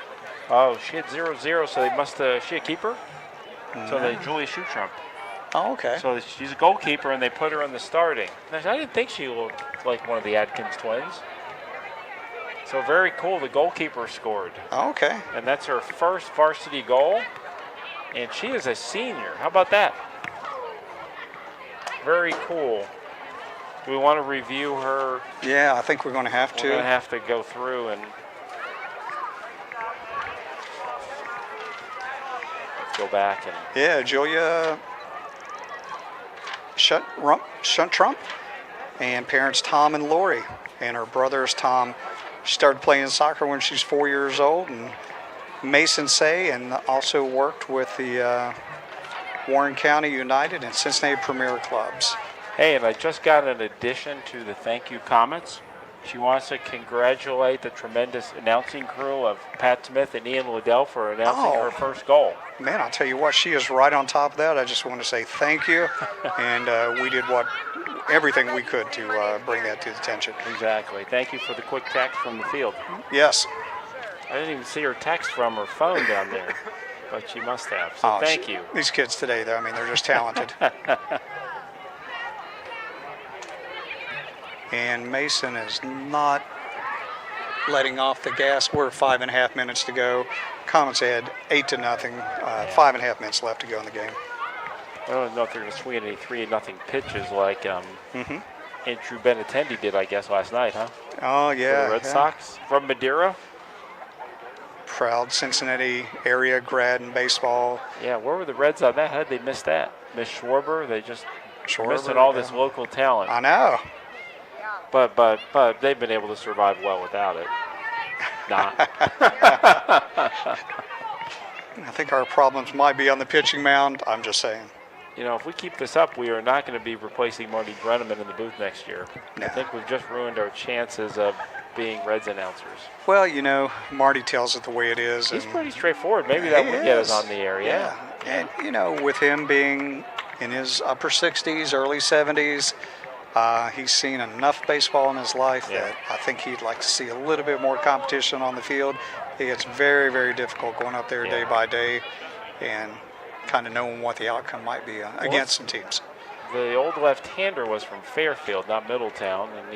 [SPEAKER 1] Oh, she had 0-0, so they must she a keeper? So they Julia Schutrum.
[SPEAKER 2] Oh, okay.
[SPEAKER 1] So she's a goalkeeper, and they put her in the starting. I didn't think she looked like one of the Atkins twins. So very cool, the goalkeeper scored.
[SPEAKER 2] Oh, okay.
[SPEAKER 1] And that's her first varsity goal, and she is a senior. How about that? Very cool. Do we want to review her?
[SPEAKER 2] Yeah, I think we're going to have to.
[SPEAKER 1] We're going to have to go through and let's go back. And
[SPEAKER 2] yeah, Julia Schutrum, and parents Tom and Lori, and her brothers Tom. She started playing soccer when she's 4 years old, and Mason Say, and also worked with the Warren County United and Cincinnati Premier clubs.
[SPEAKER 1] Hey, and I just got an addition to the thank you comments. She wants to congratulate the tremendous announcing crew of Pat Smith and Ian Liddell for announcing her first goal.
[SPEAKER 2] Man, I'll tell you what, she is right on top of that. I just want to say thank you, and we did everything we could to bring that to attention.
[SPEAKER 1] Exactly. Thank you for the quick text from the field.
[SPEAKER 2] Yes.
[SPEAKER 1] I didn't even see her text from her phone down there, but she must have. So thank you.
[SPEAKER 2] These kids today, though, I mean, they're just talented. And Mason is not letting off the gas. We're 5.5 minutes to go. Comets had 8-0. 5.5 minutes left to go in the game.
[SPEAKER 1] I don't know if they're going to swing any 3-0 pitches like Andrew Benintendi did, I guess, last night, huh?
[SPEAKER 2] Oh, yeah.
[SPEAKER 1] For the Red Sox from Madeira.
[SPEAKER 2] Proud Cincinnati area grad in baseball.
[SPEAKER 1] Yeah, where were the Reds on that? How did they miss that? Miss Schwarber? They just missing all this local talent.
[SPEAKER 2] I know.
[SPEAKER 1] But they've been able to survive well without it. Not.
[SPEAKER 2] I think our problems might be on the pitching mound. I'm just saying.
[SPEAKER 1] You know, if we keep this up, we are not going to be replacing Marty Brenneman in the booth next year. No. I think we've just ruined our chances of being Reds announcers.
[SPEAKER 2] Well, you know, Marty tells it the way it is.
[SPEAKER 1] He's pretty straightforward. Maybe that would get us on the air, yeah.
[SPEAKER 2] And, you know, with him being in his upper 60s, early 70s, he's seen enough baseball in his life that I think he'd like to see a little bit more competition on the field. It gets very, very difficult going up there day by day and kind of knowing what the outcome might be against some teams.
[SPEAKER 1] The old left-hander was from Fairfield, not Middletown, and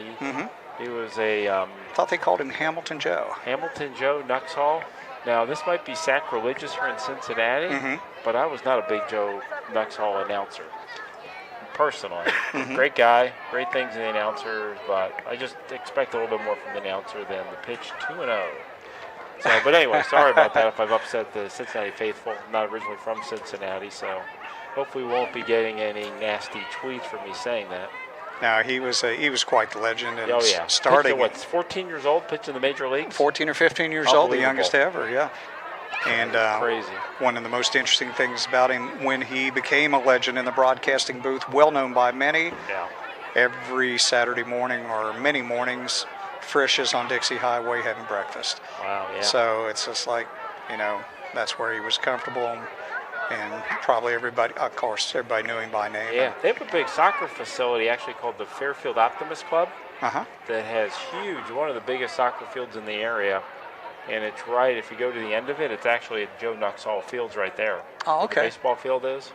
[SPEAKER 1] he was a...
[SPEAKER 2] I thought they called him Hamilton Joe.
[SPEAKER 1] Hamilton Joe Nuxhall. Now, this might be sacrilegious here in Cincinnati, but I was not a big Joe Nuxhall announcer. Personally. Great guy, great things in the announcers, but I just expect a little bit more from the announcer than the pitch 2-0. So, but anyway, sorry about that if I've upset the Cincinnati faithful. I'm not originally from Cincinnati, so hopefully we won't be getting any nasty tweets from me saying that.
[SPEAKER 2] No, he was quite the legend. And
[SPEAKER 1] Oh, yeah.
[SPEAKER 2] starting
[SPEAKER 1] Pitched at, 14 years old, pitched in the major leagues?
[SPEAKER 2] 14 or 15 years old, the youngest ever, yeah. And
[SPEAKER 1] crazy.
[SPEAKER 2] One of the most interesting things about him, when he became a legend in the broadcasting booth, well known by many, every Saturday morning or many mornings, Frisch is on Dixie Highway having breakfast.
[SPEAKER 1] Wow, yeah.
[SPEAKER 2] So it's just like, that's where he was comfortable. And probably everybody, of course, everybody knew him by name.
[SPEAKER 1] Yeah, they have a big soccer facility actually called the Fairfield Optimist Club that has one of the biggest soccer fields in the area. And it's right, if you go to the end of it, it's actually at Joe Nuxall Fields right there.
[SPEAKER 2] Oh, okay.
[SPEAKER 1] The baseball field is.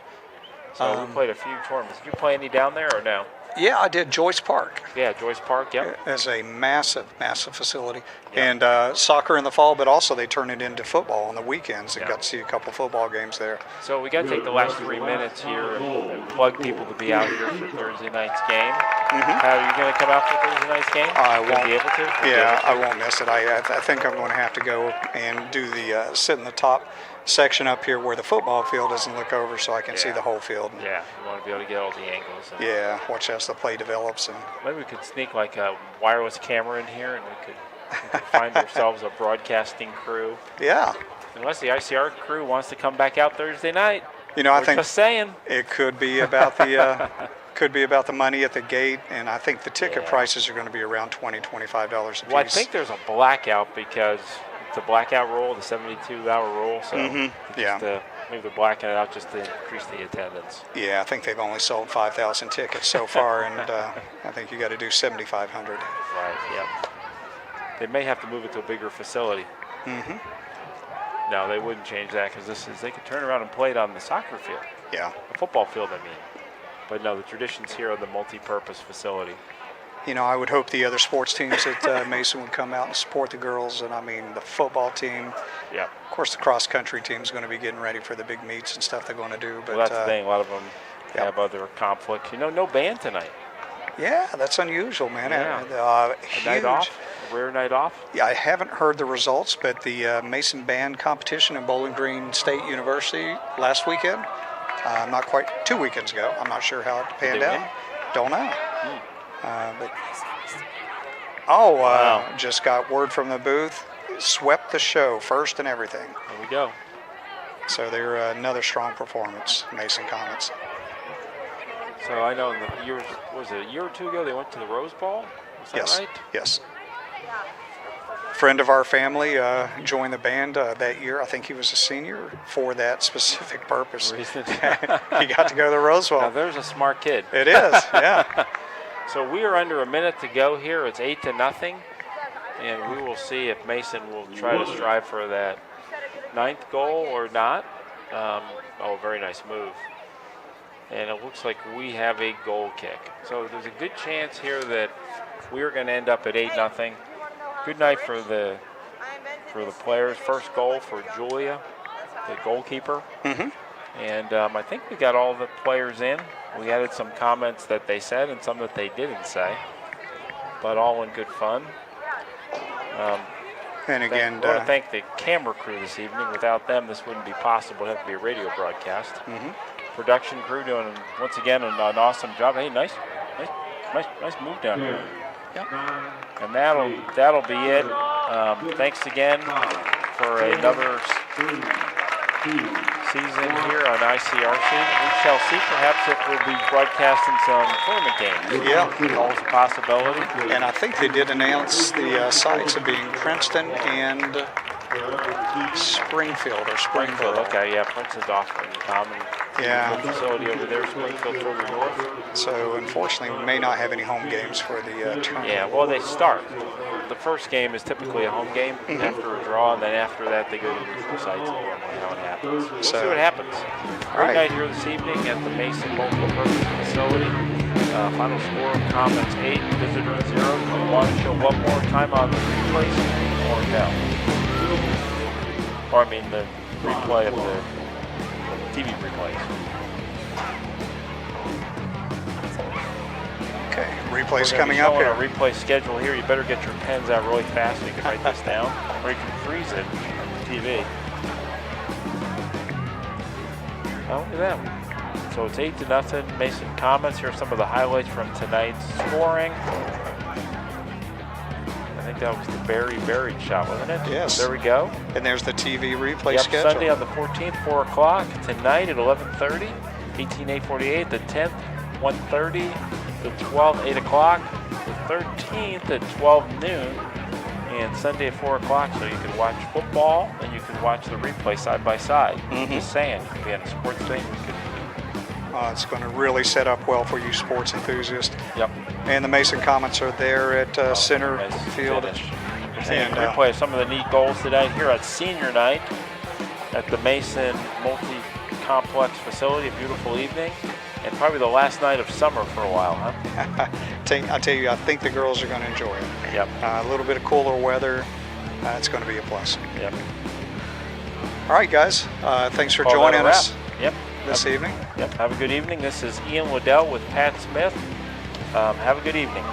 [SPEAKER 1] So we played a few tournaments. Did you play any down there or no?
[SPEAKER 2] Yeah, I did Joyce Park.
[SPEAKER 1] Yeah, Joyce Park, yep.
[SPEAKER 2] It's a massive, massive facility. Yep. And soccer in the fall, but also they turn it into football on the weekends. I got to see a couple football games there.
[SPEAKER 1] So we got to take the last 3 minutes here and plug people to be out here for Thursday night's game. How are you going to come out for Thursday night's game?
[SPEAKER 2] I won't
[SPEAKER 1] be able to?
[SPEAKER 2] Yeah, I won't miss it. I think I'm going to have to go and do the sit in the top section up here where the football field doesn't look over, so I can see the whole field.
[SPEAKER 1] Yeah, you want to be able to get all the angles.
[SPEAKER 2] Yeah, watch as the play develops. And
[SPEAKER 1] maybe we could sneak like a wireless camera in here, and we could find ourselves a broadcasting crew.
[SPEAKER 2] Yeah.
[SPEAKER 1] Unless the ICR crew wants to come back out Thursday night.
[SPEAKER 2] I think
[SPEAKER 1] just saying
[SPEAKER 2] it could be about the money at the gate, and I think the ticket prices are going to be around $20, $25 a piece.
[SPEAKER 1] Well, I think there's a blackout because it's a blackout rule, the 72-hour rule. So maybe they're blacking it out just to increase the attendance.
[SPEAKER 2] Yeah, I think they've only sold 5,000 tickets so far, and I think you got to do 7,500.
[SPEAKER 1] Right. Yep. They may have to move it to a bigger facility. No, they wouldn't change that because they could turn around and play it on the soccer field.
[SPEAKER 2] Yeah.
[SPEAKER 1] The football field, I mean. But no, the traditions here are the multi-purpose facility.
[SPEAKER 2] I would hope the other sports teams at Mason would come out and support the girls, and I mean the football team.
[SPEAKER 1] Yeah.
[SPEAKER 2] Of course, the cross-country team is going to be getting ready for the big meets and stuff they're going to do. But
[SPEAKER 1] well, that's the thing. A lot of them have other conflicts. No band tonight.
[SPEAKER 2] Yeah, that's unusual, man.
[SPEAKER 1] Yeah. A night off? A rare night off?
[SPEAKER 2] Yeah, I haven't heard the results, but the Mason band competition in Bowling Green State University last weekend, not quite 2 weekends ago. I'm not sure how it panned out. Don't know. Just got word from the booth. Swept the show first and everything.
[SPEAKER 1] There we go.
[SPEAKER 2] So they're another strong performance, Mason Comets.
[SPEAKER 1] So I know a year or two ago they went to the Rose Bowl? Is that right?
[SPEAKER 2] Yes. Friend of our family joined the band that year. I think he was a senior for that specific purpose. He got to go to the Rose Bowl.
[SPEAKER 1] Now there's a smart kid.
[SPEAKER 2] It is, yeah.
[SPEAKER 1] So we are under a minute to go here. It's 8-0, and we will see if Mason will try to strive for that 9th goal or not. Very nice move. And it looks like we have a goal kick. So there's a good chance here that we're going to end up at 8-0. Good night for the players. First goal for Julia, the goalkeeper. And I think we got all the players in. We added some comments that they said and some that they didn't say, but all in good fun.
[SPEAKER 2] And again,
[SPEAKER 1] I want to thank the camera crew this evening. Without them, this wouldn't be possible. It'd have to be a radio broadcast. Production crew doing once again an awesome job. Hey, nice move down here. And that'll be it. Thanks again for another season here on ICRC. We shall see perhaps if we'll be broadcasting some tournament games.
[SPEAKER 2] Yeah.
[SPEAKER 1] Always a possibility.
[SPEAKER 2] And I think they did announce the sites of being Princeton and Springfield.
[SPEAKER 1] Okay, yeah, Princeton's off in the common facility over there, Springfield further north.
[SPEAKER 2] So unfortunately, we may not have any home games for the tournament.
[SPEAKER 1] Yeah, well, they start. The first game is typically a home game after a draw, and then after that they go to neutral sites and normally how it happens. We'll see what happens. Great night here this evening at the Mason multi-purpose facility. Final score of Comets 8, Visitor 0. Do you want to show one more time on the replays or no? Or I mean the replay of the TV replays.
[SPEAKER 2] Okay, replays coming up here.
[SPEAKER 1] Our replay schedule here. You better get your pens out really fast so you can write this down, or you can freeze it on the TV. Oh, look at that. So it's 8-0 Mason Comets. Here are some of the highlights from tonight's scoring. I think that was the buried shot, wasn't it?
[SPEAKER 2] Yes.
[SPEAKER 1] There we go.
[SPEAKER 2] And there's the TV replay
[SPEAKER 1] Yep,
[SPEAKER 2] schedule.
[SPEAKER 1] Sunday on the 14th, 4 o'clock. Tonight at 11:30. 18-8:48. The 10th, 1:30. The 12th, 8 o'clock. The 13th at 12 noon. And Sunday at 4 o'clock, so you can watch football and you can watch the replay side by side. Just saying, you can be on a sports thing.
[SPEAKER 2] It's going to really set up well for you sports enthusiasts.
[SPEAKER 1] Yep.
[SPEAKER 2] And the Mason Comets are there at center field.
[SPEAKER 1] We're seeing a replay of some of the neat goals today here at senior night at the Mason Multi-Complex facility. A beautiful evening. And probably the last night of summer for a while, huh?
[SPEAKER 2] I tell you, I think the girls are going to enjoy it.
[SPEAKER 1] Yep.
[SPEAKER 2] A little bit of cooler weather, it's going to be a plus.
[SPEAKER 1] Yep.
[SPEAKER 2] All right, guys. Thanks for joining us
[SPEAKER 1] Yep.
[SPEAKER 2] this evening.
[SPEAKER 1] Yep. Have a good evening. This is Ian Waddell with Pat Smith. Have a good evening.